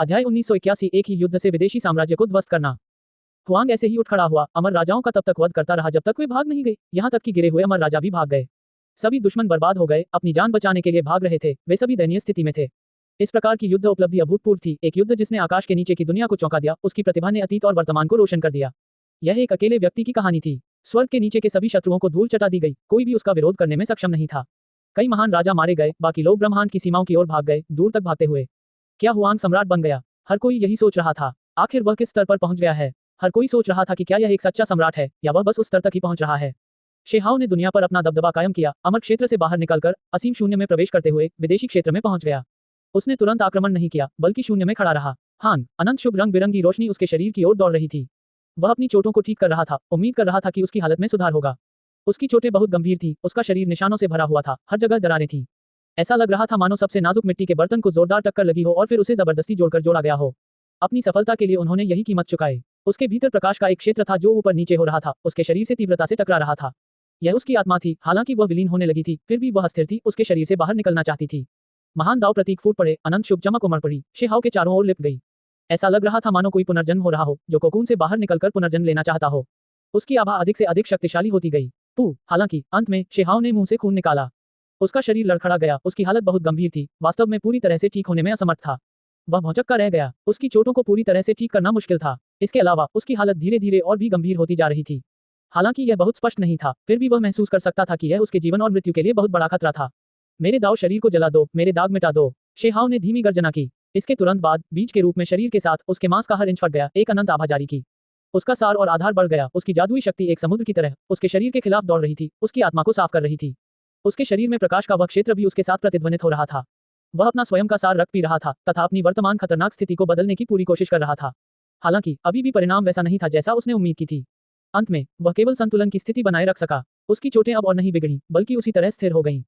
अध्याय 1981 एक ही युद्ध से विदेशी साम्राज्य को ध्वस्त करना। हुआंग ऐसे ही उठ खड़ा हुआ, अमर राजाओं का तब तक वध करता रहा जब तक वे भाग नहीं गए, यहाँ तक कि गिरे हुए अमर राजा भी भाग गए। सभी दुश्मन बर्बाद हो गए, अपनी जान बचाने के लिए भाग रहे थे, वे सभी दयनीय स्थिति में थे। इस प्रकार की युद्ध उपलब्धि अभूतपूर्व थी, एक युद्ध जिसने आकाश के नीचे की दुनिया को चौंका दिया, उसकी प्रतिभा ने अतीत और वर्तमान को रोशन कर दिया। यह एक अकेले व्यक्ति की कहानी थी। स्वर्ग के नीचे के सभी शत्रुओं को धूल चटा दी गई, कोई भी उसका विरोध करने में सक्षम नहीं था। कई महान राजा मारे गए, बाकी लोग ब्रह्मांड की सीमाओं की ओर भाग गए, दूर तक भागते हुए। क्या हुआंग सम्राट बन गया? हर कोई यही सोच रहा था। आखिर वह किस स्तर पर पहुंच गया है? हर कोई सोच रहा था कि क्या यह एक सच्चा सम्राट है या वह बस उस स्तर तक ही पहुंच रहा है। शेहाओ ने दुनिया पर अपना दबदबा कायम किया, अमर क्षेत्र से बाहर निकलकर असीम शून्य में प्रवेश करते हुए विदेशी क्षेत्र में पहुंच गया। उसने तुरंत आक्रमण नहीं किया, बल्कि शून्य में खड़ा रहा। हान, अनंत शुभ रंग बिरंगी रोशनी उसके शरीर की ओर दौड़ रही थी। वह अपनी चोटों को ठीक कर रहा था, उम्मीद कर रहा था कि उसकी हालत में सुधार होगा। उसकी चोटें बहुत गंभीर थीं, उसका शरीर निशानों से भरा हुआ था, हर जगह दरारें थीं। ऐसा लग रहा था मानो सबसे नाजुक मिट्टी के बर्तन को जोरदार टक्कर लगी हो और फिर उसे जबरदस्ती जोड़कर जोड़ा गया हो। अपनी सफलता के लिए उन्होंने यही कीमत चुकाई। उसके भीतर प्रकाश का एक क्षेत्र था जो ऊपर नीचे हो रहा था, उसके शरीर से तीव्रता से टकरा रहा था। यह उसकी आत्मा थी, हालांकि वह विलीन होने लगी थी, फिर भी वह अस्थिर थी, उसके शरीर से बाहर निकलना चाहती थी। महान दाव प्रतीक फूट पड़े, अनंत शुभ चमक उमड़ पड़ी, शेहाओ के चारों ओर लिप गई। ऐसा लग रहा था मानो कोई पुनर्जन्म हो रहा हो, जो कोकून से बाहर निकलकर पुनर्जन्म लेना चाहता हो। उसकी आभा अधिक से अधिक शक्तिशाली होती गई। हालांकि अंत में शेहाओ ने मुंह से खून निकाला। उसका शरीर लड़खड़ा गया, उसकी हालत बहुत गंभीर थी, वास्तव में पूरी तरह से ठीक होने में असमर्थ था। वह भौचक्का रह गया, उसकी चोटों को पूरी तरह से ठीक करना मुश्किल था। इसके अलावा उसकी हालत धीरे धीरे और भी गंभीर होती जा रही थी। हालांकि यह बहुत स्पष्ट नहीं था, फिर भी वह महसूस कर सकता था कि यह उसके जीवन और मृत्यु के लिए बहुत बड़ा खतरा था। मेरे दाव शरीर को जला दो, मेरे दाग मिटा दो, शेहाओ ने धीमी गर्जना की। इसके तुरंत बाद बीज के रूप में शरीर के साथ उसके मांस का हर इंच फट गया, एक अनंत आभा जारी की। उसका सार और आधार बढ़ गया, उसकी जादुई शक्ति एक समुद्र की तरह उसके शरीर के खिलाफ दौड़ रही थी, उसकी आत्मा को साफ कर रही थी। उसके शरीर में प्रकाश का वह क्षेत्र भी उसके साथ प्रतिध्वनित हो रहा था। वह अपना स्वयं का सार रक्त पी रहा था तथा अपनी वर्तमान खतरनाक स्थिति को बदलने की पूरी कोशिश कर रहा था। हालांकि अभी भी परिणाम वैसा नहीं था जैसा उसने उम्मीद की थी। अंत में वह केवल संतुलन की स्थिति बनाए रख सका। उसकी चोटें अब और नहीं बिगड़ी, बल्कि उसी तरह स्थिर हो गईं।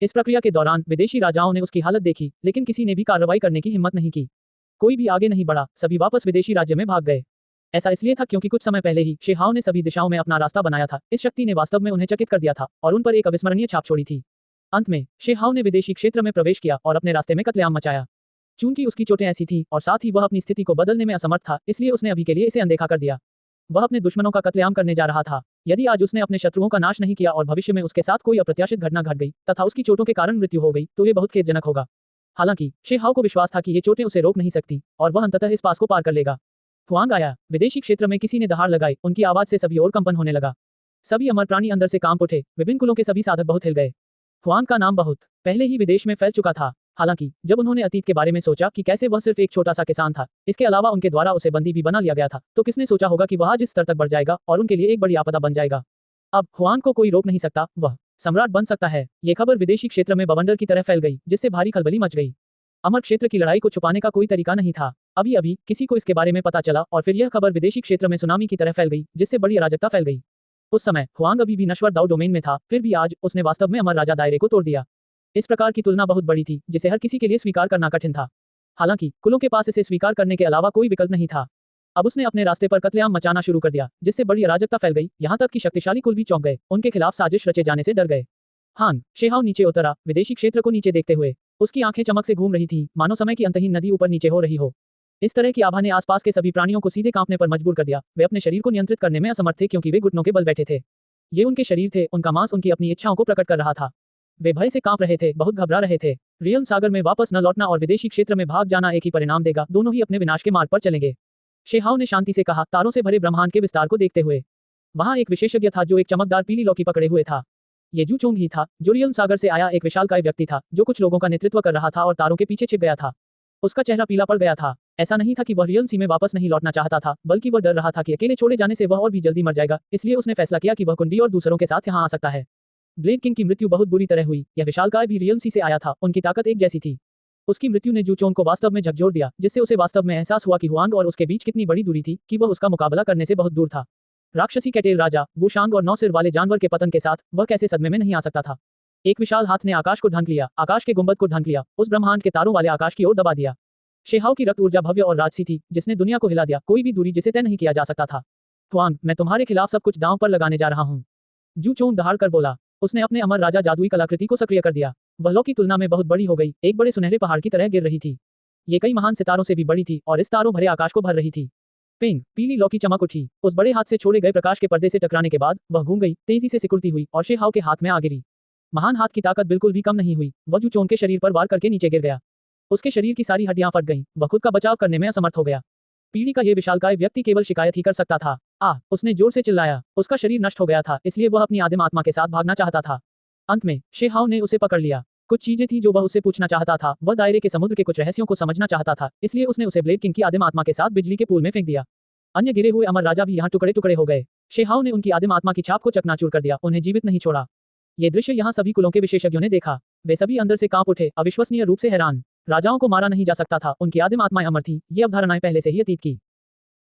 इस प्रक्रिया के दौरान विदेशी राजाओं ने उसकी हालत देखी, लेकिन किसी ने भी कार्रवाई करने की हिम्मत नहीं की। कोई भी आगे नहीं बढ़ा, सभी वापस विदेशी राज्य में भाग गए। ऐसा इसलिए था क्योंकि कुछ समय पहले ही शेहाओ ने सभी दिशाओं में अपना रास्ता बनाया था। इस शक्ति ने वास्तव में उन्हें चकित कर दिया था और उन पर एक अविस्मरणीय छाप छोड़ी थी। अंत में शेहाओ ने विदेशी क्षेत्र में प्रवेश किया और अपने रास्ते में कत्लेआम मचाया। चूंकि उसकी चोटें ऐसी थीं और साथ ही वह अपनी स्थिति को बदलने में असमर्थ था, इसलिए उसने अभी के लिए इसे अनदेखा कर दिया। वह अपने दुश्मनों का कत्लेआम करने जा रहा था। यदि आज उसने अपने शत्रुओं का नाश नहीं किया और भविष्य में उसके साथ कोई अप्रत्याशित घटना घट गई तथा उसकी चोटों के कारण मृत्यु हो गई, तो ये बहुत खेदजनक होगा। हालांकि शेहाओ को विश्वास था कि ये चोटें उसे रोक नहीं सकती और वह अंततः इस पास को पार कर लेगा। हुआंग आया। विदेशी क्षेत्र में किसी ने दहाड़ लगाई, उनकी आवाज से सभी और कंपन होने लगा। सभी अमर प्राणी अंदर से कांप उठे, विभिन्न कुलों के सभी साधक बहुत हिल गए। हुआंग का नाम बहुत पहले ही विदेश में फैल चुका था। हालांकि जब उन्होंने अतीत के बारे में सोचा कि कैसे वह सिर्फ एक छोटा सा किसान था, इसके अलावा उनके द्वारा उसे बंदी भी बना लिया गया था, तो किसने सोचा होगा कि वह आज इस स्तर तक बढ़ जाएगा और उनके लिए एक बड़ी आपदा बन जाएगा। अब हुआंग को कोई रोक नहीं सकता, वह सम्राट बन सकता है। ये खबर विदेशी क्षेत्र में बवंडर की तरह फैल गई, जिससे भारी खलबली मच गई। अमर क्षेत्र की लड़ाई को छुपाने का कोई तरीका नहीं था। अभी अभी किसी को इसके बारे में पता चला और फिर यह खबर विदेशी क्षेत्र में सुनामी की तरह फैल गई, जिससे बड़ी अराजकता फैल गई। उस समय हुआंग अभी भी नश्वर दाव डोमेन में था, फिर भी आज उसने वास्तव में अमर राजा दायरे को तोड़ दिया। इस प्रकार की तुलना बहुत बड़ी थी, जिसे हर किसी के लिए स्वीकार करना कठिन था। हालांकि कुलों के पास इसे स्वीकार करने के अलावा कोई विकल्प नहीं था। अब उसने अपने रास्ते पर कत्लेआम मचाना शुरू कर दिया, जिससे बड़ी अराजकता फैल गई, यहाँ तक कि शक्तिशाली कुल भी चौंक गए, उनके खिलाफ साजिश रचे जाने से डर गए। हान, शेहाओ नीचे उतरा, विदेशी क्षेत्र को नीचे देखते हुए। उसकी आंखें चमक से घूम रही थीं, मानो समय की अंतहीन नदी ऊपर नीचे हो रही हो। इस तरह की आभा ने आसपास के सभी प्राणियों को सीधे कांपने पर मजबूर कर दिया। वे अपने शरीर को नियंत्रित करने में असमर्थ थे क्योंकि वे घुटनों के बल बैठे थे। ये उनके शरीर थे, उनका मांस उनकी अपनी इच्छाओं को प्रकट कर रहा था। वे भय से कांप रहे थे, बहुत घबरा रहे थे। रियल सागर में वापस न लौटना और विदेशी क्षेत्र में भाग जाना एक ही परिणाम देगा, दोनों ही अपने विनाश के मार्ग पर चलेंगे। शेहाओ ने शांति से कहा, तारों से भरे ब्रह्मांड के विस्तार को देखते हुए। वहां एक विशेषज्ञ था जो एक चमकदार पीली लौकी पकड़े हुए था। ये जू चोंग ही था, जो रियल सागर से आया एक विशालकाय व्यक्ति था, जो कुछ लोगों का नेतृत्व कर रहा था और तारों के पीछे छिप गया था। उसका चेहरा पीला पड़ गया था। ऐसा नहीं था कि वह रियल सी में वापस नहीं लौटना चाहता था, बल्कि वह डर रहा था कि अकेले छोड़े जाने से वह और भी जल्दी मर जाएगा, इसलिए उसने फैसला किया कि वह कुंडी और दूसरों के साथ यहाँ आ सकता है। ब्लेड किंग की मृत्यु बहुत बुरी तरह हुई। यह विशालकाय भी रियल सी से आया था, उनकी ताकत एक जैसी थी। उसकी मृत्यु ने जू चोंग को वास्तव में झकझोर दिया, जिससे उसे वास्तव में एहसास हुआ कि हुआंग और उसके बीच कितनी बड़ी दूरी थी, कि वह उसका मुकाबला करने से बहुत दूर था। राक्षसी कैटेल राजा वुशांग और 9 सिर वाले जानवर के पतन के साथ वह कैसे सदमे में नहीं आ सकता था। एक विशाल हाथ ने आकाश को ढंक लिया, आकाश के गुंबद को ढंक लिया, उस ब्रह्मांड के तारों वाले आकाश की ओर दबा दिया। शेहाओ की रक्त ऊर्जा भव्य और राजसी थी, जिसने दुनिया को हिला दिया, कोई भी दूरी जिसे तय नहीं किया जा सकता था। हुआंग, मैं तुम्हारे खिलाफ सब कुछ दांव पर लगाने जा रहा हूँ, जू चोंग दहाड़ कर बोला। उसने अपने अमर राजा जादुई कलाकृति को सक्रिय कर दिया। वह लो की तुलना में बहुत बड़ी हो गई, एक बड़े सुनहरे पहाड़ की तरह गिर रही थी। ये कई महान सितारों से भी बड़ी थी और इस तारों भरे आकाश को भर रही थी। पिंग, पीली लौ की चमक उठी। उस बड़े हाथ से छोड़े गए प्रकाश के पर्दे से टकराने के बाद वह घूम गई, तेजी से सिकुड़ती हुई और शेहाओ के हाथ में आ गिरी। महान हाथ की ताकत बिल्कुल भी कम नहीं हुई। वह जू चोन के शरीर पर वार करके नीचे गिर गया। उसके शरीर की सारी हड्डियां फट गईं। वह खुद का बचाव करने में असमर्थ हो गया। पीढ़ी का ये विशालकाय व्यक्ति केवल शिकायत ही कर सकता था। उसने जोर से चिल्लाया। उसका शरीर नष्ट हो गया था, इसलिए वह अपनी आदिम आत्मा के साथ भागना चाहता था। अंत में शेहाओ ने उसे पकड़ लिया। कुछ चीजें थी जो वह उससे पूछना चाहता था। वह दायरे के समुद्र के कुछ रहस्यों को समझना चाहता था, इसलिए उसने उसे ब्लेड किंग की आदिम आत्मा के साथ बिजली के पूल में फेंक दिया। अन्य गिरे हुए अमर राजा भी यहाँ टुकड़े टुकड़े हो गए। शेहाओ ने उनकी आदिम आत्मा की छाप को चकनाचूर कर दिया, उन्हें जीवित नहीं छोड़ा। ये दृश्य यहाँ सभी कुलों के विशेषज्ञों ने देखा। वे सभी अंदर से कांप उठे, अविश्वसनीय रूप से हैरान। राजाओं को मारा नहीं जा सकता था, उनकी आदिम आत्माएं अमर थीं। ये अवधारणाएं पहले से ही अतीत की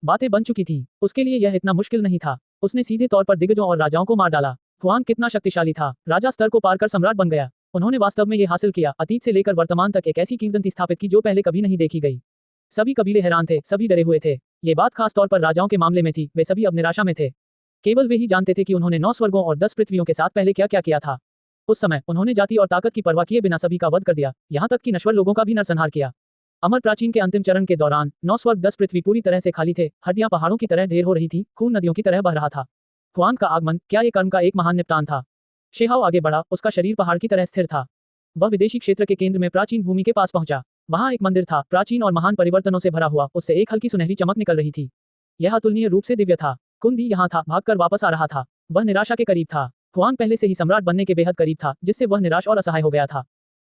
बातें बन चुकी थीं। उसके लिए यह इतना मुश्किल नहीं था। उसने सीधे तौर पर दिग्गजों और राजाओं को मार डाला। हुआंग कितना शक्तिशाली था। राजा स्तर को पार कर सम्राट बन गया। उन्होंने वास्तव में ये हासिल किया, अतीत से लेकर वर्तमान तक एक ऐसी किंवदंती स्थापित की जो पहले कभी नहीं देखी गई। सभी कबीले हैरान थे, सभी डरे हुए थे। ये बात खास तौर पर राजाओं के मामले में थी। वे सभी अब निराशा में थे। केवल वे ही जानते थे कि उन्होंने 9 स्वर्गों और 10 पृथ्वियों के साथ पहले क्या क्या किया था। उस समय उन्होंने जाति और ताकत की परवाह किए बिना सभी का वध कर दिया, यहाँ तक कि नश्वर लोगों का भी नरसंहार किया। अमर प्राचीन के अंतिम चरण के दौरान 9 स्वर्ग 10 पृथ्वी पूरी तरह से खाली थे। हड्डियां पहाड़ों की तरह ढेर हो रही थी, खून नदियों की तरह बह रहा था। हुआंग का आगमन, क्या ये कर्म का एक महान निपटान था। शेहाओ आगे बढ़ा, उसका शरीर पहाड़ की तरह स्थिर था। वह विदेशी क्षेत्र के केंद्र में प्राचीन भूमि के पास पहुंचा। वहां एक मंदिर था, प्राचीन और महान परिवर्तनों से भरा हुआ। उससे एक हल्की सुनहरी चमक निकल रही थी। यह अतुलनीय रूप से दिव्य था। कुंदी यहाँ था, भागकर वापस आ रहा था। वह निराशा के करीब था। हुआंग पहले से ही सम्राट बनने के बेहद करीब था, जिससे वह निराश और असहाय हो गया था।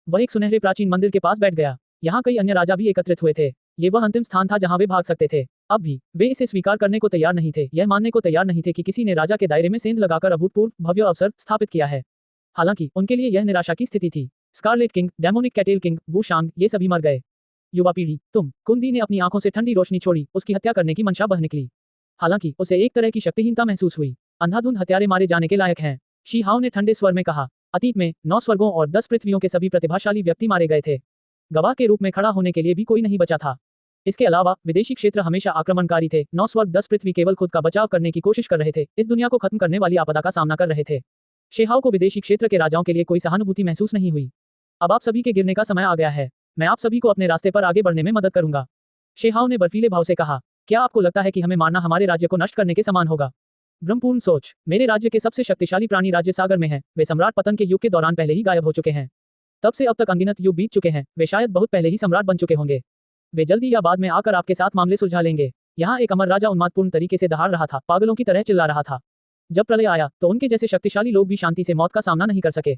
वह एक सुनहरे प्राचीन मंदिर के पास बैठ गया। यहाँ कई अन्य राजा भी एकत्रित हुए थे। ये वह अंतिम स्थान था जहाँ वे भाग सकते थे। अब भी वे इसे स्वीकार करने को तैयार नहीं थे, यह मानने को तैयार नहीं थे कि किसी ने राजा के दायरे में सेंध लगाकर अभूतपूर्व भव्य अवसर स्थापित किया है। हालांकि उनके लिए यह निराशा की स्थिति थी। Scarlet King, demonic cattle king, Wu Shang, ये सभी मर गए। युवा पीढ़ी, तुम। कुंदी ने अपनी आंखों से ठंडी रोशनी छोड़ी, उसकी हत्या करने की मंशा बह निकली। हालांकि उसे एक तरह की शक्तिहीनता महसूस हुई। अंधाधुंध हत्यारे मारे जाने के लायक हैं। शीहाओ ने ठंडे स्वर में कहा। अतीत में 9 स्वर्गों और 10 पृथ्वियों के सभी प्रतिभाशाली व्यक्ति मारे गए थे। गवाह के रूप में खड़ा होने के लिए भी कोई नहीं बचा था। इसके अलावा विदेशी क्षेत्र हमेशा आक्रमणकारी थे। 9 स्वर्ग 10 पृथ्वी केवल खुद का बचाव करने की कोशिश कर रहे थे, इस दुनिया को खत्म करने वाली आपदा का सामना कर रहे थे। शेहाओ को विदेशी क्षेत्र के राजाओं के लिए कोई सहानुभूति महसूस नहीं हुई। अब आप सभी के गिरने का समय आ गया है। मैं आप सभी को अपने रास्ते पर आगे बढ़ने में मदद करूंगा। शेहाओ ने बर्फीले भाव से कहा। क्या आपको लगता है कि हमें मारना हमारे राज्य को नष्ट करने के समान होगा? भ्रमपूर्ण सोच। मेरे राज्य के सबसे शक्तिशाली प्राणी राज्य सागर में हैं। वे सम्राट पतन के युग के दौरान पहले ही गायब हो चुके हैं। तब से अब तक अनगिनत युग बीत चुके हैं। वे शायद बहुत पहले ही सम्राट बन चुके होंगे। वे जल्दी या बाद में आकर आपके साथ मामले सुलझा लेंगे। यहाँ एक अमर राजा उन्मादपूर्ण तरीके से दहाड़ रहा था, पागलों की तरह चिल्ला रहा था। जब प्रलय आया तो उनके जैसे शक्तिशाली लोग भी शांति से मौत का सामना नहीं कर सके।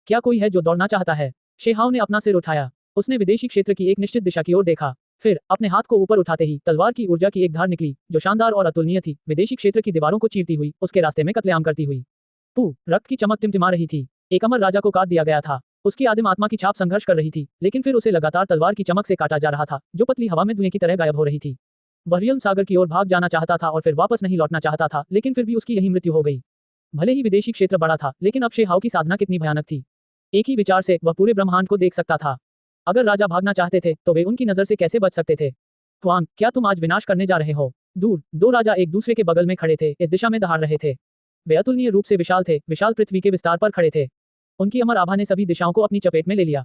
क्या कोई है जो दौड़ना चाहता है? शेहाओ ने अपना सिर उठाया। उसने विदेशी क्षेत्र की एक निश्चित दिशा की ओर देखा। फिर अपने हाथ को ऊपर उठाते ही तलवार की ऊर्जा की एक धार निकली, जो शानदार और अतुलनीय थी, विदेशी क्षेत्र की दीवारों को चीरती हुई, उसके रास्ते में कत्लेआम करती हुई। रक्त की चमक टिमटिमा रही थी। एक अमर राजा को काट दिया गया था। उसकी आदिम आत्मा की छाप संघर्ष कर रही थी, लेकिन फिर उसे लगातार तलवार की चमक से काटा जा रहा था, जो पतली हवा में धुएं की तरह गायब हो रही थी। वह रियम सागर की ओर भाग जाना चाहता था और फिर वापस नहीं लौटना चाहता था, लेकिन फिर भी उसकी यही मृत्यु हो गई। भले ही विदेशी क्षेत्र बड़ा था, लेकिन अब शेहाओ की साधना कितनी भयानक थी। एक ही विचार से वह पूरे ब्रह्मांड को देख सकता था। अगर राजा भागना चाहते थे तो वे उनकी नजर से कैसे बच सकते थे? हुआंग, क्या तुम आज विनाश करने जा रहे हो? दूर 2 राजा एक दूसरे के बगल में खड़े थे, इस दिशा में दहाड़ रहे थे। वे अतुलनीय रूप से विशाल थे, विशाल पृथ्वी के विस्तार पर खड़े थे। उनकी अमर आभा ने सभी दिशाओं को अपनी चपेट में ले लिया।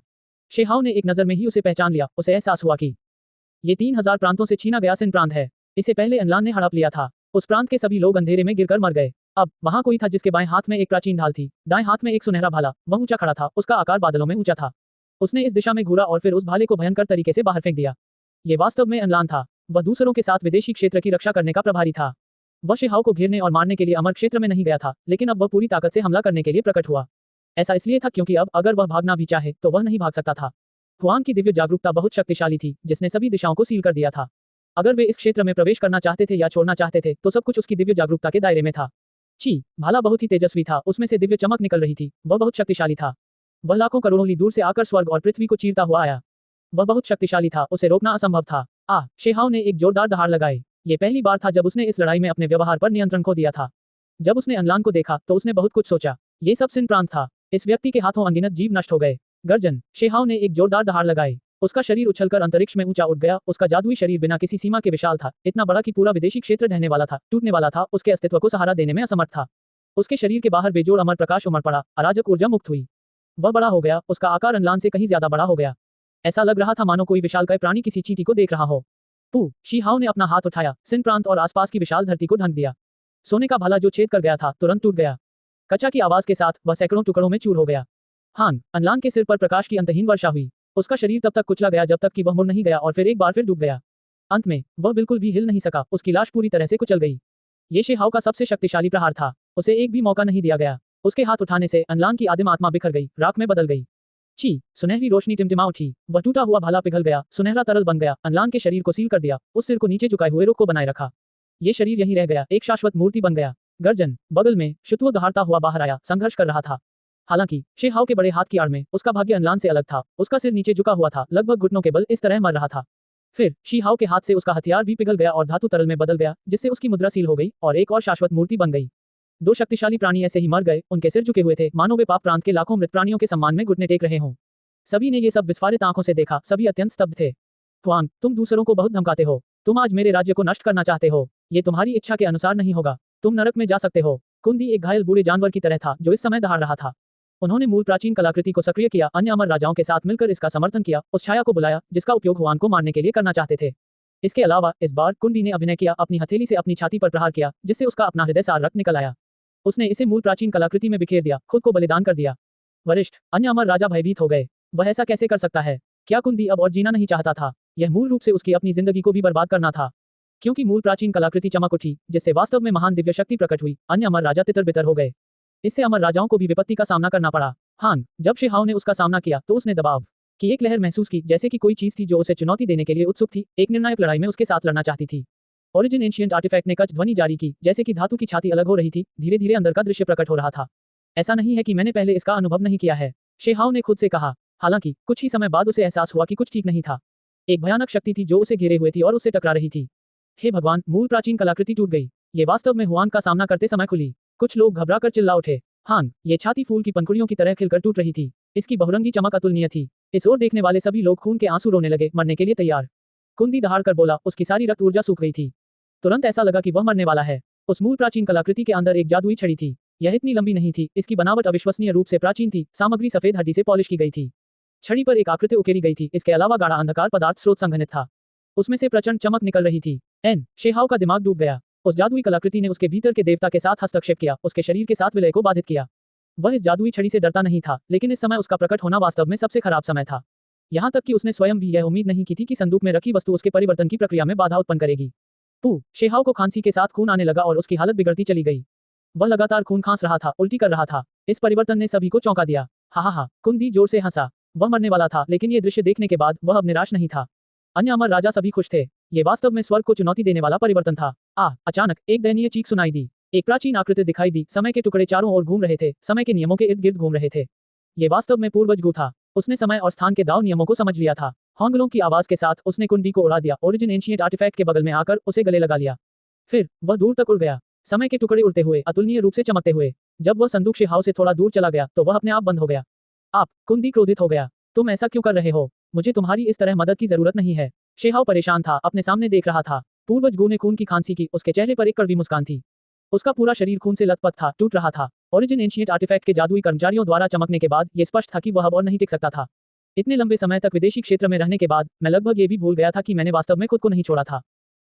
शेहाओ ने एक नजर में ही उसे पहचान लिया। उसे एहसास हुआ कि ये 3000 प्रांतों से छीना गया सिन प्रांत है। इसे पहले अनलान ने हड़प लिया था। उस प्रांत के सभी लोग अंधेरे में गिरकर मर गए। अब वहां कोई था जिसके बाएं हाथ में एक प्राचीन ढाल थी, दाएं हाथ में एक सुनहरा भाला। वह ऊंचा खड़ा था, उसका आकार बादलों में ऊंचा था। उसने इस दिशा में घूरा और फिर उस भाले को भयंकर तरीके से बाहर फेंक दिया। ये वास्तव में अनलान था। वह दूसरों के साथ विदेशी क्षेत्र की रक्षा करने का प्रभारी था। वह शेहाओ को घेरने और मारने के लिए अमर क्षेत्र में नहीं गया था, लेकिन अब वह पूरी ताकत से हमला करने के लिए प्रकट हुआ। ऐसा इसलिए था क्योंकि अब अगर वह भागना भी चाहे तो वह नहीं भाग सकता था। हुआंग की दिव्य जागरूकता बहुत शक्तिशाली थी, जिसने सभी दिशाओं को सील कर दिया था। अगर वे इस क्षेत्र में प्रवेश करना चाहते थे या छोड़ना चाहते थे तो सब कुछ उसकी दिव्य जागरूकता के दायरे में था। भाला बहुत ही तेजस्वी था, उसमें से दिव्य चमक निकल रही थी। वह बहुत शक्तिशाली था। वह लाखों करोड़ों ली दूर से आकर स्वर्ग और पृथ्वी को चीरता हुआ आया। वह बहुत शक्तिशाली था, उसे रोकना असंभव था। शेहाओ ने एक जोरदार दहाड़ लगाई। ये पहली बार था जब उसने इस लड़ाई में अपने व्यवहार पर नियंत्रण खो दिया था। जब उसने अनलान को देखा तो उसने बहुत कुछ सोचा। ये सब सिन प्रांत था। इस व्यक्ति के हाथों अनगिनत जीव नष्ट हो गए। गर्जन। शेहाओ ने एक जोरदार दहाड़ लगाई। उसका शरीर उछलकर अंतरिक्ष में ऊंचा उठ गया। उसका जादुई शरीर बिना किसी सीमा के विशाल था, इतना बड़ा कि पूरा विदेशी क्षेत्र ढहने वाला था, टूटने वाला था, उसके अस्तित्व को सहारा देने में असमर्थ था। उसके शरीर के बाहर बेजोड़ अमर प्रकाश उमड़ पड़ा, अराजक ऊर्जा मुक्त हुई। वह बड़ा हो गया, उसका आकार अनलान से कहीं ज्यादा बड़ा हो गया। ऐसा लग रहा था मानो कोई विशालकाय प्राणी किसी चींटी को देख रहा हो। पू शी हाओ ने अपना हाथ उठाया, सिन प्रांत और आसपास की विशाल धरती को ढक दिया। सोने का भाला जो छेद कर गया था तुरंत टूट गया। कचा की आवाज के साथ वह सैकड़ों टुकड़ों में चूर हो गया। हान अनलान के सिर पर प्रकाश की अंतहीन वर्षा हुई। उसका शरीर तब तक कुचला गया जब तक कि वह मुड़ नहीं गया और फिर एक बार फिर डूब गया। अंत में वह बिल्कुल भी हिल नहीं सका, उसकी लाश पूरी तरह से कुचल गई। ये शेहाओ का सबसे शक्तिशाली प्रहार था, उसे एक भी मौका नहीं दिया गया। उसके हाथ उठाने से अनलान की आदिम आत्मा बिखर गई, राख में बदल गई। ची सुनहरी रोशनी टिमटिमा उठी, वह टूटा हुआ भाला पिघल गया, सुनहरा तरल बन गया, अनलान के शरीर को सील कर दिया, उस सिर को नीचे झुकाए हुए रुख को बनाए रखा। ये शरीर यहीं रह गया, एक शाश्वत मूर्ति बन गया। गर्जन बगल में शुतुओ दहाड़ता हुआ बाहर आया, संघर्ष कर रहा था। हालांकि शेहाओ के बड़े हाथ की आड़ में उसका भाग्य अनलान से अलग था। उसका सिर नीचे झुका हुआ था, लगभग घुटनों के बल इस तरह मर रहा था। फिर शीहाओ के हाथ से उसका हथियार भी पिघल गया और धातु तरल में बदल गया, जिससे उसकी मुद्रा सील हो गई और एक और शाश्वत मूर्ति बन गई। दो शक्तिशाली प्राणी ऐसे ही मर गए, उनके सिर झुके हुए थे, मानो वे पाप प्रांत के लाखों मृत प्राणियों के सम्मान में घुटने टेक रहे हों। सभी ने ये सब विस्फारित आंखों से देखा, सभी अत्यंत स्तब्ध थे। हुआंग, तुम दूसरों को बहुत धमकाते हो। तुम आज मेरे राज्य को नष्ट करना चाहते हो। ये तुम्हारी इच्छा के अनुसार नहीं होगा। तुम नरक में जा सकते हो। कुंदी एक घायल बूढ़े जानवर की तरह था जो इस समय दहाड़ रहा था। उन्होंने मूल प्राचीन कलाकृति को सक्रिय किया, अन्य अमर राजाओं के साथ मिलकर इसका समर्थन किया, उस छाया को बुलाया जिसका उपयोग हुआन को मारने के लिए करना चाहते थे। इसके अलावा इस बार कुंदी ने अभिनय किया, अपनी हथेली से अपनी छाती पर प्रहार किया, जिससे उसका अपना हृदय सार रक्त निकल आया। उसने इसे मूल प्राचीन कलाकृति में बिखेर दिया, खुद को बलिदान कर दिया। वरिष्ठ अन्य अमर राजा भयभीत हो गए। वह ऐसा कैसे कर सकता है? क्या कुंदी अब और जीना नहीं चाहता था? यह मूल रूप से उसकी अपनी जिंदगी को भी बर्बाद करना था। क्योंकि मूल प्राचीन कलाकृति चमक उठी, जिससे वास्तव में महान दिव्य शक्ति प्रकट हुई, अन्य अमर राजा तितर बितर हो गए। इससे अमर राजाओं को भी विपत्ति का सामना करना पड़ा। हान जब शेहाओ ने उसका सामना किया तो उसने दबाव की एक लहर महसूस की, जैसे कि कोई चीज थी जो उसे चुनौती देने के लिए उत्सुक थी, एक निर्णायक लड़ाई में उसके साथ लड़ना चाहती थी। ओरिजिन एंशिएंट आर्टिफैक्ट ने कच ध्वनि जारी की, जैसे कि धातु की छाती अलग हो रही थी, धीरे धीरे अंदर का दृश्य प्रकट हो रहा था। ऐसा नहीं है कि मैंने पहले इसका अनुभव नहीं किया है, शेहाओ ने खुद से कहा। हालांकि कुछ ही समय बाद उसे एहसास हुआ कि कुछ ठीक नहीं था। एक भयानक शक्ति थी जो उसे घेरे हुए थी और उससे टकरा रही थी। हे भगवान, मूल प्राचीन कलाकृति टूट गई। ये वास्तव में हुआन का सामना करते समय खुली। कुछ लोग घबराकर चिल्ला उठे। हान ये छाती फूल की पंखुड़ियों की तरह खिलकर टूट रही थी। इसकी बहुरंगी चमक अतुलनीय थी। इस ओर देखने वाले सभी लोग खून के आंसू रोने लगे, मरने के लिए तैयार। कुंदी दहाड़ कर बोला, उसकी सारी रक्त ऊर्जा सूख गई थी। तुरंत ऐसा लगा कि वह मरने वाला है। उस मूल प्राचीन कलाकृति के अंदर एक जादुई छड़ी थी। यह इतनी लंबी नहीं थी, इसकी बनावट अविश्वसनीय रूप से प्राचीन थी, सामग्री सफेद हड्डी से पॉलिश की गई थी। छड़ी पर एक आकृति उकेरी गई थी, इसके अलावा गाढ़ा अंधकार पदार्थ स्रोत संघनित था। उसमें से प्रचंड चमक निकल रही थी। शेहाओ का दिमाग डूब गया। उस जादुई कलाकृति ने उसके भीतर के देवता के साथ हस्तक्षेप किया, उसके शरीर के साथ विलय को बाधित किया। वह इस जादुई छड़ी से डरता नहीं था, लेकिन इस समय उसका प्रकट होना वास्तव में सबसे खराब समय था। यहाँ तक कि उसने स्वयं भी यह उम्मीद नहीं की थी कि संदूक में रखी वस्तु उसके परिवर्तन की प्रक्रिया में बाधा उत्पन्न करेगी। शेहाओ को खांसी के साथ खून आने लगा और उसकी हालत बिगड़ती चली गई। वह लगातार खून खांस रहा था, उल्टी कर रहा था। इस परिवर्तन ने सभी को चौंका दिया। हा, कुंदी जोर से हंसा। वह मरने वाला था, लेकिन ये दृश्य देखने के बाद वह अब निराश नहीं था। अन्य अमर राजा सभी खुश थे। ये वास्तव में स्वर्ग को चुनौती देने वाला परिवर्तन था। अचानक एक दयनीय चीख सुनाई दी। एक प्राचीन आकृति दिखाई दी। समय के टुकड़े चारों ओर घूम रहे थे, समय के नियमों के इर्द गिर्द घूम रहे थे। ये वास्तव में पूर्वज गु था। उसने समय और स्थान के दाव नियमों को समझ लिया था। होंगलों की आवाज के साथ उसने कुंडी को उड़ा दिया, ओरिजिन एंशिएंट आर्टिफैक्ट के बगल में आकर उसे गले लगा लिया। फिर वह दूर तक उड़ गया, समय के टुकड़े उड़ते हुए, अतुलनीय रूप से चमकते हुए। जब वह संदूक शेहाओ से थोड़ा दूर चला गया तो वह अपने आप बंद हो गया। कुंदी क्रोधित हो गया। तुम ऐसा क्यों कर रहे हो? मुझे तुम्हारी इस तरह मदद की जरूरत नहीं है। शेहाओ परेशान था, अपने सामने देख रहा था। पूर्वज गु ने खून की खांसी की, उसके चेहरे पर एक कड़वी मुस्कान थी। उसका पूरा शरीर खून से लथपथ था, टूट रहा था। ओरिजिन एंशिएंट आर्टिफैक्ट के जादुई कर्मचारियों द्वारा चमकने के बाद यह स्पष्ट था कि वह अब और नहीं टिक सकता था। इतने लंबे समय तक विदेशी क्षेत्र में रहने के बाद मैं लगभग ये भी भूल गया था कि मैंने वास्तव में खुद को नहीं छोड़ा था।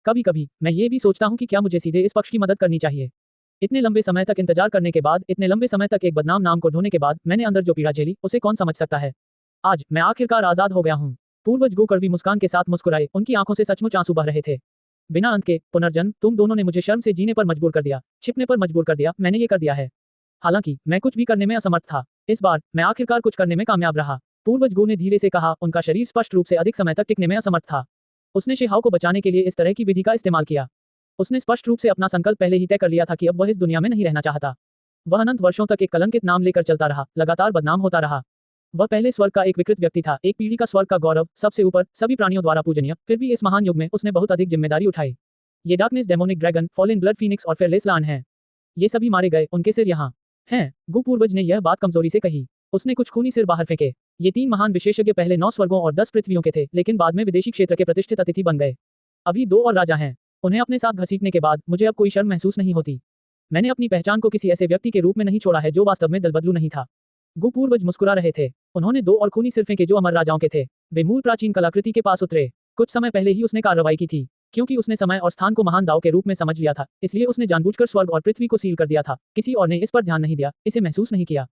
कभी कभी मैं ये भी सोचता हूँ कि क्या मुझे सीधे इस पक्ष की मदद करनी चाहिए। इतने लंबे समय तक इंतजार करने के बाद, इतने लंबे समय तक एक बदनाम नाम को ढोने के बाद मैंने अंदर जो पीड़ा झेली, उसे कौन समझ सकता है। आज मैं आखिरकार आजाद हो गया हूँ। पूर्वज गु कड़वी मुस्कान के साथ मुस्कुराए, उनकी आंखों से सचमुच आंसू बह रहे थे। बिना अंत के पुनर्जन्म, तुम दोनों ने मुझे शर्म से जीने पर मजबूर कर दिया, छिपने पर मजबूर कर दिया। मैंने ये कर दिया है। हालांकि मैं कुछ भी करने में असमर्थ था, इस बार मैं आखिरकार कुछ करने में कामयाब रहा। पूर्वज गु ने धीरे से कहा, उनका शरीर स्पष्ट रूप से अधिक समय तक टिकने में असमर्थ था। उसने शेहाओ को बचाने के लिए इस तरह की विधि का इस्तेमाल किया। उसने स्पष्ट रूप से अपना संकल्प पहले ही तय कर लिया था कि अब वह इस दुनिया में नहीं रहना चाहता। वह अनंत वर्षों तक एक कलंकित नाम लेकर चलता रहा, लगातार बदनाम होता रहा। वह पहले स्वर्ग का एक विकृत व्यक्ति था, एक पीढ़ी का स्वर्ग का गौरव, सबसे ऊपर, सभी प्राणियों द्वारा पूजनीय। फिर भी इस महान युग में उसने बहुत अधिक जिम्मेदारी उठाई। ये darkness, demonic dragon, fallen blood Phoenix और फेयरलेस लान हैं। ये सभी मारे गए, उनके सिर यहाँ हैं। गु पूर्वज ने यह बात कमजोरी से कही। उसने कुछ खूनी सिर बाहर फेंके। ये 3 महान विशेषज्ञ पहले 9 स्वर्गों और 10 पृथ्वियों के थे, लेकिन बाद में विदेशी क्षेत्र के प्रतिष्ठित अतिथि बन गए। अभी 2 और राजा हैं। उन्हें अपने साथ घसीटने के बाद मुझे अब कोई शर्म महसूस नहीं होती। मैंने अपनी पहचान को किसी ऐसे व्यक्ति के रूप में नहीं छोड़ा है जो वास्तव में दलबदलू नहीं था। गु पूर्वज मुस्कुरा रहे थे। उन्होंने दो और खूनी सिर फेंके जो अमर राजाओं के थे। वे मूल प्राचीन कलाकृति के पास उतरे। कुछ समय पहले ही उसने कार्रवाई की थी। क्योंकि उसने समय और स्थान को महान दाव के रूप में समझ लिया था, इसलिए उसने जानबूझकर स्वर्ग और पृथ्वी को सील कर दिया था। किसी और ने इस पर ध्यान नहीं दिया, इसे महसूस नहीं किया।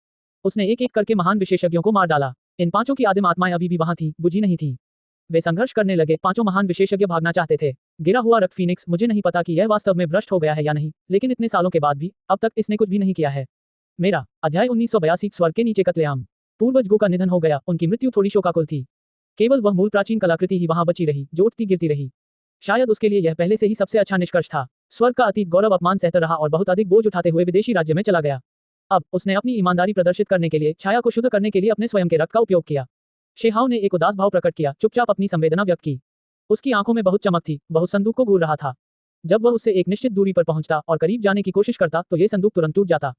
उसने एक एक करके महान विशेषज्ञों को मार डाला। इन पांचों की आदिम आत्माएं अभी भी वहां थीं, बुझी नहीं थीं। वे संघर्ष करने लगे। पांचों महान विशेषज्ञ भागना चाहते थे। गिरा हुआ रक्त फीनिक्स, मुझे नहीं पता कि यह वास्तव में भ्रष्ट हो गया है या नहीं, लेकिन इतने सालों के बाद भी अब तक इसने कुछ भी नहीं किया है। मेरा अध्याय 1982 स्वर्ग के नीचे कत्लेआम। पूर्वज गु का निधन हो गया। उनकी मृत्यु थोड़ी शोकाकुल थी। केवल वह मूल प्राचीन कलाकृति ही वहां बची रही, जो उठती गिरती रही। शायद उसके लिए यह पहले से ही सबसे अच्छा निष्कर्ष था। स्वर्ग का अतीत गौरव अपमान सहता रहा और बहुत अधिक बोझ उठाते हुए विदेशी राज्य में चला गया। अब उसने अपनी ईमानदारी प्रदर्शित करने के लिए, छाया को शुद्ध करने के लिए अपने स्वयं के रक्त का उपयोग किया। शेहाव ने एक उदास भाव प्रकट किया, चुपचाप अपनी संवेदना व्यक्त की। उसकी आंखों में बहुत चमक थी। वह उस संदूक को घूर रहा था। जब वह उससे एक निश्चित दूरी पर पहुंचता और करीब जाने की कोशिश करता तो यह संदूक तुरंत टूट जाता।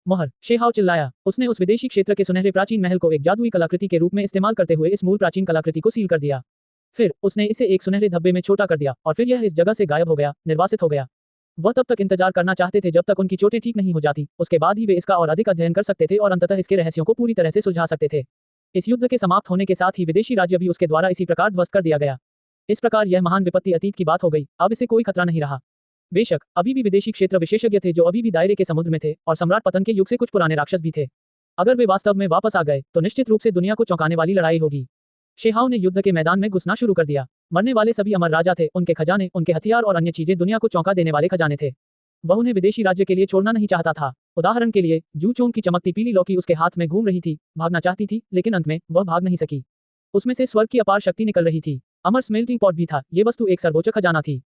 मोहर, शेहाव चिल्लाया। उसने उस विदेशी क्षेत्र के सुनहरे प्राचीन महल को एक जादुई कलाकृति के रूप में इस्तेमाल करते हुए इस मूल प्राचीन कलाकृति को सील कर दिया। फिर उसने इसे एक सुनहरे धब्बे में छोटा कर दिया और फिर यह इस जगह से गायब हो गया, निर्वासित हो गया। वह तब तक इंतजार करना चाहते थे जब तक उनकी चोटें ठीक नहीं हो जाती। उसके बाद ही वे इसका और अधिक अध्ययन कर सकते थे और अंततः इसके रहस्यों को पूरी तरह से सुलझा सकते थे। इस युद्ध के समाप्त होने के साथ ही विदेशी राज्य भी उसके द्वारा इसी प्रकार ध्वस्त कर दिया गया। इस प्रकार यह महान विपत्ति अतीत की बात हो गई। अब इसे कोई खतरा नहीं रहा। बेशक अभी भी विदेशी क्षेत्र विशेषज्ञ थे जो अभी भी दायरे के समुद्र में थे, और सम्राट पतन के युग से कुछ पुराने राक्षस भी थे। अगर वे वास्तव में वापस आ गए तो निश्चित रूप से दुनिया को चौंकाने वाली लड़ाई होगी। शेहाव ने युद्ध के मैदान में घुसना शुरू कर दिया। मरने वाले सभी अमर राजा थे। उनके खजाने, उनके हथियार और अन्य चीजें दुनिया को चौंका देने वाले खजाने थे। वह उन्हें विदेशी राज्य के लिए छोड़ना नहीं चाहता था। उदाहरण के लिए, जू चोंग की चमकती पीली लौकी उसके हाथ में घूम रही थी, भागना चाहती थी, लेकिन अंत में वह भाग नहीं सकी। उसमें से स्वर्ग की अपार शक्ति निकल रही थी। अमर स्मेल्टिंग पॉट भी था। ये वस्तु एक सर्वोच्च खजाना थी।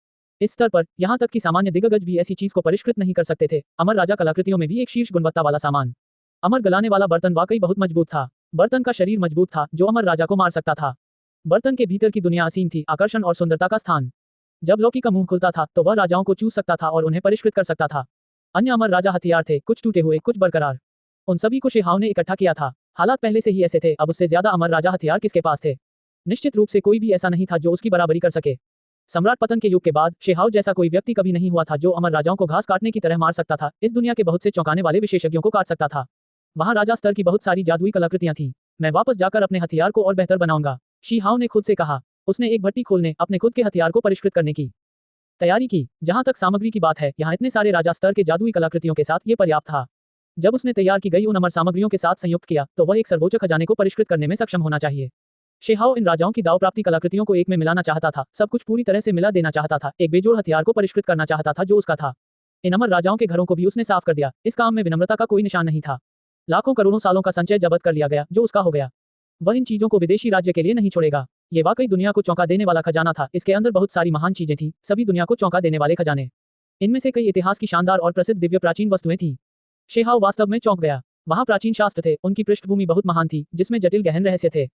इस स्तर पर यहाँ तक कि सामान्य दिग्गज भी ऐसी चीज को परिष्कृत नहीं कर सकते थे। अमर राजा कलाकृतियों में भी एक शीर्ष गुणवत्ता वाला सामान। अमर गलाने वाला बर्तन वाकई बहुत मजबूत था। बर्तन का शरीर मजबूत था जो अमर राजा को मार सकता था। बर्तन के भीतर की दुनिया असीम थी, आकर्षण और सुंदरता का स्थान। जब लौकी का मुंह खुलता था तो वह राजाओं को चूस सकता था और उन्हें परिष्कृत कर सकता था। अन्य अमर राजा हथियार थे, कुछ टूटे हुए, कुछ बरकरार। उन सभी को शेहाव ने इकट्ठा किया था। हालात पहले से ही ऐसे थे, अब उससे ज्यादा अमर राजा हथियार किसके पास थे? निश्चित रूप से कोई भी ऐसा नहीं था जो उसकी बराबरी कर सके। सम्राट पतन के युग के बाद शेहाव जैसा कोई व्यक्ति कभी नहीं हुआ था जो अमर राजाओं को घास काटने की तरह मार सकता था, इस दुनिया के बहुत से चौंकाने वाले विशेषज्ञों को काट सकता था। वहां राजा स्तर की बहुत सारी जादुई कलाकृतियां थीं। मैं वापस जाकर अपने हथियार को और बेहतर बनाऊंगा, शेहाव ने खुद से कहा। उसने एक भट्टी खोलने, अपने खुद के हथियार को परिष्कृत करने की तैयारी की। जहां तक सामग्री की बात है, यहाँ इतने सारे राजा स्तर के जादुई कलाकृतियों के साथ ये पर्याप्त था। जब उसने तैयार की गई उन अमर सामग्रियों के साथ संयुक्त किया तो वह एक सर्वोच्च खजाने को परिष्कृत करने में सक्षम होना चाहिए। शेहाव इन राजाओं की दाव प्राप्ति कलाकृतियों को एक में मिलाना चाहता था, सब कुछ पूरी तरह से मिला देना चाहता था, एक बेजोड़ हथियार को परिष्कृत करना चाहता था जो उसका था। इन अमर राजाओं के घरों को भी उसने साफ कर दिया। इस काम में विनम्रता का कोई निशान नहीं था। लाखों करोड़ों सालों का संचय जब्त कर लिया गया जो उसका हो गया। वह इन चीजों को विदेशी राज्य के लिए नहीं छोड़ेगा। ये वाकई दुनिया को चौंका देने वाला खजाना था। इसके अंदर बहुत सारी महान चीजें थी, सभी दुनिया को चौंका देने वाले खजाने। इनमें से कई इतिहास की शानदार और प्रसिद्ध दिव्य प्राचीन वस्तुएं थीं। शेहाव वास्तव में चौंक गया। वहां प्राचीन शास्त्र थे, उनकी पृष्ठभूमि बहुत महान थी, जिसमें जटिल गहन रहस्य थे।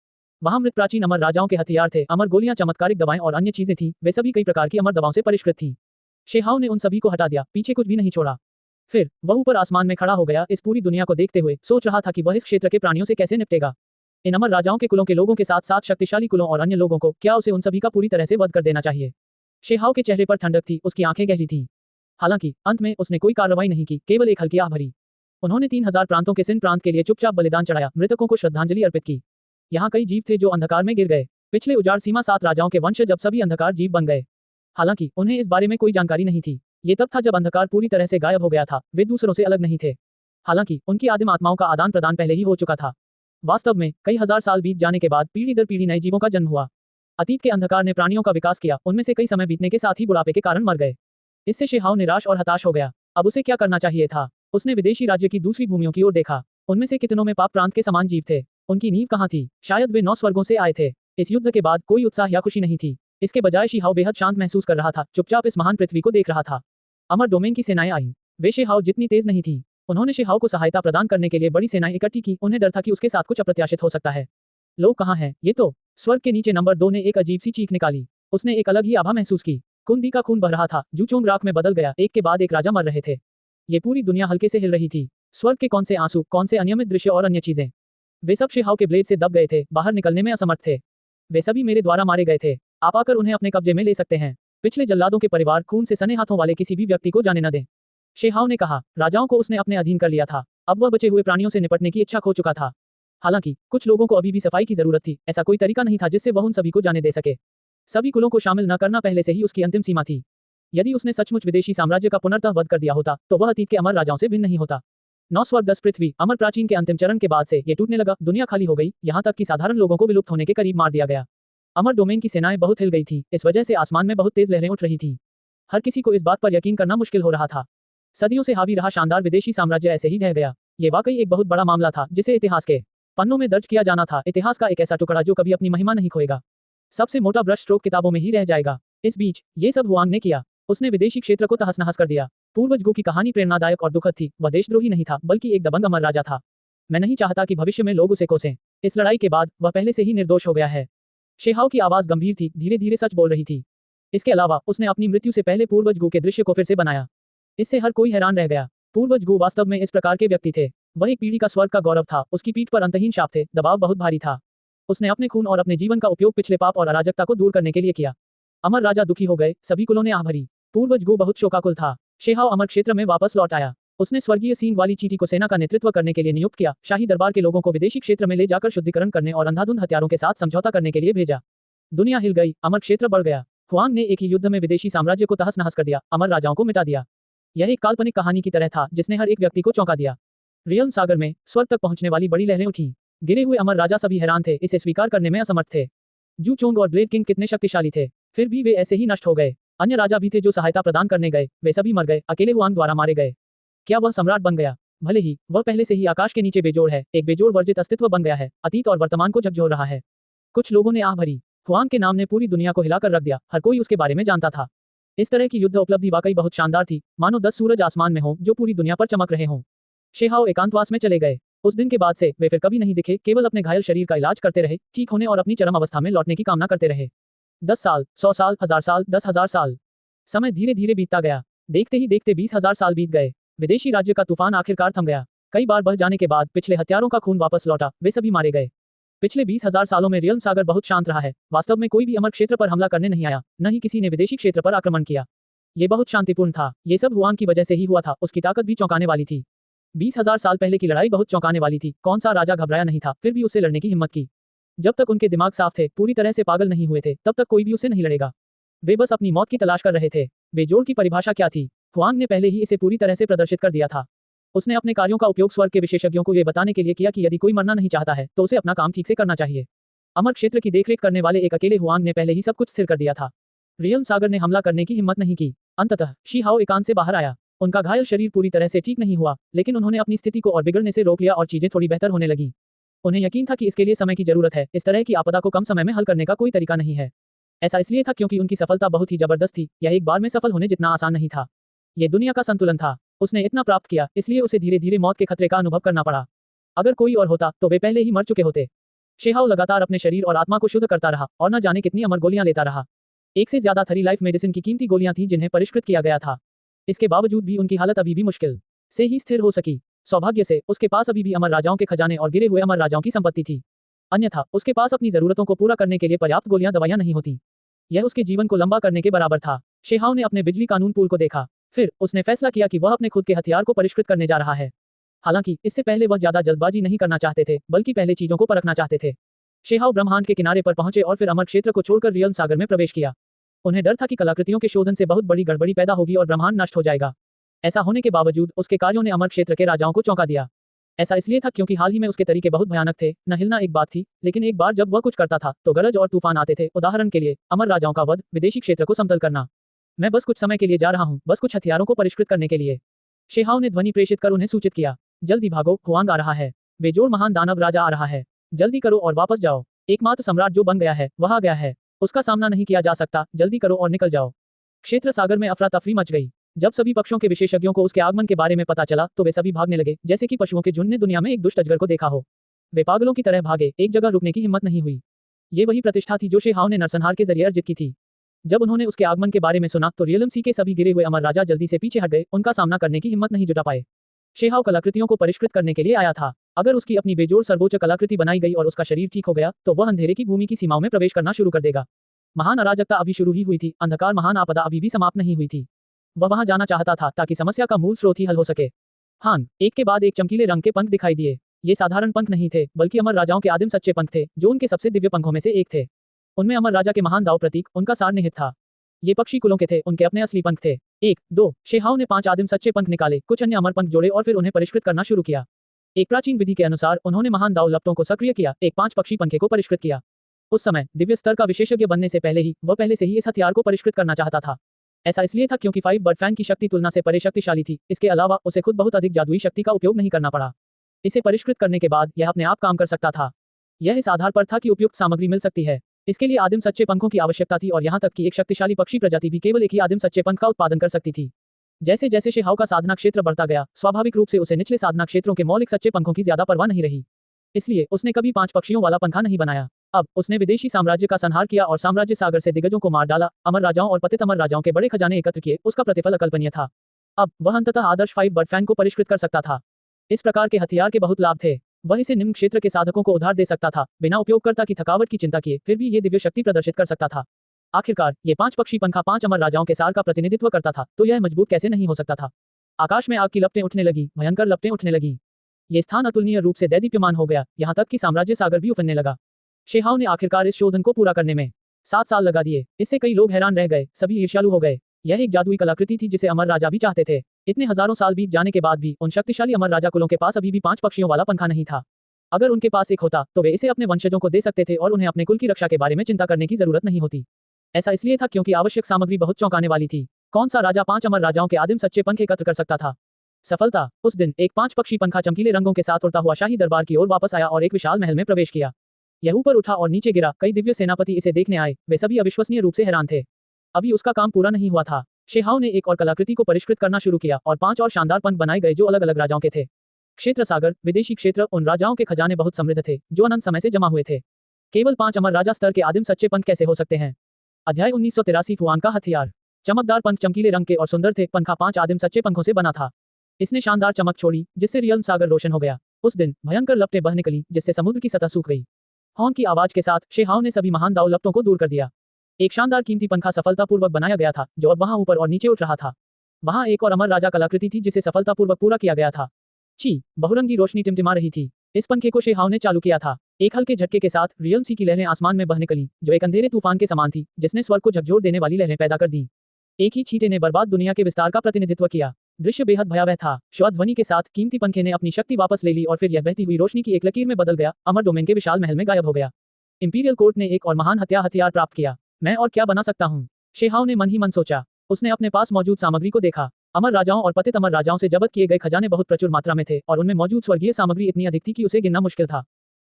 वहां मृत प्राचीन अमर राजाओं के हथियार थे, अमर गोलियां, चमत्कारिक दवाएं और अन्य चीजें थीं। वे सभी कई प्रकार की अमर दवाओं से परिष्कृत थीं। शेहाव ने उन सभी को हटा दिया, पीछे कुछ भी नहीं छोड़ा। फिर वह ऊपर आसमान में खड़ा हो गया, इस पूरी दुनिया को देखते हुए सोच रहा था कि वह इस क्षेत्र के प्राणियों से कैसे निपटेगा। इन अमर राजाओं के कुलों के लोगों के साथ साथ शक्तिशाली कुलों और अन्य लोगों को क्या उसे उन सभी का पूरी तरह से वध कर देना चाहिए? शेहाव के चेहरे पर ठंडक थी, उसकी आंखें गहरी थीं। हालांकि अंत में उसने कोई कार्रवाई नहीं की, केवल एक हल्की आह भरी। उन्होंने 3000 प्रांतों के सिंध प्रांत के लिए चुपचाप बलिदान चढ़ाया, मृतकों को श्रद्धांजलि अर्पित की। यहाँ कई जीव थे जो अंधकार में गिर गए। पिछले उजाड़ सीमा 7 राजाओं के वंश जब सभी अंधकार जीव बन गए। हालांकि उन्हें इस बारे में कोई जानकारी नहीं थी। ये तब था जब अंधकार पूरी तरह से गायब हो गया था। वे दूसरों से अलग नहीं थे। हालांकि उनकी आदिम आत्माओं का आदान प्रदान पहले ही हो चुका था। वास्तव में कई हजार साल बीत जाने के बाद पीढ़ी दर पीढ़ी नए जीवों का जन्म हुआ। अतीत के अंधकार ने प्राणियों का विकास किया, उनमें से कई समय बीतने के साथ ही बुढ़ापे के कारण मर गए। इससे शेहाव निराश और हताश हो गया। अब उसे क्या करना चाहिए था? उसने विदेशी राज्य की दूसरी भूमियों की ओर देखा। उनमें से कितनों में पाप प्रांत के समान जीव थे। उनकी नींव कहाँ थी? शायद वे 9 स्वर्गों से आए थे। इस युद्ध के बाद कोई उत्साह या खुशी नहीं थी। इसके बजाय शेहाव बेहद शांत महसूस कर रहा था, चुपचाप इस महान पृथ्वी को देख रहा था। अमर डोमेन की सेनाएं आईं। वे शेहाव जितनी तेज नहीं थी। उन्होंने शेहाव को सहायता प्रदान करने के लिए बड़ी सेनाएं इकट्ठी की। उन्हें डर था कि उसके साथ कुछ अप्रत्याशित हो सकता है। लोग कहाँ हैं? ये तो स्वर्ग के नीचे नंबर 2 ने एक अजीब सी चीख निकाली। उसने एक अलग ही आभा महसूस की। कुंदी का खून बह रहा था। जूचोंग राख में बदल गया। एक के बाद एक राजा मर रहे थे। ये पूरी दुनिया हल्के से हिल रही थी। स्वर्ग के कौन से आंसू, कौन से अनियमित दृश्य और अन्य चीजें, वे सब शेहाव के ब्लेड से दब गए थे, बाहर निकलने में असमर्थ थे। वे सभी मेरे द्वारा मारे गए थे। आप आकर उन्हें अपने कब्जे में ले सकते हैं। पिछले जल्लादों के परिवार खून से सने हाथों वाले किसी भी व्यक्ति को जाने न दें। शेहाव ने कहा। राजाओं को उसने अपने अधीन कर लिया था। अब वह बचे हुए प्राणियों से निपटने की इच्छा खो चुका था। हालांकि कुछ लोगों को अभी भी सफाई की जरूरत थी, ऐसा कोई तरीका नहीं था जिससे वह उन सभी को जाने दे सके। सभी कुलों को शामिल न करना पहले से ही उसकी अंतिम सीमा थी। यदि उसने सचमुच विदेशी साम्राज्य का पुनर्तः वध कर दिया होता तो वह अतीत के अमर राजाओं से भिन्न नहीं होता। 9 स्वर्ग 10 पृथ्वी अमर प्राचीन के अंतिम चरण के बाद से ये टूटने लगा, दुनिया खाली हो गई, यहाँ तक कि साधारण लोगों को विलुप्त होने के करीब मार दिया गया। अमर डोमेन की सेनाएं बहुत हिल गई थी, इस वजह से आसमान में बहुत तेज लहरें उठ रही थीं। हर किसी को इस बात पर यकीन करना मुश्किल हो रहा था। सदियों से हावी रहा शानदार विदेशी साम्राज्य ऐसे ही ढह गया। ये वाकई एक बहुत बड़ा मामला था जिसे इतिहास के पन्नों में दर्ज किया जाना था, इतिहास का एक ऐसा टुकड़ा जो कभी अपनी महिमा नहीं खोएगा। सबसे मोटा ब्रश स्ट्रोक किताबों में ही रह जाएगा। इस बीच ये सब हुआंग ने किया। उसने विदेशी क्षेत्र को तहस नहस कर दिया। पूर्वज गु की कहानी प्रेरणादायक और दुखद थी। वह देशद्रोही नहीं था बल्कि एक दबंग अमर राजा था। मैं नहीं चाहता कि भविष्य में लोग उसे कोसें। इस लड़ाई के बाद वह पहले से ही निर्दोष हो गया है। शेहाओ की आवाज गंभीर थी, धीरे धीरे सच बोल रही थी। इसके अलावा उसने अपनी मृत्यु से पहले पूर्वज गु के दृश्य को फिर से बनाया। इससे हर कोई हैरान रह गया। पूर्वज गु वास्तव में इस प्रकार के व्यक्ति थे। वह एक पीढ़ी का स्वर्ग का गौरव था। उसकी पीठ पर अंतहीन शाप थे, दबाव बहुत भारी था। उसने अपने खून और अपने जीवन का उपयोग पिछले पाप और अराजकता को दूर करने के लिए किया। अमर राजा दुखी हो गए, सभी कुलों ने आह भरी। पूर्वज गु बहुत शोकाकुल था। शेहाओ अमर क्षेत्र में वापस लौट आया। उसने स्वर्गीय सींग वाली चींटी को सेना का नेतृत्व करने के लिए नियुक्त किया, शाही दरबार के लोगों को विदेशी क्षेत्र में ले जाकर शुद्धिकरण करने और अंधाधुंध हथियारों के साथ समझौता करने के लिए भेजा। दुनिया हिल गई, अमर क्षेत्र बढ़ गया। हुआंग ने एक ही युद्ध में विदेशी साम्राज्य को तहस नहस कर दिया, अमर राजाओं को मिटा दिया। यह एक काल्पनिक कहानी की तरह था जिसने हर एक व्यक्ति को चौंका दिया। रियल्म सागर में स्वर्ग तक पहुंचने वाली बड़ी लहरें उठीं। गिरे हुए अमर राजा सभी हैरान थे, इसे स्वीकार करने में असमर्थ थे। जू चोंग और ब्लेड किंग कितने शक्तिशाली थे, फिर भी वे ऐसे ही नष्ट हो गए। अन्य राजा भी थे जो सहायता प्रदान करने गए, वे सभी मर गए, अकेले हुआंग द्वारा मारे गए। क्या वह सम्राट बन गया? भले ही वह पहले से ही आकाश के नीचे बेजोड़ है, एक बेजोड़ वर्जित अस्तित्व बन गया है, अतीत और वर्तमान को झकझोर रहा है। कुछ लोगों ने आह भरी। हुआंग के नाम ने पूरी दुनिया को हिलाकर रख दिया, हर कोई उसके बारे में जानता था। इस तरह की युद्ध उपलब्धि वाकई बहुत शानदार थी, मानो 10 सूरज आसमान में हों जो पूरी दुनिया पर चमक रहे हों। शेहाओ एकांतवास में चले गए। उस दिन के बाद से वे फिर कभी नहीं दिखे, केवल अपने घायल शरीर का इलाज करते रहे, ठीक होने और अपनी चरम अवस्था में लौटने की कामना करते रहे। 10 साल, 100 साल, 1000 साल, 10,000 साल। समय धीरे धीरे बीतता गया। देखते ही देखते 20,000 साल बीत गए। विदेशी राज्य का तूफान आखिरकार थम गया। कई बार बह जाने के बाद पिछले हत्यारों का खून वापस लौटा, वे सभी मारे गए। पिछले 20,000 सालों में रियल्म सागर बहुत शांत रहा है। वास्तव में कोई भी अमर क्षेत्र पर हमला करने नहीं आया, न ही किसी ने विदेशी क्षेत्र पर आक्रमण किया। ये बहुत शांतिपूर्ण था। ये सब हुआंग की वजह से ही हुआ था, उसकी ताकत भी चौंकाने वाली थी। 20,000 साल पहले की लड़ाई बहुत चौंकाने वाली थी। कौन सा राजा घबराया नहीं था, फिर भी उससे लड़ने की हिम्मत की। जब तक उनके दिमाग साफ थे, पूरी तरह से पागल नहीं हुए थे, तब तक कोई भी उससे नहीं लड़ेगा। वे बस अपनी मौत की तलाश कर रहे थे। बेजोड़ की परिभाषा क्या थी? हुआंग ने पहले ही इसे पूरी तरह से प्रदर्शित कर दिया था। उसने अपने कार्यों का उपयोग स्वर्ग के विशेषज्ञों को ये बताने के लिए किया कि यदि कोई मरना नहीं चाहता है तो उसे अपना काम ठीक से करना चाहिए। अमर क्षेत्र की देखरेख करने वाले एक अकेले हुआंग ने पहले ही सब कुछ स्थिर कर दिया था। रियल्म सागर ने हमला करने की हिम्मत नहीं की। अंततः शी-हाओ एकांत से बाहर आया। उनका घायल शरीर पूरी तरह से ठीक नहीं हुआ, लेकिन उन्होंने अपनी स्थिति को और बिगड़ने से रोक लिया और चीजें थोड़ी बेहतर होने लगी। उन्हें यकीन था कि इसके लिए समय की जरूरत है। इस तरह की आपदा को कम समय में हल करने का कोई तरीका नहीं है। ऐसा इसलिए था क्योंकि उनकी सफलता बहुत ही जबरदस्त थी। यह एक बार में सफल होने जितना आसान नहीं था। ये दुनिया का संतुलन था। उसने इतना प्राप्त किया, इसलिए उसे धीरे धीरे मौत के खतरे का अनुभव करना पड़ा। अगर कोई और होता तो वे पहले ही मर चुके होते। शेहाओ लगातार अपने शरीर और आत्मा को शुद्ध करता रहा और न जाने कितनी अमर गोलियां लेता रहा। एक से ज्यादा थरी लाइफ मेडिसिन की कीमती गोलियां थीं जिन्हें परिष्कृत किया गया था। इसके बावजूद भी उनकी हालत अभी भी मुश्किल से ही स्थिर हो सकी। सौभाग्य से उसके पास अभी भी अमर राजाओं के खजाने और गिरे हुए अमर राजाओं की संपत्ति थी। अन्यथा उसके पास अपनी जरूरतों को पूरा करने के लिए पर्याप्त गोलियां दवाइयां नहीं होती। यह उसके जीवन को लंबा करने के बराबर था। शेहाओ ने अपने बिजली कानून पूल को देखा। फिर उसने फैसला किया कि वह अपने खुद के हथियार को परिष्कृत करने जा रहा है। हालांकि इससे पहले वह ज्यादा जल्दबाजी नहीं करना चाहते थे, बल्कि पहले चीजों को परखना चाहते थे। शेहाओ ब्रह्मांड के किनारे पर पहुंचे और फिर अमर क्षेत्र को छोड़कर रियल्म सागर में प्रवेश किया। उन्हें डर था कि कलाकृतियों के शोधन से बहुत बड़ी गड़बड़ी पैदा होगी और ब्रह्मांड नष्ट हो जाएगा। ऐसा होने के बावजूद उसके कार्यों ने अमर क्षेत्र के राजाओं को चौंका दिया। ऐसा इसलिए था क्योंकि हाल ही में उसके तरीके बहुत भयानक थे। न हिलना एक बात थी, लेकिन एक बार जब वह कुछ करता था तो गरज और तूफान आते थे। उदाहरण के लिए अमर राजाओं का वध, विदेशी क्षेत्र को समतल करना। मैं बस कुछ समय के लिए जा रहा हूँ, बस कुछ हथियारों को परिष्कृत करने के लिए। शेहाओ ने ध्वनि प्रेषित कर उन्हें सूचित किया, जल्दी भागो, हुआंग आ रहा है। बेजोड़ महान दानव राजा आ रहा है। जल्दी करो और वापस जाओ। एकमात्र सम्राट जो बन गया है वह आ गया है। उसका सामना नहीं किया जा सकता। जल्दी करो और निकल जाओ। क्षेत्र सागर में अफरा तफरी मच गई। जब सभी पक्षों के विशेषज्ञों को उसके आगमन के बारे में पता चला तो वे सभी भागने लगे, जैसे कि पशुओं के झुंड ने दुनिया में एक दुष्ट अजगर को देखा हो। वे पागलों की तरह भागे, एक जगह रुकने की हिम्मत नहीं हुई। ये वही प्रतिष्ठा थी जो शेहाओ ने नरसंहार के जरिए अर्जित की थी। जब उन्होंने उसके आगमन के बारे में सुना तो रियल्म सी के सभी गिरे हुए अमर राजा जल्दी से पीछे हट गए, उनका सामना करने की हिम्मत नहीं जुटा पाए। शेहाओ कलाकृतियों को परिष्कृत करने के लिए आया था। अगर उसकी अपनी बेजोड़ सर्वोच्च कलाकृति बनाई गई और उसका शरीर ठीक हो गया तो वह अंधेरे की भूमि की सीमाओं में प्रवेश करना शुरू कर देगा। महान अराजकता अभी शुरू ही हुई थी, अंधकार महान आपदा अभी भी समाप्त नहीं हुई थी। वह वहां जाना चाहता था ताकि समस्या का मूल स्रोत ही हल हो सके। हान, एक के बाद एक चमकीले रंग के पंख दिखाई दिए। ये साधारण पंख नहीं थे, बल्कि अमर राजाओं के आदिम सच्चे पंख थे, जो उनके सबसे दिव्य पंखों में से एक थे। उनमें अमर राजा के महान दाव प्रतीक, उनका सार निहित था। ये पक्षी कुलों के थे, उनके अपने असली पंख थे। 1-2 शेहाओ ने 5 आदिम सच्चे पंख निकाले, कुछ अन्य अमर पंख जोड़े और फिर उन्हें परिष्कृत करना शुरू किया। एक प्राचीन विधि के अनुसार उन्होंने महान दाव लपटों को सक्रिय किया, एक 5 पक्षी पंखे को परिष्कृत किया। उस समय दिव्य स्तर का विशेषज्ञ बनने से पहले ही वह पहले से ही इस हथियार को परिष्कृत करना चाहता था। ऐसा इसलिए था क्योंकि 5 बर्ड फैन की शक्ति तुलना से परे शक्तिशाली थी। इसके अलावा उसे खुद बहुत अधिक जादुई शक्ति का उपयोग नहीं करना पड़ा। इसे परिष्कृत करने के बाद यह अपने आप काम कर सकता था। यह इस आधार पर था कि उपयुक्त सामग्री मिल सकती है। इसके लिए आदिम सच्चे पंखों की आवश्यकता थी और यहाँ तक कि एक शक्तिशाली पक्षी प्रजाति भी केवल एक ही आदिम सच्चे पंख का उत्पादन कर सकती थी। जैसे जैसे शेहाओ का साधना क्षेत्र बढ़ता गया, स्वाभाविक रूप से उसे निचले साधना क्षेत्रों के मौलिक सच्चे पंखों की ज्यादा परवाह नहीं रही। इसलिए उसने कभी 5 पक्षियों वाला पंखा नहीं बनाया। अब उसने विदेशी साम्राज्य का संहार किया और साम्राज्य सागर से दिग्गजों को मार डाला, अमर राजाओं और पतित अमर राजाओं के बड़े खजाने एकत्र किए। उसका प्रतिफल अकल्पनीय था। अब वह अंततः आदर्श 5 बर्ड फैन को परिष्कृत कर सकता था। इस प्रकार के हथियार के बहुत लाभ थे। वह इसे निम्न क्षेत्र के साधकों को उधार दे सकता था, बिना उपयोगकर्ता की थकावट की चिंता किए, फिर भी ये दिव्य शक्ति प्रदर्शित कर सकता था। आखिरकार ये 5 पक्षी पंखा 5 अमर राजाओं के सार का प्रतिनिधित्व करता था, तो यह मजबूत कैसे नहीं हो सकता था। आकाश में आग की लपटें उठने लगी, भयंकर लपटें उठने लगी। ये स्थान अतुलनीय रूप से दैदीप्यमान हो गया, यहाँ तक कि साम्राज्य सागर भी उफनने लगा। शेहाओ ने आखिरकार इस शोधन को पूरा करने में 7 साल लगा दिए। इससे कई लोग हैरान रह गए, सभी ईर्ष्यालु हो गए। यह एक जादुई कलाकृति थी जिसे अमर राजा भी चाहते थे। इतने हजारों साल बीत जाने के बाद भी उन शक्तिशाली अमर राजा कुलों के पास अभी भी 5 पक्षियों वाला पंखा नहीं था। अगर उनके पास एक होता तो वे इसे अपने वंशजों को दे सकते थे और उन्हें अपने कुल की रक्षा के बारे में चिंता करने की जरूरत नहीं होती। ऐसा इसलिए था क्योंकि आवश्यक सामग्री बहुत चौंकाने वाली थी। कौन सा राजा 5 अमर राजाओं के आदिम सच्चे पंख एकत्र कर सकता था? सफलता। उस दिन एक 5 पक्षी पंखा चमकीले रंगों के साथ उड़ता हुआ शाही दरबार की ओर वापस आया और एक विशाल महल में प्रवेश किया। यह ऊपर उठा और नीचे गिरा। कई दिव्य सेनापति इसे देखने आए, वे सभी अविश्वसनीय रूप से हैरान थे। अभी उसका काम पूरा नहीं हुआ था। शेहाओ ने एक और कलाकृति को परिष्कृत करना शुरू किया और 5 और शानदार पंख बनाए गए जो अलग अलग राजाओं के थे। क्षेत्र सागर, विदेशी क्षेत्र, उन राजाओं के खजाने बहुत समृद्ध थे जो अनंत समय से जमा हुए थे। केवल 5 अमर राजा स्तर के आदिम सच्चे पंख कैसे हो सकते हैं? अध्याय 1983 हुआन का हथियार। चमकदार पंख चमकीले रंग के और सुंदर थे। पंखा 5 आदिम सच्चे पंखों से बना था। इसने शानदार चमक छोड़ी जिससे रियल्म सागर रोशन हो गया। उस दिन भयंकर लपटें बह निकली जिससे समुद्र की सतह सूख गई। हॉर्न की आवाज के साथ शेहाओ ने सभी महान दाव लपटों को दूर कर दिया। एक शानदार कीमती पंखा सफलतापूर्वक बनाया गया था जो अब वहां ऊपर और नीचे उठ रहा था। वहां एक और अमर राजा कलाकृति थी जिसे सफलतापूर्वक पूरा किया गया था। बहुरंगी रोशनी टिमटिमा रही थी। इस पंखे को शेहाओ ने चालू किया था। एक हल्के झटके के साथ रियल सी की लहरें आसमान में बह निकली जो एक अंधेरे तूफान के समान थी जिसने स्वर्ग को झकझोर देने वाली लहरें पैदा कर दी। एक ही छींटे ने बर्बाद दुनिया के विस्तार का प्रतिनिधित्व किया। दृश्य बेहद भयावह था। श्वास ध्वनि के साथ कीमती पंखे ने अपनी शक्ति वापस ले ली और फिर यह बहती हुई रोशनी की एक लकीर में बदल गया, अमर डोमेन के विशाल महल में गायब हो गया। इंपीरियल कोर्ट ने एक और महान हथियार प्राप्त किया। मैं और क्या बना सकता हूँ? शेहाओ ने मन ही मन सोचा। उसने अपने पास मौजूद सामग्री को देखा। अमर राजाओं और पतित अमर राजाओं से जब्त किए गए खजाने बहुत प्रचुर मात्रा में थे और उनमें मौजूद स्वर्गीय सामग्री इतनी अधिक थी कि उसे गिनना मुश्किल था।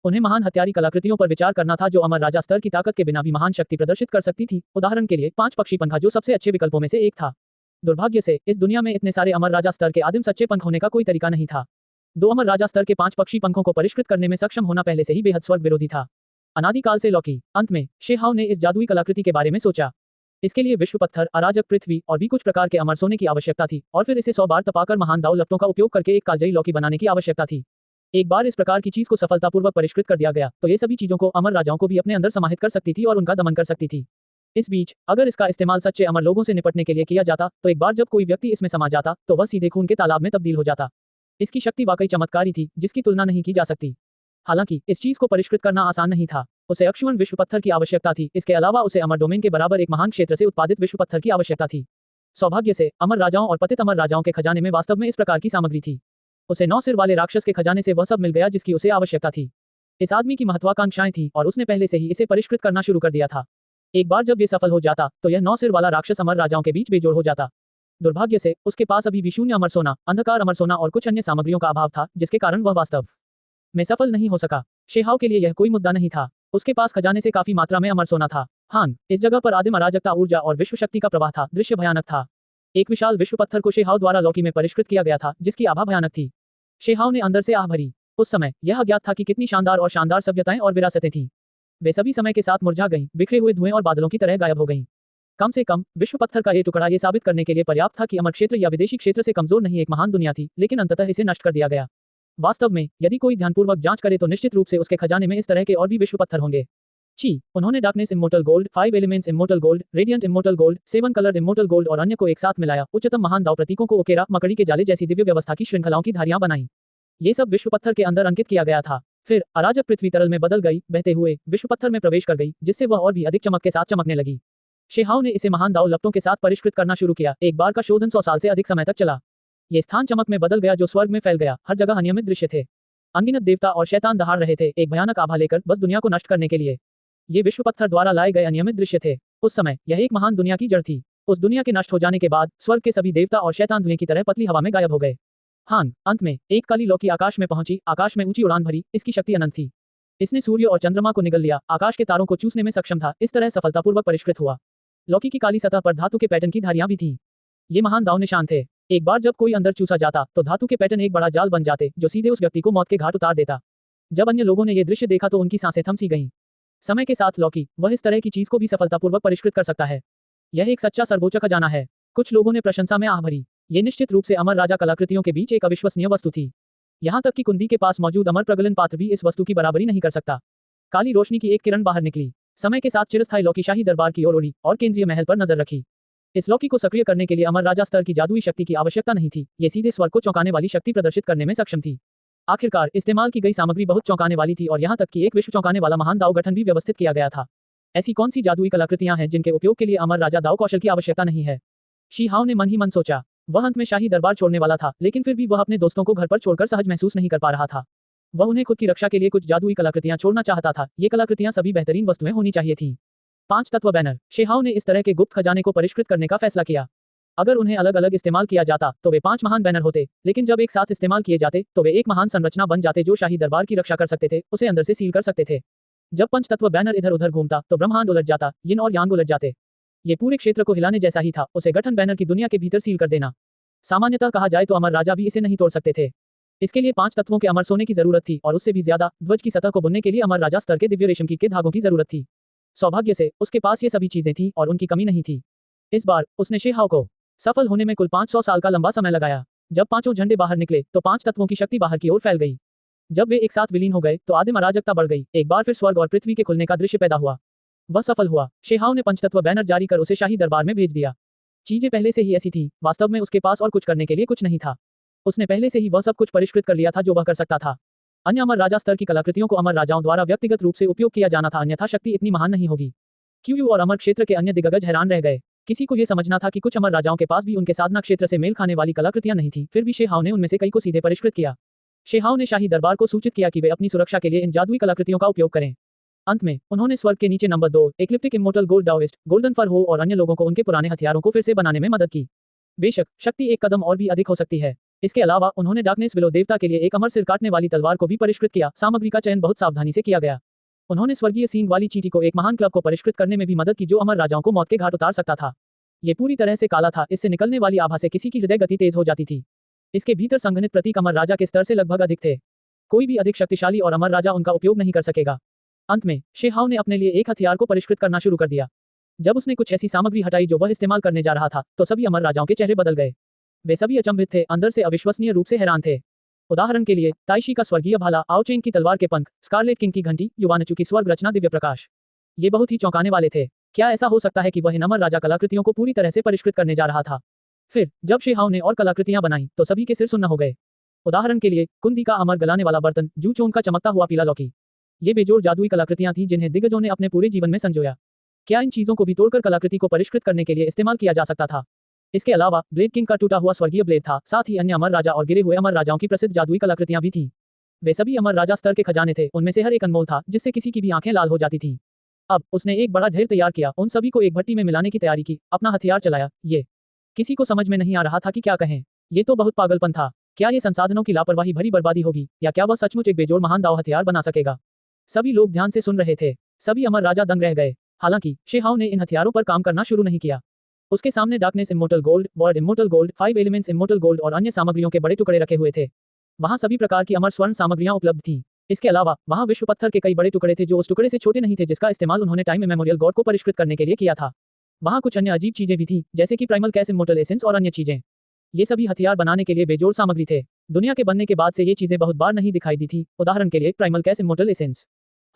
उन्हें महान हथियारी कलाकृतियों पर विचार करना था जो अमर राजा स्तर की ताकत के बिना भी महान शक्ति प्रदर्शित कर सकती थी। उदाहरण के लिए 5 पक्षी पंखा जो सबसे अच्छे विकल्पों में से एक था। दुर्भाग्य से इस दुनिया में इतने सारे अमर राजा स्तर के आदिम सच्चे पंख होने का कोई तरीका नहीं था। 2 अमर राजा स्तर के 5 पक्षी पंखों को परिष्कृत करने में सक्षम होना पहले से ही बेहद स्वर्ग विरोधी था। अनादिकाल से लौकी। अंत में शेहाओ ने इस जादुई कलाकृति के बारे में सोचा। इसके लिए विश्व पत्थर, अराजक पृथ्वी और भी कुछ प्रकार के अमर सोने की आवश्यकता थी और फिर इसे 100 बार तपाकर महान दाव लपटों का उपयोग करके एक कालजयी लौकी बनाने की आवश्यकता थी। एक बार इस प्रकार की चीज को सफलतापूर्वक परिष्कृत कर दिया गया तो ये सभी चीजों को अमर राजाओं को भी अपने अंदर समाहित कर सकती थी और उनका दमन कर सकती थी। इस बीच अगर इसका इस्तेमाल सच्चे अमर लोगों से निपटने के लिए किया जाता तो एक बार जब कोई व्यक्ति इसमें समा जाता तो वह सीधे खून के तालाब में तब्दील हो जाता। इसकी शक्ति वाकई चमत्कारी थी जिसकी तुलना नहीं की जा सकती। हालांकि इस चीज को परिष्कृत करना आसान नहीं था। उसे अक्षुण्ण विश्व पत्थर की आवश्यकता थी। इसके अलावा उसे अमर डोमेन के बराबर एक महान क्षेत्र से उत्पादित विश्व पत्थर की आवश्यकता थी। सौभाग्य से अमर राजाओं और पतित अमर राजाओं के खजाने में वास्तव में इस प्रकार की सामग्री थी। उसे 9 सिर वाले राक्षस के खजाने से वह सब मिल गया जिसकी उसे आवश्यकता थी। इस आदमी की महत्वाकांक्षाएं थी और उसने पहले से ही इसे परिष्कृत करना शुरू कर दिया था। एक बार जब ये सफल हो जाता तो यह 9 सिर वाला राक्षस अमर राजाओं के बीच बेजोड़ हो जाता। दुर्भाग्य से उसके पास अभी भी शून्य अमर सोना, अंधकार अमर सोना और कुछ अन्य सामग्रियों का अभाव था जिसके कारण वह वास्तव में सफल नहीं हो सका। शेहाओ के लिए यह कोई मुद्दा नहीं था। उसके पास खजाने से काफी मात्रा में अमर सोना था। हान, इस जगह पर आदिम अराजकता, ऊर्जा और विश्व शक्ति का प्रवाह था। दृश्य भयानक था। एक विशाल विश्व पत्थर को शेहाओ द्वारा लौकी में परिष्कृत किया गया था जिसकी आभा भयानक थी। शेहाओ ने अंदर से आह भरी। उस समय यह अज्ञात था कि कितनी शानदार सभ्यताएं और विरासतें थीं। वे सभी समय के साथ मुरझा गईं, बिखरे हुए धुएं और बादलों की तरह गायब हो गईं। कम से कम विश्व पत्थर का ये टुकड़ा ये साबित करने के लिए पर्याप्त था कि अमर क्षेत्र या विदेशी क्षेत्र से कमजोर नहीं एक महान दुनिया थी, लेकिन अंततः इसे नष्ट कर दिया गया। वास्तव में यदि कोई ध्यानपूर्वक जांच करे तो निश्चित रूप से उसके खजाने में इस तरह के और भी विश्व पत्थर होंगे। उन्होंने darkness immortal gold, 5 elements immortal gold, radiant immortal gold, 7 colour immortal gold और अन्य को एक साथ मिलाया। उच्चतम महान दाव प्रतीकों को उकेरा, मकड़ी के जाले जैसी दिव्य व्यवस्था की श्रृंखलाओं की धारियां बनाई। ये सब विश्व पत्थर के अंदर अंकित किया गया था। फिर अराजक पृथ्वी तरल में बदल गई, बहते हुए विश्व पत्थर में प्रवेश कर गई, जिससे वह और भी अधिक चमक के साथ चमकने लगी। शेहाओ ने इसे महान दाव लपटों के साथ परिष्कृत करना शुरू किया। एक बार का शोधन 100 साल से अधिक समय तक चला। ये स्थान चमक में बदल गया जो स्वर्ग में फैल गया। हर जगह अनियमित दृश्य थे। अनगिनत देवता और शैतान दहाड़ रहे थे, एक भयानक आभा लेकर, बस दुनिया को नष्ट करने के लिए। ये विश्व पत्थर द्वारा लाए गए अनियमित दृश्य थे। उस समय यह एक महान दुनिया की जड़ थी। उस दुनिया के नष्ट हो जाने के बाद स्वर्ग के सभी देवता और शैतान धुएं की तरह पतली हवा में गायब हो गए। हान, अंत में एक काली लौकी आकाश में पहुंची, आकाश में ऊंची उड़ान भरी। इसकी शक्ति अनंत थी। इसने सूर्य और चंद्रमा को निगल लिया, आकाश के तारों को चूसने में सक्षम था। इस तरह सफलतापूर्वक परिष्कृत हुआ। लौकी की काली सतह पर धातु के पैटर्न की धारियां भी थीं। ये महान दाव निशान थे। एक बार जब कोई अंदर चूसा जाता तो धातु के पैटर्न एक बड़ा जाल बन जाते जो सीधे उस व्यक्ति को मौत के घाट उतार देता। जब अन्य लोगों ने ये दृश्य देखा तो उनकी सांसें थम सी गईं। समय के साथ लौकी, वह इस तरह की चीज को भी सफलतापूर्वक परिष्कृत कर सकता है। यह एक सच्चा सर्वोच्च खजाना है। कुछ लोगों ने प्रशंसा में आह भरी। ये निश्चित रूप से अमर राजा कलाकृतियों के बीच एक अविश्वसनीय वस्तु थी। यहाँ तक कि कुंदी के पास मौजूद अमर प्रगलन पात्र भी इस वस्तु की बराबरी नहीं कर सकता। काली रोशनी की एक किरण बाहर निकली। समय के साथ चिरस्थायी लौकी शाही दरबार की ओर उड़ी और केंद्रीय महल पर नजर रखी। इस लौकी को सक्रिय करने के लिए अमर राजा स्तर की जादुई शक्ति की आवश्यकता नहीं थी। ये सीधे स्वर्ग को चौंकाने वाली शक्ति प्रदर्शित करने में सक्षम थी। आखिरकार इस्तेमाल की गई सामग्री बहुत चौंकाने वाली थी और यहाँ तक कि एक विश्व चौंकाने वाला महान दाव गठन भी व्यवस्थित किया गया था। ऐसी कौन सी जादुई कलाकृतियां हैं जिनके उपयोग के लिए अमर राजा दाव कौशल की आवश्यकता नहीं है? शीहाओ ने मन ही मन सोचा। वह अंत में शाही दरबार छोड़ने वाला था, लेकिन फिर भी वह अपने दोस्तों को घर पर छोड़कर सहज महसूस नहीं कर पा रहा था। वह उन्हें खुद की रक्षा के लिए कुछ जादुई कलाकृतियां छोड़ना चाहता था। ये कलाकृतियां सभी बेहतरीन वस्तुएं होनी चाहिए थीं। 5 तत्व बैनर। शेहाओ ने इस तरह के गुप्त खजाने को परिष्कृत करने का फैसला किया। अगर उन्हें अलग अलग इस्तेमाल किया जाता तो वे 5 महान बैनर होते, लेकिन जब एक साथ इस्तेमाल किए जाते तो वे एक महान संरचना बन जाते जो शाही दरबार की रक्षा कर सकते थे, उसे अंदर से सील कर सकते थे। जब पंचतत्व बैनर इधर उधर घूमता तो ब्रह्मांड उलट जाता, यिन और यांग उलट जाते। ये पूरे क्षेत्र को हिलाने जैसा ही था। उसे गठन बैनर की दुनिया के भीतर सील कर देना। सामान्यतः कहा जाए तो अमर राजा भी इसे नहीं तोड़ सकते थे। इसके लिए 5 तत्वों के अमर सोने की जरूरत थी और उससे भी ज्यादा ध्वज की सतह को बुनने के लिए अमर राजा स्तर के दिव्य रेशम कीट के धागों की जरूरत थी। सौभाग्य से उसके पास ये सभी चीजें थीं और उनकी कमी नहीं थी। इस बार उसने शेहाओ को सफल होने में कुल 500 साल का लंबा समय लगाया। जब 5 झंडे बाहर निकले तो 5 तत्वों की शक्ति बाहर की ओर फैल गई। जब वे एक साथ विलीन हो गए तो आदिम अराजकता बढ़ गई। एक बार फिर स्वर्ग और पृथ्वी के खुलने का दृश्य पैदा हुआ। वह सफल हुआ। शेहाओ ने पंचतत्व बैनर जारी कर उसे शाही दरबार में भेज दिया। चीजें पहले से ही ऐसी थी। वास्तव में उसके पास और कुछ करने के लिए कुछ नहीं था। उसने पहले से ही वह सब कुछ परिष्कृत कर लिया था जो वह कर सकता था। अन्य अमर राजा स्तर की कलाकृतियों को अमर राजाओं द्वारा व्यक्तिगत रूप से उपयोग किया जाना था, अन्यथा शक्ति इतनी महान नहीं होगी। क्यूयू और अमर क्षेत्र के अन्य दिग्गज हैरान रह गए। किसी को यह समझना था कि कुछ अमर राजाओं के पास भी उनके साधना क्षेत्र से मेल खाने वाली कलाकृतियां नहीं थी। फिर भी शेहाओ ने उनमें से कई को सीधे परिष्कृत किया। शेहाओ ने शाही दरबार को सूचित किया कि वे अपनी सुरक्षा के लिए इन जादुई कलाकृतियों का उपयोग करें। अंत में उन्होंने स्वर्ग के नीचे number 2 ecliptic immortal gold Daoist golden fur हो और अन्य लोगों को उनके पुराने हथियारों को फिर से बनाने में मदद की। बेशक शक्ति एक कदम और भी अधिक हो सकती है। इसके अलावा उन्होंने डार्कनेस विलो देवता के लिए एक अमर सिर काटने वाली तलवार को भी परिष्कृत किया। सामग्री का चयन बहुत सावधानी से किया गया। उन्होंने स्वर्गीय सींग वाली चींटी को एक महान क्लब को परिष्कृत करने में भी मदद की जो अमर राजाओं को मौत के घाट उतार सकता था। ये पूरी तरह से काला था। इससे निकलने वाली आभा से किसी की हृदय गति तेज हो जाती थी। इसके भीतर संघनित प्रतीक अमर राजा के स्तर से लगभग अधिक थे। कोई भी अधिक शक्तिशाली और अमर राजा उनका उपयोग नहीं कर सकेगा। अंत में शेहाओ ने अपने लिए एक हथियार को परिष्कृत करना शुरू कर दिया। जब उसने कुछ ऐसी सामग्री हटाई जो वह इस्तेमाल करने जा रहा था तो सभी अमर राजाओं के चेहरे बदल गए। वे सभी अचंभित थे, अंदर से अविश्वसनीय रूप से हैरान थे। उदाहरण के लिए ताइशी का स्वर्गीय भाला, आओचेंग की तलवार के पंख, स्कारलेट किंग की घंटी, युवानचू की स्वर्ग रचना दिव्य प्रकाश। ये बहुत ही चौंकाने वाले थे। क्या ऐसा हो सकता है कि वह इन अमर राजा कलाकृतियों को पूरी तरह से परिष्कृत करने जा रहा था? फिर जब शेहाओ ने और कलाकृतियां बनाई तो सभी के सिर सुन्न हो गए। उदाहरण के लिए कुंदी का अमर गलाने वाला बर्तन, जू चोंग का चमकता हुआ पीला लौकी। ये बेजोड़ जादुई कलाकृतियां थीं जिन्हें दिग्गजों ने अपने पूरे जीवन में संजोया। क्या इन चीजों को भी तोड़कर कलाकृति को परिष्कृत करने के लिए इस्तेमाल किया जा सकता था? इसके अलावा ब्लेड किंग का टूटा हुआ स्वर्गीय ब्लेड था। साथ ही अन्य अमर राजा और गिरे हुए अमर राजाओं की प्रसिद्ध जादुई कलाकृतियां भी थीं। वे सभी अमर राजा स्तर के खजाने थे। उनमें से हर एक अनमोल था, जिससे किसी की भी आंखें लाल हो जाती थीं। अब उसने एक बड़ा ढेर तैयार किया, उन सभी को एक भट्टी में मिलाने की तैयारी की, अपना हथियार चलाया। ये किसी को समझ में नहीं आ रहा था कि क्या कहें। ये तो बहुत पागलपन था। क्या ये संसाधनों की लापरवाही भरी बर्बादी होगी, या क्या वह सचमुच एक बेजोड़ महान दाव हथियार बना सकेगा? सभी लोग ध्यान से सुन रहे थे। सभी अमर राजा दंग रह गए। हालांकि शेहाओ ने इन हथियारों पर काम करना शुरू नहीं किया। उसके सामने darkness immortal gold, word immortal gold, 5 elements immortal gold और अन्य सामग्रियों के बड़े टुकड़े रखे हुए थे। वहां सभी प्रकार की अमर स्वर्ण सामग्रियां उपलब्ध थीं। इसके अलावा वहां विश्व पत्थर के कई बड़े टुकड़े थे जो उस टुकड़े से छोटे नहीं थे जिसका इस्तेमाल उन्होंने टाइम मेमोरियल गॉड को परिष्कृत करने के लिए किया था। वहां कुछ अन्य अजीब चीजें भी थीं, जैसे कि प्राइमल कैस इमोर्टल एसेंस और अन्य चीजें। ये सभी हथियार बनाने के लिए बेजोड़ सामग्री थे। दुनिया के बनने के बाद से ये चीजें बहुत बार नहीं दिखाई दी थी। उदाहरण के लिए प्राइमल कैस इमोर्टल एसेंस।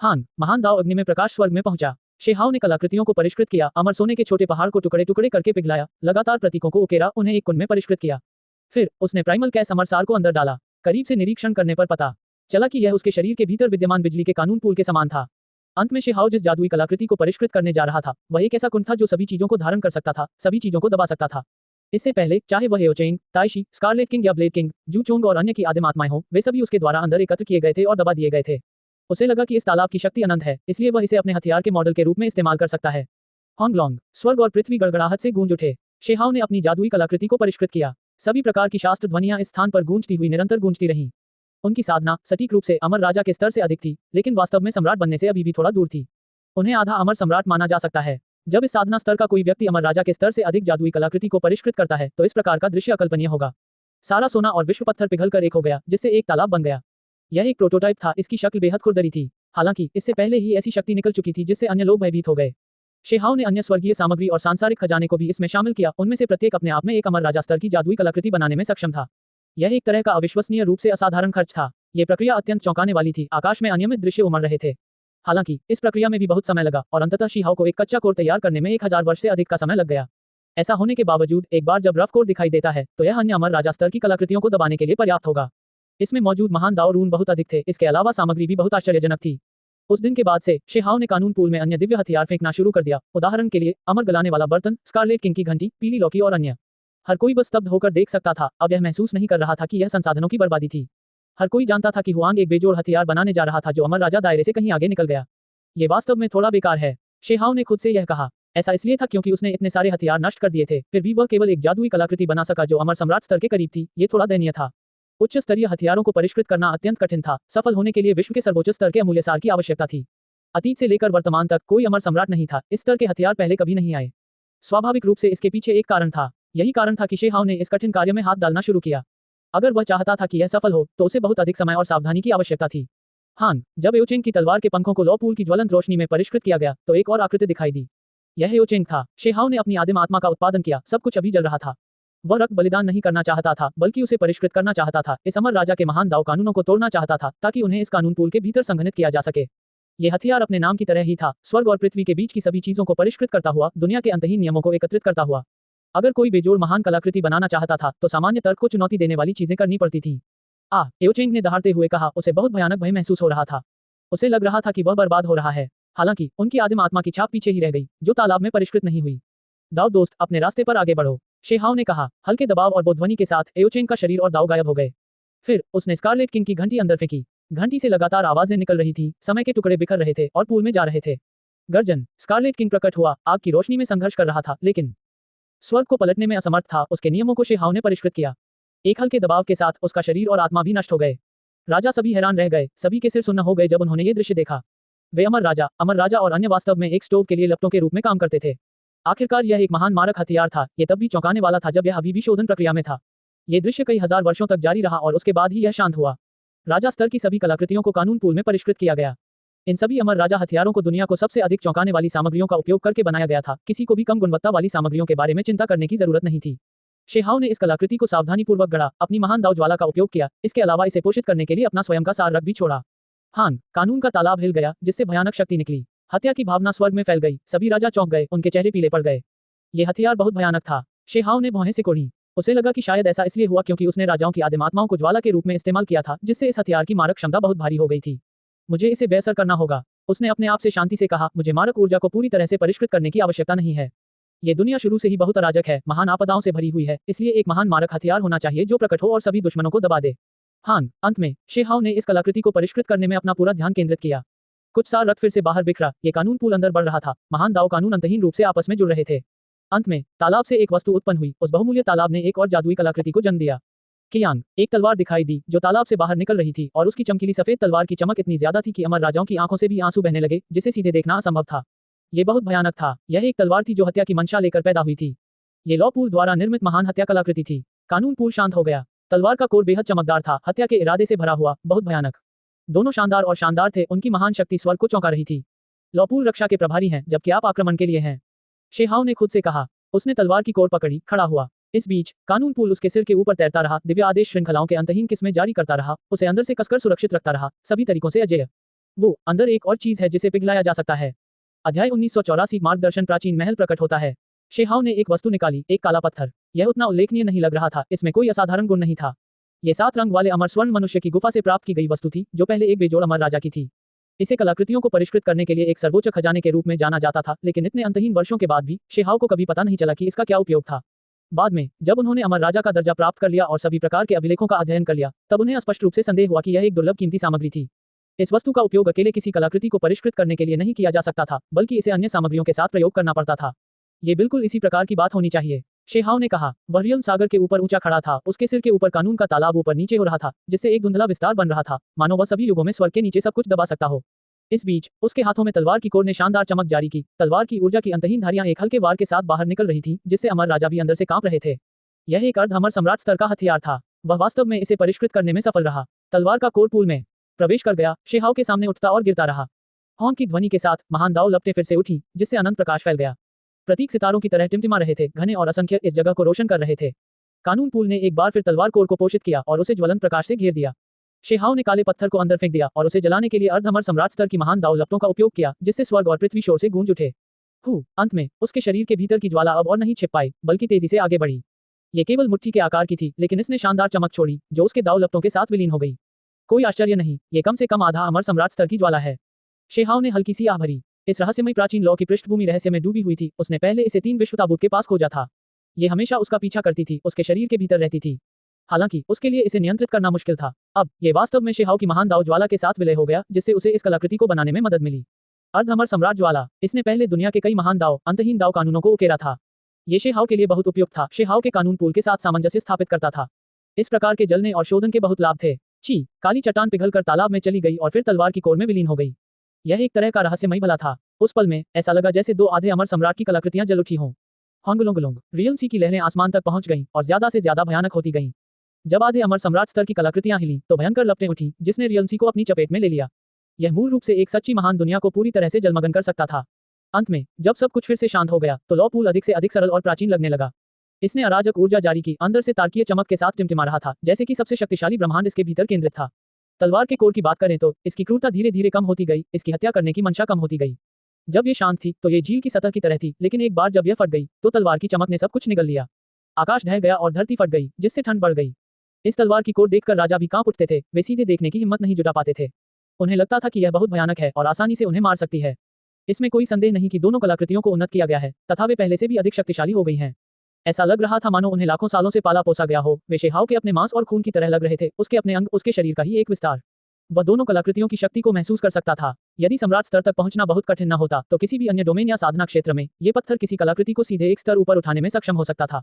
हान, महान दाव अग्नि में प्रकाश स्वर्ग में पहुंचा। शेहाओ ने कलाकृतियों को परिष्कृत किया, अमर सोने के छोटे पहाड़ को टुकड़े टुकड़े करके पिघलाया, लगातार प्रतीकों को उकेरा, उन्हें एक कुंड में परिष्कृत किया। फिर उसने प्राइमल कैस अमर सार को अंदर डाला। करीब से निरीक्षण करने पर पता चला कि यह उसके शरीर के भीतर विद्यमान बिजली के कानून पूल के समान था। अंत में शेहाओ जिस जादुई कलाकृति को परिष्कृत करने जा रहा था वह एक ऐसा कुंड था जो सभी चीजों को धारण कर सकता था, सभी चीजों को दबा सकता था। इससे पहले चाहे वह एओचेंग, ताइशी, स्कारलेट किंग या ब्लेड किंग, जू चोंग और अन्य की आदिम आत्माएं हों, वे सभी उसके द्वारा अंदर एकत्र किए गए थे और दबा दिए गए थे। उसे लगा कि इस तालाब की शक्ति अनंत है, इसलिए वह इसे अपने हथियार के मॉडल के रूप में इस्तेमाल कर सकता है। होंगलोंग, स्वर्ग और पृथ्वी गड़गड़ाहट से गूंज उठे। शेहाओ ने अपनी जादुई कलाकृति को परिष्कृत किया। सभी प्रकार की शास्त्र ध्वनियां इस स्थान पर गूंजती हुई निरंतर गूंजती रहीं। उनकी साधना सटीक रूप से अमर राजा के स्तर से अधिक थी, लेकिन वास्तव में सम्राट बनने से अभी भी थोड़ा दूर थी। उन्हें आधा अमर सम्राट माना जा सकता है। जब इस साधना स्तर का कोई व्यक्ति अमर राजा के स्तर से अधिक जादुई कलाकृति को परिष्कृत करता है तो इस प्रकार का दृश्य अकल्पनीय होगा। सारा सोना और विश्व पत्थर पिघलकर एक हो गया, जिससे एक तालाब बन गया। यह एक प्रोटोटाइप था, इसकी शक्ल बेहद खुरदरी थी। हालांकि इससे पहले ही ऐसी शक्ति निकल चुकी थी जिससे अन्य लोग भयभीत हो गए। शेहाओ ने अन्य स्वर्गीय सामग्री और सांसारिक खजाने को भी इसमें शामिल किया, उनमें से प्रत्येक अपने आप में एक अमर राजा स्तर की जादुई कलाकृति बनाने में सक्षम था। यह एक तरह का अविश्वसनीय रूप से असाधारण खर्च था। ये प्रक्रिया अत्यंत चौंकाने वाली थी। आकाश में अनियमित दृश्य उमड़ रहे थे। हालांकि इस प्रक्रिया में भी बहुत समय लगा और अंततः शेहाओ को एक कच्चा कोर तैयार करने में 1000 वर्ष से अधिक का समय लग गया। ऐसा होने के बावजूद एक बार जब रफ कोर दिखाई देता है तो यह अन्य अमर राजा स्तर की कलाकृतियों को दबाने के लिए पर्याप्त होगा। इसमें मौजूद महान दाव रून बहुत अधिक थे, इसके अलावा सामग्री भी बहुत आश्चर्यजनक थी। उस दिन के बाद से शेहाओ ने कानून पूल में अन्य दिव्य हथियार फेंकना शुरू कर दिया। उदाहरण के लिए अमर गलाने वाला बर्तन, स्कारलेट किंग की घंटी, पीली लौकी और अन्य। हर कोई बस स्तब्ध होकर देख सकता था। अब यह महसूस नहीं कर रहा था कि यह संसाधनों की बर्बादी थी। हर कोई जानता था कि हुआंग एक बेजोड़ हथियार बनाने जा रहा था जो अमर राजा दायरे से कहीं आगे निकल गया। ये वास्तव में थोड़ा बेकार है, शेहाओ ने खुद से यह कहा। ऐसा इसलिए था क्योंकि उसने इतने सारे हथियार नष्ट कर दिए थे, फिर भी वह केवल एक जादुई कलाकृति बना सका जो अमर सम्राट स्तर के करीब थी। ये थोड़ा दयनीय था। उच्च स्तरीय हथियारों को परिष्कृत करना अत्यंत कठिन था। सफल होने के लिए विश्व के सर्वोच्च स्तर के अमूल्य सार की आवश्यकता थी। अतीत से लेकर वर्तमान तक कोई अमर सम्राट नहीं था। इस स्तर के हथियार पहले कभी नहीं आए। स्वाभाविक रूप से इसके पीछे एक कारण था। यही कारण था कि शेहाओ ने इस कठिन कार्य में हाथ डालना शुरू किया। अगर वह चाहता था कि यह सफल हो तो उसे बहुत अधिक समय और सावधानी की आवश्यकता थी। हान, जब एओचेंग की तलवार के पंखों को लौ पूल की ज्वलंत रोशनी में परिष्कृत किया गया तो एक और आकृति दिखाई दी। यह एओचेंग था। शेहाओ ने अपनी आदिम आत्मा का उत्पादन किया। सब कुछ अभी जल रहा था। वह रक्त बलिदान नहीं करना चाहता था, बल्कि उसे परिष्कृत करना चाहता था। इस अमर राजा के महान दाव कानूनों को तोड़ना चाहता था ताकि उन्हें इस कानून पूल के भीतर संघनित किया जा सके। ये हथियार अपने नाम की तरह ही था, स्वर्ग और पृथ्वी के बीच की सभी चीजों को परिष्कृत करता हुआ, दुनिया के अंतहीन नियमों को एकत्रित करता हुआ। अगर कोई बेजोड़ महान कलाकृति बनाना चाहता था तो सामान्य तर्क को चुनौती देने वाली चीजें करनी पड़ती थीं। एओचेंग ने दहाड़ते हुए कहा। उसे बहुत भयानक भय महसूस हो रहा था। उसे लग रहा था कि वह बर्बाद हो रहा है। हालांकि उनकी आदिम आत्मा की छाप पीछे ही रह गई, जो तालाब में परिष्कृत नहीं हुई। दाव दोस्त, अपने रास्ते पर आगे बढ़ो, शेहाओ ने कहा। हल्के दबाव और बोध्वनि के साथ एओचेंग का शरीर और दाव गायब हो गए। फिर उसने स्कारलेट किंग की घंटी अंदर फेंकी। घंटी से लगातार आवाजें निकल रही थी, समय के टुकड़े बिखर रहे थे और पूल में जा रहे थे। गर्जन, स्कारलेट किंग प्रकट हुआ, आग की रोशनी में संघर्ष कर रहा था, लेकिन स्वर्ग को पलटने में असमर्थ था। उसके नियमों को शेहाओ ने परिष्कृत किया। एक हल्के दबाव के साथ उसका शरीर और आत्मा भी नष्ट हो गए। राजा सभी हैरान रह गए। सभी के सिर सुन्न हो गए जब उन्होंने ये दृश्य देखा। वे अमर राजा और अन्य वास्तव में एक स्टोव के लिए लपटों के रूप में काम करते थे। आखिरकार यह एक महान मारक हथियार था। यह तब भी चौंकाने वाला था जब यह अभी भी शोधन प्रक्रिया में था। ये दृश्य कई हजार वर्षों तक जारी रहा और उसके बाद ही यह शांत हुआ। राजा स्तर की सभी कलाकृतियों को कानून पूल में परिष्कृत किया गया। इन सभी अमर राजा हथियारों को दुनिया को सबसे अधिक चौंकाने वाली सामग्रियों का उपयोग करके बनाया गया था। किसी को भी कम गुणवत्ता वाली सामग्रियों के बारे में चिंता करने की जरूरत नहीं थी। शेहाओ ने इस कलाकृति को सावधानीपूर्वक गढ़ा, अपनी महान दाव ज्वाला का उपयोग किया। इसके अलावा इसे पोषित करने के लिए अपना स्वयं का सार रख भी छोड़ा। हान, कानून का तालाब हिल गया, जिससे भयानक शक्ति निकली। हत्या की भावना स्वर्ग में फैल गई। सभी राजा चौंक गए, उनके चेहरे पीले पड़ गए। ये हथियार बहुत भयानक था। शेहाओ ने भौहें सिकोड़ी। उसे लगा कि शायद ऐसा इसलिए हुआ क्योंकि उसने राजाओं की आदिम आत्माओं को ज्वाला के रूप में इस्तेमाल किया था, जिससे इस हथियार की मारक क्षमता बहुत भारी हो गई थी। मुझे इसे बेअसर करना होगा, उसने अपने आप से शांति से कहा। मुझे मारक ऊर्जा को पूरी तरह से परिष्कृत करने की आवश्यकता नहीं है। ये दुनिया शुरू से ही बहुत अराजक है, महान आपदाओं से भरी हुई है, इसलिए एक महान मारक हथियार होना चाहिए जो प्रकट हो और सभी दुश्मनों को दबा दे। हान, अंत में शेहाओ ने इस कलाकृति को परिष्कृत करने में अपना पूरा ध्यान केंद्रित किया। कुछ सार रक्त फिर से बाहर बिखरा। ये कानून पूल अंदर बढ़ रहा था। महान दाव कानून अंतहीन रूप से आपस में जुड़ रहे थे। अंत में तालाब से एक वस्तु उत्पन्न हुई। उस बहुमूल्य तालाब ने एक और जादुई कलाकृति को जन्म दिया। कियांग, एक तलवार दिखाई दी जो तालाब से बाहर निकल रही थी और उसकी चमकीली सफेद तलवार की चमक इतनी ज्यादा थी कि अमर राजाओं की आंखों से भी आंसू बहने लगे, जिसे सीधे देखना असंभव था। ये बहुत भयानक था। यह एक तलवार थी जो हत्या की मंशा लेकर पैदा हुई थी। ये लौ पूल द्वारा निर्मित महान हत्या कलाकृति थी। कानून पूल शांत हो गया। तलवार का कोर बेहद चमकदार था, हत्या के इरादे से भरा हुआ, बहुत भयानक। दोनों शानदार थे। उनकी महान शक्ति स्वर्ग को चौंका रही थी। लौपूल रक्षा के प्रभारी हैं, जबकि आप आक्रमण के लिए हैं, शेहाओ ने खुद से कहा। उसने तलवार की कोर पकड़ी, खड़ा हुआ। इस बीच कानून पूल उसके सिर के ऊपर तैरता रहा, दिव्य आदेश श्रृंखलाओं के अंतहीन किस्में जारी करता रहा, उसे अंदर से कसकर सुरक्षित रखता रहा, सभी तरीकों से अजेय। वो अंदर एक और चीज है जिसे पिघलाया जा सकता है। अध्याय 1984 मार्गदर्शन। प्राचीन महल प्रकट होता है। शेहाओ ने एक वस्तु निकाली, एक काला पत्थर। यह उतना उल्लेखनीय नहीं लग रहा था, इसमें कोई असाधारण गुण नहीं था। ये 7 रंग वाले अमर स्वर्ण मनुष्य की गुफा से प्राप्त की गई वस्तु थी, जो पहले एक बेजोड़ अमर राजा की थी। इसे कलाकृतियों को परिष्कृत करने के लिए एक सर्वोच्च खजाने के रूप में जाना जाता था, लेकिन इतने अंतहीन वर्षों के बाद भी शेहाओ को कभी पता नहीं चला कि इसका क्या उपयोग था। बाद में जब उन्होंने अमर राजा का दर्जा प्राप्त कर लिया और सभी प्रकार के अभिलेखों का अध्ययन कर लिया, तब उन्हें स्पष्ट रूप से संदेह हुआ कि यह एक दुर्लभ कीमती सामग्री थी। इस वस्तु का उपयोग अकेले किसी कलाकृति को परिष्कृत करने के लिए नहीं किया जा सकता था, बल्कि इसे अन्य सामग्रियों के साथ प्रयोग करना पड़ता था। ये बिल्कुल इसी प्रकार की बात होनी चाहिए, शेहाओ ने कहा। वह रियल्म सागर के ऊपर ऊंचा खड़ा था, उसके सिर के ऊपर कानून का तालाब ऊपर नीचे हो रहा था, जिससे एक धुंधला विस्तार बन रहा था, मानो वह सभी युगों में स्वर्ग के नीचे सब कुछ दबा सकता हो। इस बीच उसके हाथों में तलवार की कोर ने शानदार चमक जारी की। तलवार की ऊर्जा की अंतहीन धारियां एक हल्के वार के साथ बाहर निकल रही थीं, जिससे अमर राजा भी अंदर से कांप रहे थे। यह एक अर्ध अमर सम्राट स्तर का हथियार था। वह वास्तव में इसे परिष्कृत करने में सफल रहा। तलवार का कोर पूल में प्रवेश कर गया, शेहाओ के सामने उठता और गिरता रहा। हॉर्न की ध्वनि के साथ महान दाव लपटें फिर से उठी, जिससे अनंत प्रकाश फैल गया। प्रतीक सितारों की तरह टिमटिमा रहे थे, घने और असंख्य इस जगह को रोशन कर रहे थे। कानून पूल ने एक बार फिर तलवार कोर को पोषित किया और उसे ज्वलंत प्रकाश से घेर दिया। शेहाओ ने काले पत्थर को अंदर फेंक दिया और उसे जलाने के लिए अर्धअमर सम्राट स्तर की महान दाव लपटों का उपयोग किया, जिससे स्वर्ग और पृथ्वी शोर से गूंज उठे। अंत में उसके शरीर के भीतर की ज्वाला अब और नहीं छिप पाई, बल्कि तेजी से आगे बढ़ी। ये केवल मुट्ठी के आकार की थी, लेकिन इसने शानदार चमक छोड़ी, जो उसके दाव लपटों के साथ विलीन हो गई। कोई आश्चर्य नहीं, ये कम से कम आधा अमर सम्राट स्तर की ज्वाला है। शेहाओ ने हल्की सी आह भरी। इस रहस्यमय प्राचीन लौ की पृष्ठभूमि रहस्य में डूबी हुई थी। उसने पहले इसे 3 विश्व ताबूत के पास खोजा था। ये हमेशा उसका पीछा करती थी, उसके शरीर के भीतर रहती थी। हालांकि उसके लिए इसे नियंत्रित करना मुश्किल था। अब ये वास्तव में शेहाओ की महान दाव ज्वाला के साथ विलय हो गया, जिससे उसे इस कलाकृति को बनाने में मदद मिली। अर्धअमर सम्राट ज्वाला, इसने पहले दुनिया के कई महान दाव, अंतहीन दाव कानूनों को उकेरा था। ये शेहाओ के लिए बहुत उपयुक्त था। शेहाओ के कानून पूल के साथ सामंजस्य स्थापित करता था। इस प्रकार के जलने और शोधन के बहुत लाभ थे। काली चट्टान पिघलकर तालाब में चली गई और फिर तलवार की कोर में विलीन हो गई। यह एक तरह का रहस्यमय भला था। उस पल में ऐसा लगा जैसे 2 आधे अमर सम्राट की कलाकृतियां जल उठी हों। होंगलोंगलोंग रियम सी की लहरें आसमान तक पहुंच गईं और ज्यादा से ज्यादा भयानक होती गईं। जब आधे अमर सम्राट स्तर की कलाकृतियां हिली, तो भयंकर लपटें उठी, जिसने रियम सी को अपनी चपेट में ले लिया। यह मूल रूप से एक सच्ची महान दुनिया को पूरी तरह से जलमग्न कर सकता था। अंत में जब सब कुछ फिर से शांत हो गया, तो लौ पूल अधिक से अधिक सरल और प्राचीन लगने लगा। इसने अराजक ऊर्जा जारी की, अंदर से तारकीय चमक के साथ टिमटिमा रहा था, जैसे कि सबसे शक्तिशाली ब्रह्मांड इसके भीतर केंद्रित था। तलवार के कोर की बात करें तो इसकी क्रूरता धीरे धीरे कम होती गई, इसकी हत्या करने की मंशा कम होती गई। जब ये शांत थी तो ये झील की सतह की तरह थी, लेकिन एक बार जब यह फट गई, तो तलवार की चमक ने सब कुछ निगल लिया। आकाश ढह गया और धरती फट गई, जिससे ठंड बढ़ गई। इस तलवार की कोर देखकर राजा भी कांप उठते थे। वे सीधे देखने की हिम्मत नहीं जुटा पाते थे। उन्हें लगता था कि यह बहुत भयानक है और आसानी से उन्हें मार सकती है। इसमें कोई संदेह नहीं कि दोनों कलाकृतियों को उन्नत किया गया है, तथा वे पहले से भी अधिक शक्तिशाली हो गई हैं। ऐसा लग रहा था मानो उन्हें लाखों सालों से पाला पोसा गया हो। वे शेहाओ के अपने मांस और खून की तरह लग रहे थे, उसके अपने अंग उसके शरीर का ही एक विस्तार। वह दोनों कलाकृतियों की शक्ति को महसूस कर सकता था। यदि सम्राट स्तर तक पहुंचना बहुत कठिन न होता, तो किसी भी अन्य डोमेन या साधना क्षेत्र में ये पत्थर किसी कलाकृति को सीधे एक स्तर ऊपर उठाने में सक्षम हो सकता था।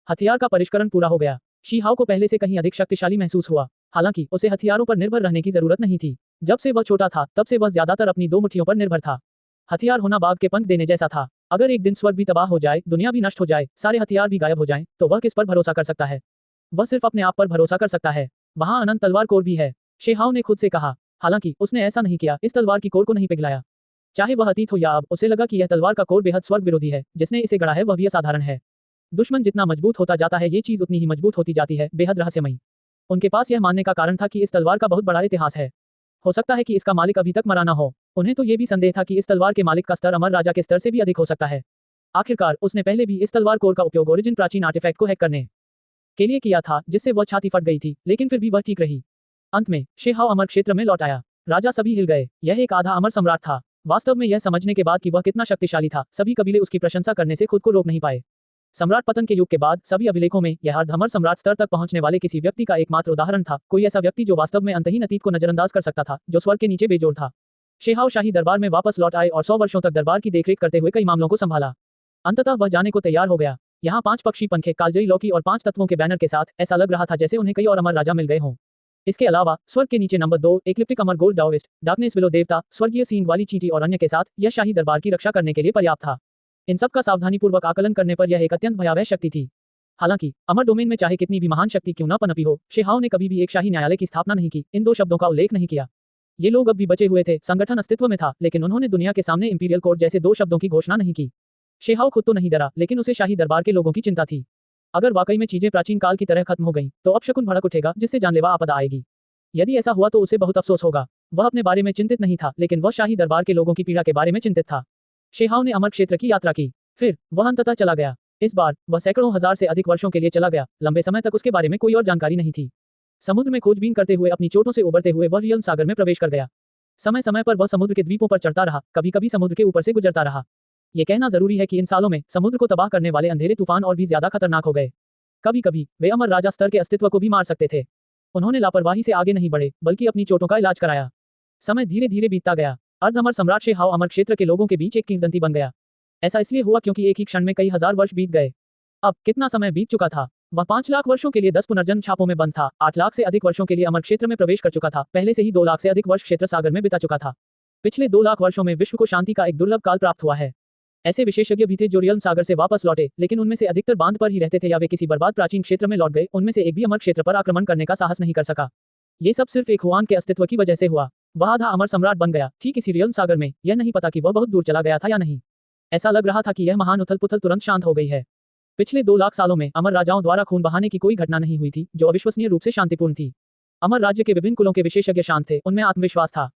हथियार का परिष्करण पूरा हो गया। शेहाओ को पहले से कहीं अधिक शक्तिशाली महसूस हुआ। हालांकि उसे हथियारों पर निर्भर रहने की जरूरत नहीं थी। जब से वह छोटा था, तब से वह ज्यादातर अपनी 2 मुट्ठियों पर निर्भर था। हथियार होना बाघ के पंख देने जैसा था। अगर एक दिन स्वर्ग भी तबाह हो जाए, दुनिया भी नष्ट हो जाए, सारे हथियार भी गायब हो जाएं, तो वह किस पर भरोसा कर सकता है? वह सिर्फ अपने आप पर भरोसा कर सकता है। वहां अनंत तलवार कोर भी है, शेहाओ ने खुद से कहा। हालांकि उसने ऐसा नहीं किया, इस तलवार की कोर को नहीं पिघलाया। चाहे वह अतीत हो या अब, उसे लगा कि यह तलवार का कोर बेहद स्वर्ग विरोधी है। जिसने इसे गढ़ा है वह भी असाधारण है। दुश्मन जितना मजबूत होता जाता है, ये चीज उतनी ही मजबूत होती जाती है, बेहद रहस्यमयी। उनके पास यह मानने का कारण था कि इस तलवार का बहुत बड़ा इतिहास है। हो सकता है कि इसका मालिक अभी तक मरा ना हो। उन्हें तो ये भी संदेह था कि इस तलवार के मालिक का स्तर अमर राजा के स्तर से भी अधिक हो सकता है। आखिरकार उसने पहले भी इस तलवार कोर का उपयोग ओरिजिन प्राचीन आर्टिफैक्ट को हैक करने के लिए किया था, जिससे वह छाती फट गई थी, लेकिन फिर भी वह ठीक रही। अंत में शेहाओ अमर क्षेत्र में लौट आया। राजा सभी हिल गए। यह एक आधा अमर सम्राट था। वास्तव में यह समझने के बाद कि वह कितना शक्तिशाली था, सभी कबीले उसकी प्रशंसा करने से खुद को रोक नहीं पाए। सम्राट पतन के युग के बाद सभी अभिलेखों में यह अर्धअमर सम्राट स्तर तक पहुंचने वाले किसी व्यक्ति का एकमात्र उदाहरण था। कोई ऐसा व्यक्ति जो वास्तव में अंतहीन अतीत को नजरअंदाज कर सकता था, जो स्वर्ग के नीचे बेजोड़ था। शेहाओ शाही दरबार में वापस लौट आए और 100 वर्षों तक दरबार की देखरेख करते हुए कई मामलों को संभाला। अंततः वह जाने को तैयार हो गया। यहाँ 5 पक्षी पंखे, कालजयी लौकी और 5 तत्वों के बैनर के साथ ऐसा लग रहा था जैसे उन्हें कई और अमर राजा मिल गए हों। इसके अलावा स्वर्ग के नीचे नंबर 2 एक्लिप्टिक अमर गोल्ड डाओइस्ट, डार्कनेस विलो देवता, स्वर्गीय सींग वाली चींटी और अन्य के साथ यह शाही दरबार की रक्षा करने के लिए पर्याप्त था। इन सब का सावधानीपूर्वक आकलन करने पर यह एक अत्यंत भयावह शक्ति थी। हालांकि अमर डोमेन में चाहे कितनी भी महान शक्ति क्यों न पनपी हो, शेहाओ ने कभी भी एक शाही न्यायालय की स्थापना नहीं की। इन 2 शब्दों का उल्लेख नहीं किया। ये लोग अब भी बचे हुए थे, संगठन अस्तित्व में था, लेकिन उन्होंने दुनिया के सामने इंपीरियल कोर्ट जैसे 2 शब्दों की घोषणा नहीं की। शेहाओ खुद तो नहीं डरा, लेकिन उसे शाही दरबार के लोगों की चिंता थी। अगर वाकई में चीजें प्राचीन काल की तरह खत्म हो गईं, तो अपशकुन भड़क उठेगा, जिससे जानलेवा आपदा आएगी। यदि ऐसा हुआ तो उसे बहुत अफसोस होगा। वह अपने बारे में चिंतित नहीं था, लेकिन वह शाही दरबार के लोगों की पीड़ा के बारे में चिंतित था। शेहाओ ने अमर क्षेत्र की यात्रा की। फिर वह अंततः चला गया। इस बार वह सैकड़ों हजार से अधिक वर्षों के लिए चला गया। लंबे समय तक उसके बारे में कोई और जानकारी नहीं थी। समुद्र में खोजबीन करते हुए अपनी चोटों से उबरते हुए वह रियल सागर में प्रवेश कर गया। समय समय पर वह समुद्र के द्वीपों पर चढ़ता रहा, कभी कभी समुद्र के ऊपर से गुजरता रहा। ये कहना जरूरी है कि इन सालों में समुद्र को तबाह करने वाले अंधेरे तूफान और भी ज्यादा खतरनाक हो गए। कभी कभी वे अमर राजा स्तर के अस्तित्व को भी मार सकते थे। उन्होंने लापरवाही से आगे नहीं बढ़े, बल्कि अपनी चोटों का इलाज कराया। समय धीरे धीरे बीतता गया। अर्धअमर सम्राट शे हाओ अमर क्षेत्र के लोगों के बीच एक किंवदंती बन गया। ऐसा इसलिए हुआ क्योंकि एक ही क्षण में कई हजार वर्ष बीत गए। अब कितना समय बीत चुका था? वह 5 लाख वर्षों के लिए 10 पुनर्जन्म छापों में बंद था, 8 लाख से अधिक वर्षों के लिए अमर क्षेत्र में प्रवेश कर चुका था, पहले से ही 2 लाख से अधिक वर्ष क्षेत्र सागर में बिता चुका था। पिछले 2 लाख वर्षों में विश्व को शांति का एक दुर्लभ काल प्राप्त हुआ है। ऐसे विशेषज्ञ भी थे जो रियल सागर से वापस लौटे, लेकिन उनमें से अधिकतर बांध पर ही रहते थे या वे किसी बर्बाद प्राचीन क्षेत्र में लौट गए। उनमें से एक भी अमर क्षेत्र पर आक्रमण करने का साहस नहीं कर सका। ये सब सिर्फ एक हुआन के अस्तित्व की वजह से हुआ। वह आधा अमर सम्राट बन गया, ठीक इसी रियल सागर में। यह नहीं पता कि वह बहुत दूर चला गया था या नहीं। ऐसा लग रहा था कि यह महान उथल पुथल तुरंत शांत हो गई है। पिछले 2 लाख सालों में अमर राजाओं द्वारा खून बहाने की कोई घटना नहीं हुई थी जो अविश्वसनीय रूप से शांतिपूर्ण थी। अमर राज्य के विभिन्न कुलों के विशेषज्ञ शांत थे, उनमें आत्मविश्वास था।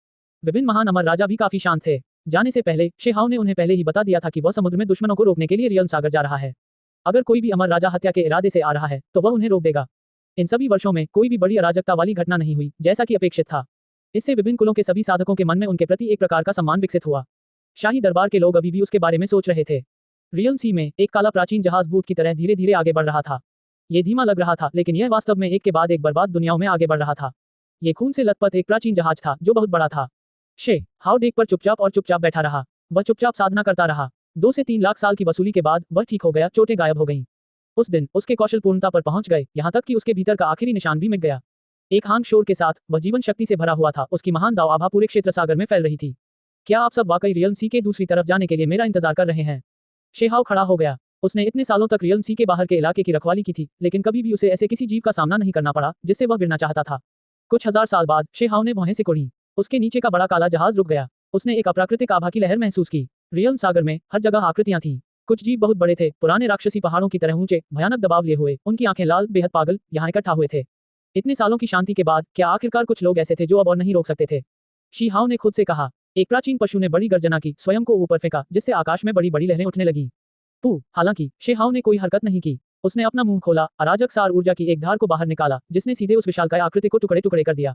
विभिन्न महान अमर राजा भी काफी शांत थे। जाने से पहले शे हाओ ने उन्हें पहले ही बता दिया था कि वह समुद्र में दुश्मनों को रोकने के लिए रियल सागर जा रहा है। अगर कोई भी अमर राजा हत्या के इरादे से आ रहा है तो वह उन्हें रोक देगा। इन सभी वर्षों में कोई भी बड़ी अराजकता वाली घटना नहीं हुई, जैसा कि अपेक्षित था। इससे विभिन्न कुलों के सभी साधकों के मन में उनके प्रति एक प्रकार का सम्मान विकसित हुआ। शाही दरबार के लोग अभी भी उसके बारे में सोच रहे थे। रियल सी में एक काला प्राचीन जहाज भूत की तरह धीरे धीरे आगे बढ़ रहा था। ये धीमा लग रहा था, लेकिन यह वास्तव में एक के बाद एक बर्बाद दुनियाओं में आगे बढ़ रहा था। ये खून से लथपथ एक प्राचीन जहाज था जो बहुत बड़ा था। शे हाओ डेक पर चुपचाप बैठा रहा। वह चुपचाप साधना करता रहा। 2 से 3 लाख साल की वसूली के बाद वह ठीक हो गया, चोटें गायब हो गईं। उस दिन उसके कौशल पूर्णता पर पहुंच गए, यहाँ तक कि उसके भीतर का आखिरी निशान भी मिट गया। एक हांग शोर के साथ वह जीवन शक्ति से भरा हुआ था। उसकी महान दाव आभा पूरे क्षेत्र सागर में फैल रही थी। क्या आप सब वाकई रियल सी के दूसरी तरफ जाने के लिए मेरा इंतजार कर रहे हैं? शे हाओ खड़ा हो गया। उसने इतने सालों तक रियल सी के बाहर के इलाके की रखवाली की थी, लेकिन कभी भी उसे ऐसे किसी जीव का सामना नहीं करना पड़ा जिससे वह गिरना चाहता था। कुछ हजार साल बाद शे हाओ ने भौहें सिकोड़ी। उसके नीचे का बड़ा काला जहाज रुक गया। उसने एक अप्राकृतिक आभा की लहर महसूस की। रियल सागर में हर जगह आकृतियां थीं। कुछ जीव बहुत बड़े थे, पुराने राक्षसी पहाड़ों की तरह ऊंचे, भयानक दबाव लिए हुए। उनकी आंखें लाल, बेहद पागल, यहाँ इकट्ठा हुए थे। इतने सालों की शांति के बाद क्या आखिरकार कुछ लोग ऐसे थे जो अब और नहीं रोक सकते थे? शी हाओ ने खुद से कहा। एक प्राचीन पशु ने बड़ी गर्जना की, स्वयं को ऊपर फेंका, जिससे आकाश में बड़ी बड़ी लहरें उठने लगीं। हालांकि शे हाओ ने कोई हरकत नहीं की। उसने अपना मुंह खोला, अराजक सार ऊर्जा की एक धार को बाहर निकाला, जिसने सीधे उस विशालकाय आकृति को टुकड़े टुकड़े कर दिया।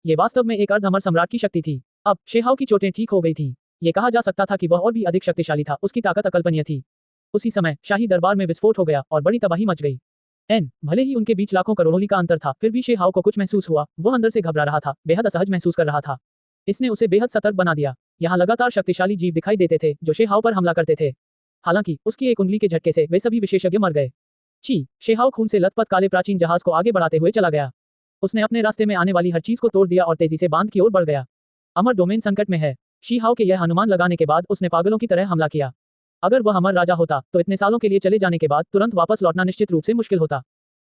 ये वास्तव में एक अर्धअमर सम्राट की शक्ति थी। अब शे हाओ की चोटें ठीक हो गई थीं। ये कहा जा सकता था कि वह और भी अधिक शक्तिशाली था। उसकी ताकत अकल्पनीय थी। उसी समय शाही दरबार में विस्फोट हो गया और बड़ी तबाही मच गई। भले ही उनके बीच लाखों करोड़ों का अंतर था, फिर भी शे हाओ को कुछ महसूस हुआ। वह अंदर से घबरा रहा था, बेहद असहज महसूस कर रहा था। इसने उसे बेहद सतर्क बना दिया। यहाँ लगातार शक्तिशाली जीव दिखाई देते थे जो शे हाओ पर हमला करते थे। हालांकि उसकी एक उंगली के झटके से वे सभी विशेषज्ञ मर गए। शे हाओ खून से लथपथ काले प्राचीन जहाज को आगे बढ़ाते हुए चला गया। उसने अपने रास्ते में आने वाली हर चीज को तोड़ दिया और तेजी से बांध की ओर बढ़ गया। अमर डोमेन संकट में है। शी हाओ के यह अनुमान लगाने के बाद उसने पागलों की तरह हमला किया। अगर वह अमर राजा होता तो इतने सालों के लिए चले जाने के बाद तुरंत वापस लौटना निश्चित रूप से मुश्किल होता।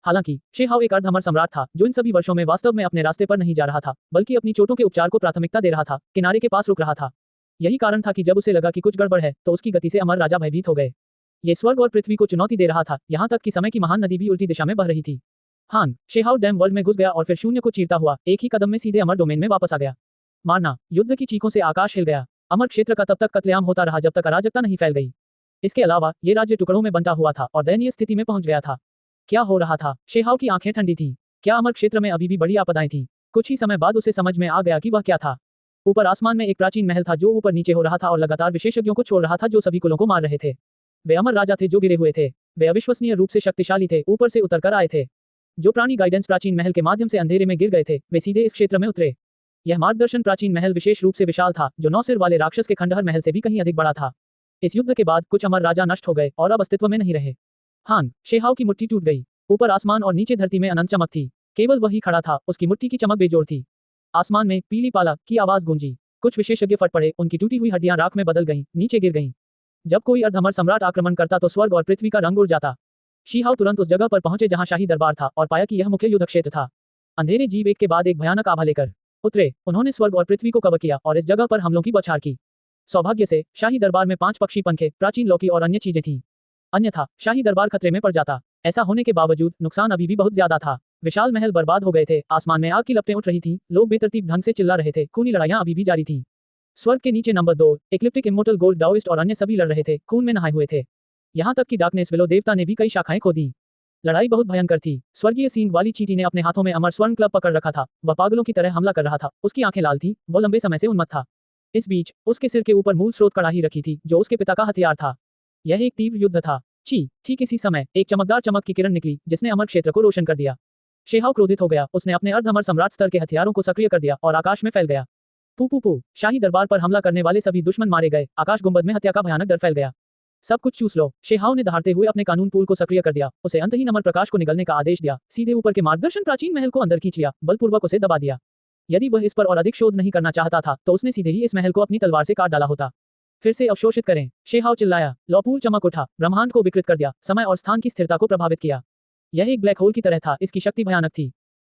हालांकि शे हाओ एक अर्धअमर सम्राट था जो इन सभी वर्षों में वास्तव में अपने रास्ते पर नहीं जा रहा था, बल्कि अपनी चोटों के उपचार को प्राथमिकता दे रहा था, किनारे के पास रुक रहा था। यही कारण था कि जब उसे लगा कि कुछ गड़बड़ है तो उसकी गति से अमर राजा भयभीत हो गए। ये स्वर्ग और पृथ्वी को चुनौती दे रहा था, यहाँ तक कि समय की महान नदी भी उल्टी दिशा में बह रही थी। शे हाओ डैम वर्ल्ड में घुस गया और फिर शून्य को चीरता हुआ एक ही कदम में सीधे अमर डोमेन में वापस आ गया। मारना, युद्ध की चीखों से आकाश हिल गया। अमर क्षेत्र का तब तक कत्लेआम होता रहा जब तक अराजकता नहीं फैल गई। इसके अलावा ये राज्य टुकड़ों में बंटा हुआ था और दयनीय स्थिति में पहुंच गया था। क्या हो रहा था? शे हाओ की आंखें ठंडी थीं। क्या अमर क्षेत्र में अभी भी बड़ी आपदाएं थीं? कुछ ही समय बाद उसे समझ में आ गया कि वह क्या था। ऊपर आसमान में एक प्राचीन महल था जो ऊपर नीचे हो रहा था और लगातार विशेषज्ञों को छोड़ रहा था जो सभी कुलों को मार रहे थे। वे अमर राजा थे जो गिरे हुए थे। वे अविश्वसनीय रूप से शक्तिशाली थे, ऊपर से उतर कर आए थे। जो प्राणी गाइडेंस प्राचीन महल के माध्यम से अंधेरे में गिर गए थे वे सीधे इस क्षेत्र में उतरे। यह मार्गदर्शन प्राचीन महल विशेष रूप से विशाल था जो 9 सिर वाले राक्षस के खंडहर महल से भी कहीं अधिक बड़ा था। इस युद्ध के बाद कुछ अमर राजा नष्ट हो गए और अब अस्तित्व में नहीं रहे। शे हाओ की मुट्ठी टूट गई। ऊपर आसमान और नीचे धरती में अनंत चमक थी। केवल वही खड़ा था, उसकी मुट्ठी की चमक बेजोड़ थी। आसमान में पीली पाला की आवाज गूंजी। कुछ विशेषज्ञ फट पड़े, उनकी टूटी हुई हड्डियां राख में बदल गईं, नीचे गिर गईं। जब कोई अर्धअमर सम्राट आक्रमण करता तो स्वर्ग और पृथ्वी का रंग उड़ जाता। शी हाओ तुरंत उस जगह पर पहुंचे जहां शाही दरबार था और पाया कि यह मुख्य युद्ध क्षेत्र था। अंधेरे जीव एक के बाद एक भयानक आभा लेकर उतरे। उन्होंने स्वर्ग और पृथ्वी को कवर किया और इस जगह पर हमलों की बौछार की। सौभाग्य से शाही दरबार में 5 पक्षी पंखे, प्राचीन लौकी और अन्य चीजें थीं। अन्यथा शाही दरबार खतरे में पड़ जाता। ऐसा होने के बावजूद नुकसान अभी भी बहुत ज्यादा था। विशाल महल बर्बाद हो गए थे, आसमान में आग की लपटें उठ रही थीं, लोग बेतरतीब ढंग से चिल्ला रहे थे, खूनी लड़ाइयां अभी भी जारी थीं। स्वर्ग के नीचे नंबर 2 इक्लिप्टिक इमोर्टल गोल्ड डाओइस्ट और अन्य सभी लड़ रहे थे, खून में नहाए हुए थे। यहाँ तक कि डार्कनेस विलो देवता ने भी कई शाखाएं खो दी। लड़ाई बहुत भयंकर थी। स्वर्गीय सींग वाली चींटी ने अपने हाथों में अमर स्वर्ण क्लब पकड़ रखा था। वह पागलों की तरह हमला कर रहा था। उसकी आंखें लाल थीं, वो लंबे समय से उन्मत्त था। इस बीच उसके सिर के ऊपर मूल स्रोत कड़ाही रखी थी, जो उसके पिता का हथियार था। यह एक तीव्र युद्ध था। ठीक इसी समय एक चमकदार चमक की किरण निकली, जिसने अमर क्षेत्र को रोशन कर दिया। शेहाव क्रोधित हो गया। उसने अपने अर्ध अमर सम्राट स्तर के हथियारों को सक्रिय कर दिया और आकाश में फैल गया। पू शाही दरबार पर हमला करने वाले सभी दुश्मन मारे गए। आकाश गुंबद में हत्या का भयानक डर फैल गया। सब कुछ चूस लो। शेहाव ने दहाड़ते हुए अपने कानून पूल को सक्रिय कर दिया। उसे अंतहीन अमर प्रकाश को निगलने का आदेश दिया। सीधे ऊपर के मार्गदर्शन प्राचीन महल को अंदर खींच लिया, बलपूर्वक उसे दबा दिया। यदि वह इस पर और अधिक शोध नहीं करना चाहता था, तो उसने सीधे ही इस महल को अपनी तलवार से काट डाला होता। फिर से अवशोषित करें। शेहाव चिल्लाया। लौपूल चमक उठा, ब्रह्मांड को विकृत कर दिया, समय और स्थान की स्थिरता को प्रभावित किया। यह एक ब्लैक होल की तरह था। इसकी शक्ति भयानक थी।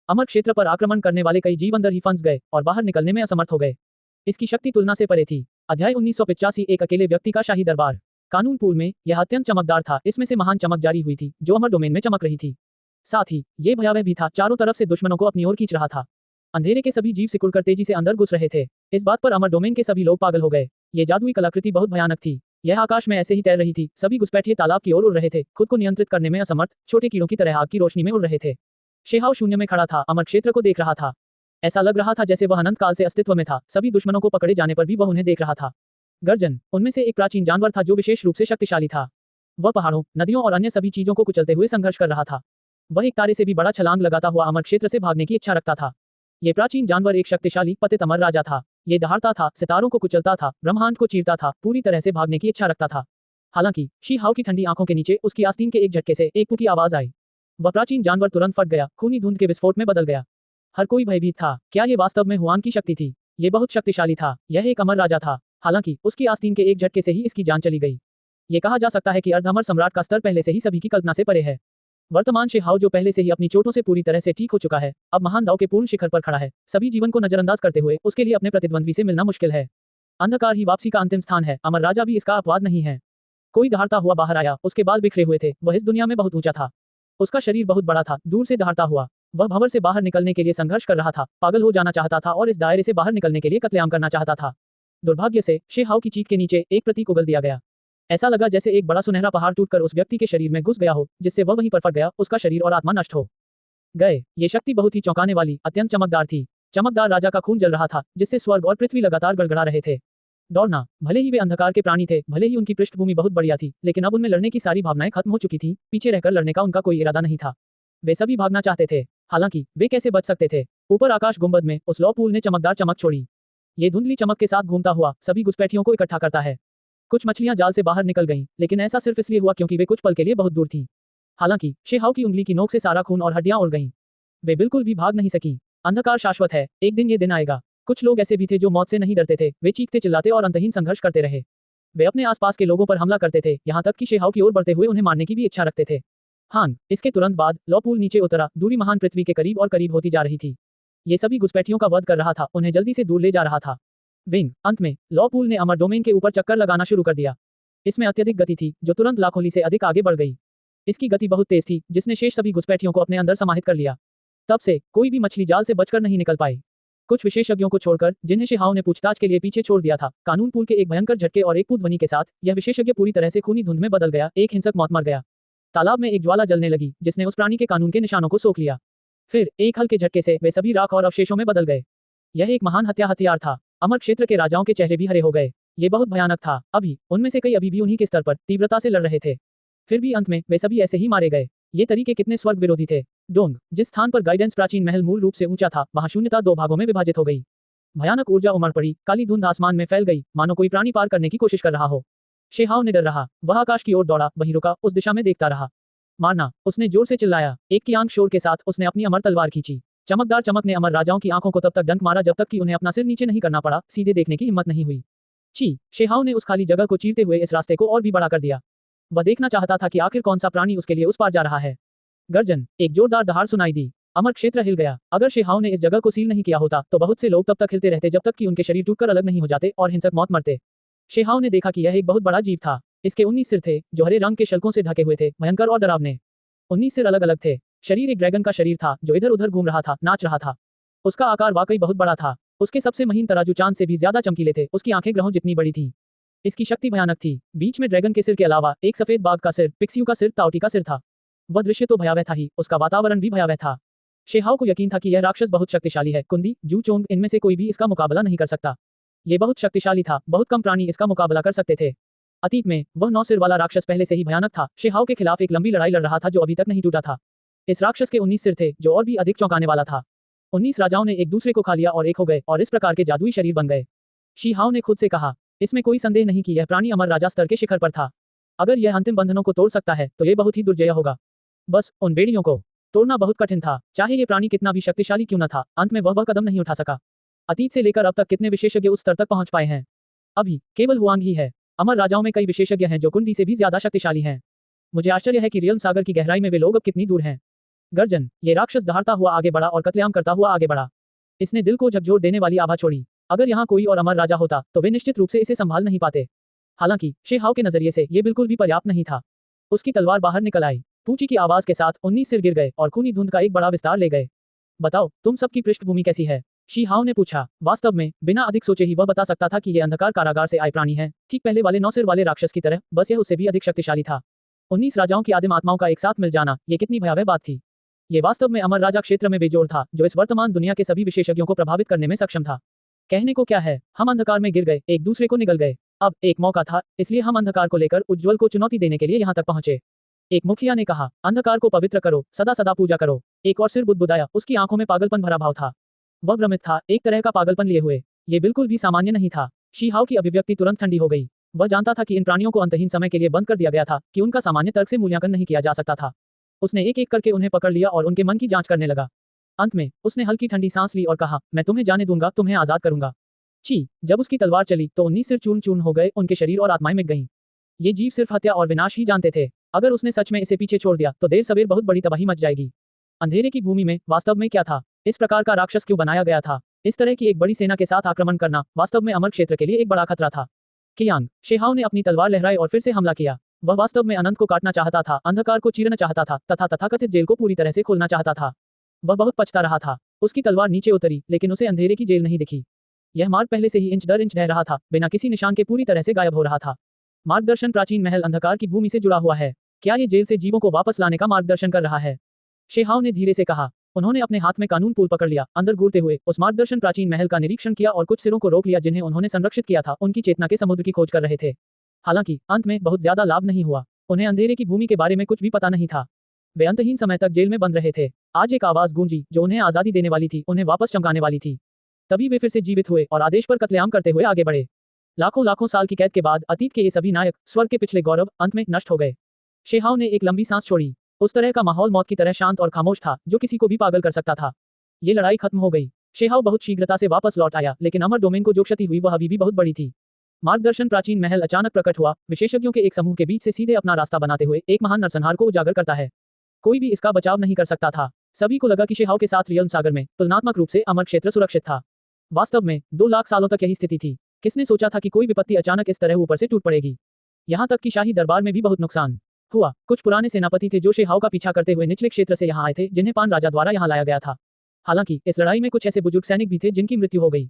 अमर क्षेत्र पर आक्रमण करने वाले कई जीव अंदर ही फंस गए और बाहर निकलने में असमर्थ हो गए। इसकी शक्ति तुलना से परे थी। अध्याय 1985 एक अकेले व्यक्ति का शाही दरबार। कानून पूल में यह अत्यंत चमकदार था। इसमें से महान चमक जारी हुई थी, जो अमर डोमेन में चमक रही थी। साथ ही ये भयावह भी था। चारों तरफ से दुश्मनों को अपनी ओर खींच रहा था। अंधेरे के सभी जीव सिकुड़कर तेजी से अंदर घुस रहे थे। इस बात पर अमर डोमेन के सभी लोग पागल हो गए। ये जादुई कलाकृति बहुत भयानक थी। यह आकाश में ऐसे ही तैर रही थी। सभी घुसपैठिए तालाब की ओर उड़ रहे थे, खुद को नियंत्रित करने में असमर्थ, छोटे कीड़ों की तरह आग की रोशनी में उड़ रहे थे। शेहाव शून्य में खड़ा था, अमर क्षेत्र को देख रहा था। ऐसा लग रहा था जैसे वह अनंत काल से अस्तित्व में था। सभी दुश्मनों को पकड़े जाने पर भी वह उन्हें देख रहा था। गर्जन, उनमें से एक प्राचीन जानवर था जो विशेष रूप से शक्तिशाली था। वह पहाड़ों, नदियों और अन्य सभी चीजों को कुचलते हुए संघर्ष कर रहा था। वह एक तारे से भी बड़ा छलांग लगाता हुआ अमर क्षेत्र से भागने की इच्छा रखता था। ये प्राचीन जानवर एक शक्तिशाली पतित अमर राजा था। ये दहाड़ता था, सितारों को कुचलता था, ब्रह्मांड को चीरता था, पूरी तरह से भागने की इच्छा रखता था। हालांकि शीहाव की ठंडी आंखों के नीचे उसकी आस्तीन के एक झटके से एक की आवाज आई। वह प्राचीन जानवर तुरंत फट गया, खूनी धुंध के विस्फोट में बदल गया। हर कोई भयभीत था। क्या ये वास्तव में हुआन की शक्ति थी? ये बहुत शक्तिशाली था। यह एक अमर राजा था। हालांकि उसकी आस्तीन के एक झटके से ही इसकी जान चली गई। ये कहा जा सकता है कि अर्धअमर सम्राट का स्तर पहले से ही सभी की कल्पना से परे है। वर्तमान शेहाव, जो पहले से ही अपनी चोटों से पूरी तरह से ठीक हो चुका है, अब महान दाव के पूर्ण शिखर पर खड़ा है। सभी जीवन को नजरअंदाज करते हुए उसके लिए अपने प्रतिद्वंद्वी से मिलना मुश्किल है। अंधकार ही वापसी का अंतिम स्थान है। अमर राजा भी इसका अपवाद नहीं है। कोई दहाड़ता हुआ बाहर आया। उसके बाल बिखरे हुए थे। वह इस दुनिया में बहुत ऊंचा था। उसका शरीर बहुत बड़ा था। दूर से दहाड़ता हुआ वह भंवर से बाहर निकलने के लिए संघर्ष कर रहा था, पागल हो जाना चाहता था और इस दायरे से बाहर निकलने के लिए कत्लेआम करना चाहता था। दुर्भाग्य से शेहाव की चीख के नीचे एक प्रतीक उगल दिया गया। ऐसा लगा जैसे एक बड़ा सुनहरा पहाड़ टूटकर उस व्यक्ति के शरीर में घुस गया हो, जिससे वह वहीं पर फट गया। उसका शरीर और आत्मा नष्ट हो गए। ये शक्ति बहुत ही चौंकाने वाली, अत्यंत चमकदार थी। चमकदार राजा का खून जल रहा था, जिससे स्वर्ग और पृथ्वी लगातार गड़गड़ा रहे थे। दौड़ना, भले ही वे अंधकार के प्राणी थे, भले ही उनकी पृष्ठभूमि बहुत बढ़िया थी, लेकिन अब उनमें लड़ने की सारी भावनाएं खत्म हो चुकी थीं। पीछे रहकर लड़ने का उनका कोई इरादा नहीं था। वे सभी भागना चाहते थे। हालांकि वे कैसे बच सकते थे? ऊपर आकाश गुंबद में उस लौ पूल ने चमकदार चमक छोड़ी। ये धुंधली चमक के साथ घूमता हुआ सभी घुसपैठियों को इकट्ठा करता है। कुछ मछलियां जाल से बाहर निकल गईं, लेकिन ऐसा सिर्फ इसलिए हुआ क्योंकि वे कुछ पल के लिए बहुत दूर थीं। हालांकि शेहाव की उंगली की नोक से सारा खून और हड्डियां उड़ गईं। वे बिल्कुल भी भाग नहीं सकी। अंधकार शाश्वत है। एक दिन ये दिन आएगा। कुछ लोग ऐसे भी थे जो मौत से नहीं डरते थे। वे चीखते चिल्लाते और अंतहीन संघर्ष करते रहे। वे अपने आसपास के लोगों पर हमला करते थे, यहाँ तक कि शेहाव की ओर बढ़ते हुए उन्हें मारने की भी इच्छा रखते थे। हान, इसके तुरंत बाद लौपूल नीचे उतरा। दूरी महान पृथ्वी के करीब और करीब होती जा रही थी। ये सभी घुसपैठियों का वध कर रहा था, उन्हें जल्दी से दूर ले जा रहा था। विंग, अंत में लौपूल ने अमर डोमेन के ऊपर चक्कर लगाना शुरू कर दिया। इसमें अत्यधिक गति थी, जो तुरंत लाखों ली से अधिक आगे बढ़ गई। इसकी गति बहुत तेज थी, जिसने शेष सभी घुसपैठियों को अपने अंदर समाहित कर लिया। तब से कोई भी मछली जाल से बचकर नहीं निकल पाई। कुछ विशेषज्ञों को छोड़कर, जिन्हें शेहाव ने पूछताछ के लिए पीछे छोड़ दिया था, कानून पूल के एक भयंकर झटके और एक ध्वनि के साथ यह विशेषज्ञ पूरी तरह से खूनी धुंध में बदल गया। एक हिंसक मौत मर गया। तालाब में एक ज्वाला जलने लगी, जिसने उस प्राणी के कानून के निशानों को सोख लिया। फिर एक हल्के झटके से वे सभी राख और अवशेषों में बदल गए। यह एक महान हथियार था। अमर क्षेत्र के राजाओं के चेहरे भी हरे हो गए। ये बहुत भयानक था। अभी उनमें से कई अभी भी उन्हीं के स्तर पर तीव्रता से लड़ रहे थे। फिर भी अंत में वे सभी ऐसे ही मारे गए। ये तरीके कितने स्वर्ग विरोधी थे। डोंग, जिस स्थान पर गाइडेंस प्राचीन महल मूल रूप से ऊंचा था, वहां शून्यता दो भागों में विभाजित हो गई। भयानक ऊर्जा उमड़ पड़ी। काली धुंध आसमान में फैल गई, मानो कोई प्राणी पार करने की कोशिश कर रहा हो। शेहाव ने डर रहा। वह आकाश की ओर दौड़ा, वहीं रुका, उस दिशा में देखता रहा। मारना, उसने जोर से चिल्लाया। एक की आंख शोर के साथ उसने अपनी अमर तलवार खींची। चमकदार चमक ने अमर राजाओं की आंखों को तब तक डंक मारा जब तक कि उन्हें अपना सिर नीचे नहीं करना पड़ा। सीधे देखने की हिम्मत नहीं हुई। शेहाव ने उस खाली जगह को चीरते हुए इस रास्ते को और भी बड़ा कर दिया। वह देखना चाहता था कि आखिर कौन सा प्राणी उसके लिए उस पार जा रहा है। गर्जन, एक जोरदार दहाड़ सुनाई दी। अमर क्षेत्र हिल गया। अगर शेहाव ने इस जगह को सील नहीं किया होता, तो बहुत से लोग तब तक हिलते रहते जब तक कि उनके शरीर टूटकर अलग नहीं हो जाते और हिंसक मौत मरते। शेहाव ने देखा कि यह एक बहुत बड़ा जीव था। इसके 19 सिर थे, जो हरे रंग के शल्कों से ढके हुए थे, भयंकर और डरावने। 19 सिर अलग अलग थे। शरीर एक ड्रैगन का शरीर था, जो इधर उधर घूम रहा था, नाच रहा था। उसका आकार वाकई बहुत बड़ा था। उसके सबसे महीन तराजू चांद से भी ज्यादा चमकीले थे। उसकी आंखें ग्रहों जितनी बड़ी थीं। इसकी शक्ति भयानक थी। बीच में ड्रैगन के सिर के अलावा एक सफेद बाघ का सिर, पिक्सियू का सिर, ताओटी का सिर था। वह दृश्य तो भयावह था ही, उसका वातावरण भी भयावह था। शेहाओ को यकीन था कि यह राक्षस बहुत शक्तिशाली है। कुंदी, जू चोंग, इनमें से कोई भी इसका मुकाबला नहीं कर सकता। ये बहुत शक्तिशाली था, बहुत कम प्राणी इसका मुकाबला कर सकते थे। अतीत में वह 9 सिर वाला राक्षस पहले से ही भयानक था। शेहाओ के खिलाफ एक लंबी लड़ाई लड़ रहा था जो अभी तक नहीं टूटा था। इस राक्षस के 19 सिर थे, जो और भी अधिक चौंकाने वाला था। 19 राजाओं ने एक दूसरे को खा लिया और एक हो गए और इस प्रकार के जादुई शरीर बन गए। शी हाओ ने खुद से कहा, इसमें कोई संदेह नहीं कि यह प्राणी अमर राजा स्तर के शिखर पर था। अगर यह अंतिम बंधनों को तोड़ सकता है तो यह बहुत ही दुर्जय होगा। बस उन बेड़ियों को तोड़ना बहुत कठिन था। चाहे ये प्राणी कितना भी शक्तिशाली क्यों न था, अंत में वह कदम नहीं उठा सका। अतीत से लेकर अब तक कितने विशेषज्ञ उस स्तर तक पहुंच पाए हैं? अभी केवल हुआंग ही है। अमर राजाओं में कई विशेषज्ञ हैं जो कुंदी से भी ज्यादा शक्तिशाली हैं। मुझे आश्चर्य है कि रियल सागर की गहराई में वे लोग अब कितनी दूर हैं। गर्जन, ये राक्षस दहाड़ता हुआ आगे बढ़ा और कत्लेआम करता हुआ आगे बढ़ा। इसने दिल को झकझोर देने वाली आभा छोड़ी। अगर यहाँ कोई और अमर राजा होता तो वे निश्चित रूप से इसे संभाल नहीं पाते। हालांकि शेहाओ के नजरिए से ये बिल्कुल भी पर्याप्त नहीं था। उसकी तलवार बाहर निकल आई। पूची की आवाज के साथ 19 सिर गिर गए और खूनी धुंध का एक बड़ा विस्तार ले गए। बताओ, तुम सबकी पृष्ठभूमि कैसी है? शी हाओ ने पूछा। वास्तव में बिना अधिक सोचे ही वह बता सकता था कि ये अंधकार कारागार से आए प्राणी हैं, ठीक पहले वाले 9 सिर वाले राक्षस की तरह, बस यह उससे भी अधिक शक्तिशाली था। 19 राजाओं की आदिम आत्माओं का एक साथ मिल जाना, ये कितनी भयावह बात थी। ये वास्तव में अमर राजा क्षेत्र में बेजोड़ था, जो इस वर्तमान दुनिया के सभी विशेषज्ञों को प्रभावित करने में सक्षम था। कहने को क्या है, हम अंधकार में गिर गए, एक दूसरे को निगल गए। अब एक मौका था, इसलिए हम अंधकार को लेकर उज्ज्वल को चुनौती देने के लिए यहाँ तक पहुंचे। एक मुखिया ने कहा, अंधकार को पवित्र करो, सदा सदा पूजा करो। एक और सिर बुदबुदाया, उसकी आंखों में पागलपन भरा भाव था। वह भ्रमित था, एक तरह का पागलपन लिए हुए। ये बिल्कुल भी सामान्य नहीं था। शी हाओ की अभिव्यक्ति तुरंत ठंडी हो गई। वह जानता था कि इन प्राणियों को अंतहीन समय के लिए बंद कर दिया गया था, कि उनका सामान्य तर्क से मूल्यांकन नहीं किया जा सकता था। उसने एक एक करके उन्हें पकड़ लिया और उनके मन की जांच करने लगा। अंत में उसने हल्की ठंडी सांस ली और कहा, मैं तुम्हें जाने दूंगा, तुम्हें आजाद करूंगा। ची, जब उसकी तलवार चली तो 19 सिर चूर्ण चूर्ण हो गए, उनके शरीर और आत्माएं मिट गईं। ये जीव सिर्फ हत्या और विनाश ही जानते थे। अगर उसने सच में इसे पीछे छोड़ दिया तो देर सवेर बहुत बड़ी तबाही मच जाएगी। अंधेरे की भूमि में वास्तव में क्या था? इस प्रकार का राक्षस क्यों बनाया गया था? इस तरह की एक बड़ी सेना के साथ आक्रमण करना वास्तव में अमर क्षेत्र के लिए एक बड़ा खतरा था। कियांग, शेहाओ ने अपनी तलवार लहराई और फिर से हमला किया। वह वास्तव में अनंत को काटना चाहता था, अंधकार को चीरना चाहता था, तथा तथाकथित जेल को पूरी तरह से खोलना चाहता था। वह बहुत पछता रहा था। उसकी तलवार नीचे उतरी, लेकिन उसे अंधेरे की जेल नहीं दिखी। यह मार्ग पहले से ही इंच दर इंच ढह रहा था, बिना किसी निशान के पूरी तरह से गायब हो रहा था। मार्गदर्शन, प्राचीन महल अंधकार की भूमि से जुड़ा हुआ है। क्या ये जेल से जीवों को वापस लाने का मार्गदर्शन कर रहा है? शेहाओ ने धीरे से कहा। उन्होंने अपने हाथ में कानून पुल पकड़ लिया, अंदर घूरते हुए उस मार्गदर्शन प्राचीन महल का निरीक्षण किया और कुछ सिरों को रोक लिया जिन्हें उन्होंने संरक्षित किया था, उनकी चेतना के समुद्र की खोज कर रहे थे। हालांकि अंत में बहुत ज्यादा लाभ नहीं हुआ। उन्हें अंधेरे की भूमि के बारे में कुछ भी पता नहीं था। वे अंतहीन समय तक जेल में बंद रहे थे। आज एक आवाज गूंजी जो उन्हें आजादी देने वाली थी, उन्हें वापस चमकाने वाली थी। तभी वे फिर से जीवित हुए और आदेश पर कत्लेआम करते हुए आगे बढ़े। लाखों लाखों साल की कैद के बाद अतीत के ये सभी नायक, स्वर्ग के पिछले गौरव, अंत में नष्ट हो गए। शेहाओ ने एक लंबी सांस छोड़ी। उस तरह का माहौल मौत की तरह शांत और खामोश था, जो किसी को भी पागल कर सकता था। ये लड़ाई खत्म हो गई। शेहाओ बहुत शीघ्रता से वापस लौट आया, लेकिन अमर डोमेन को जो क्षति हुई वह अभी भी बहुत बड़ी थी। मार्गदर्शन प्राचीन महल अचानक प्रकट हुआ, विशेषज्ञों के एक समूह के बीच से सीधे अपना रास्ता बनाते हुए एक महान नरसंहार को उजागर करता है। कोई भी इसका बचाव नहीं कर सकता था। सभी को लगा कि शेहाओ के साथ रियल सागर में तुलनात्मक रूप से अमर क्षेत्र सुरक्षित था। वास्तव में 2 लाख सालों तक यही स्थिति थी। किसने सोचा था कि कोई विपत्ति अचानक इस तरह ऊपर से टूट पड़ेगी? यहाँ तक कि शाही दरबार में भी बहुत नुकसान हुआ। कुछ पुराने सेनापति थे जो शेहाओ का पीछा करते हुए निचले क्षेत्र से यहाँ आए थे, जिन्हें पान राजा द्वारा यहाँ लाया गया था। हालांकि इस लड़ाई में कुछ ऐसे बुजुर्ग सैनिक भी थे जिनकी मृत्यु हो गई।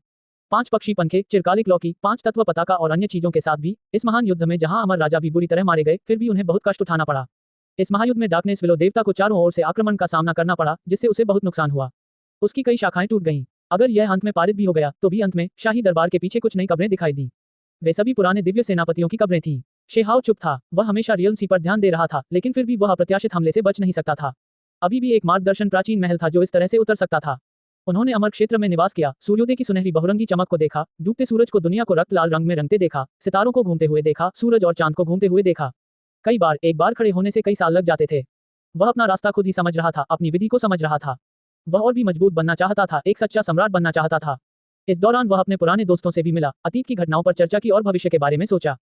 5 पक्षी पंखे, चिरकालिक लौकी, 5 तत्व पताका और अन्य चीजों के साथ भी इस महान युद्ध में जहां अमर राजा भी बुरी तरह मारे गए, फिर भी उन्हें बहुत कष्ट उठाना पड़ा। इस महायुद्ध में डार्कनेस विलो देवता को चारों ओर से आक्रमण का सामना करना पड़ा, जिससे उसे बहुत नुकसान हुआ। उसकी कई शाखाएं टूट गईं। अगर यह अंत में पारित भी हो गया तो भी अंत में शाही दरबार के पीछे कुछ नई कब्रें दिखाई दी। वे सभी पुराने दिव्य सेनापतियों की कब्रें थीं। शेहाओ चुप था। वह हमेशा रियल सी पर ध्यान दे रहा था, लेकिन फिर भी वह अप्रत्याशित हमले से बच नहीं सकता था। अभी भी एक मार्गदर्शन प्राचीन महल था जो इस तरह से उतर सकता था। उन्होंने अमर क्षेत्र में निवास किया, सूर्योदय की सुनहरी बहुरंगी चमक को देखा, डूबते सूरज को दुनिया को रक्त लाल रंग में रंगते देखा, सितारों को घूमते हुए देखा, सूरज और चांद को घूमते हुए देखा। कई बार एक बार खड़े होने से कई साल लग जाते थे। वह अपना रास्ता खुद ही समझ रहा था, अपनी विधि को समझ रहा था। वह और भी मजबूत बनना चाहता था, एक सच्चा सम्राट बनना चाहता था। इस दौरान वह अपने पुराने दोस्तों से भी मिला, अतीत की घटनाओं पर चर्चा की और भविष्य के बारे में सोचा।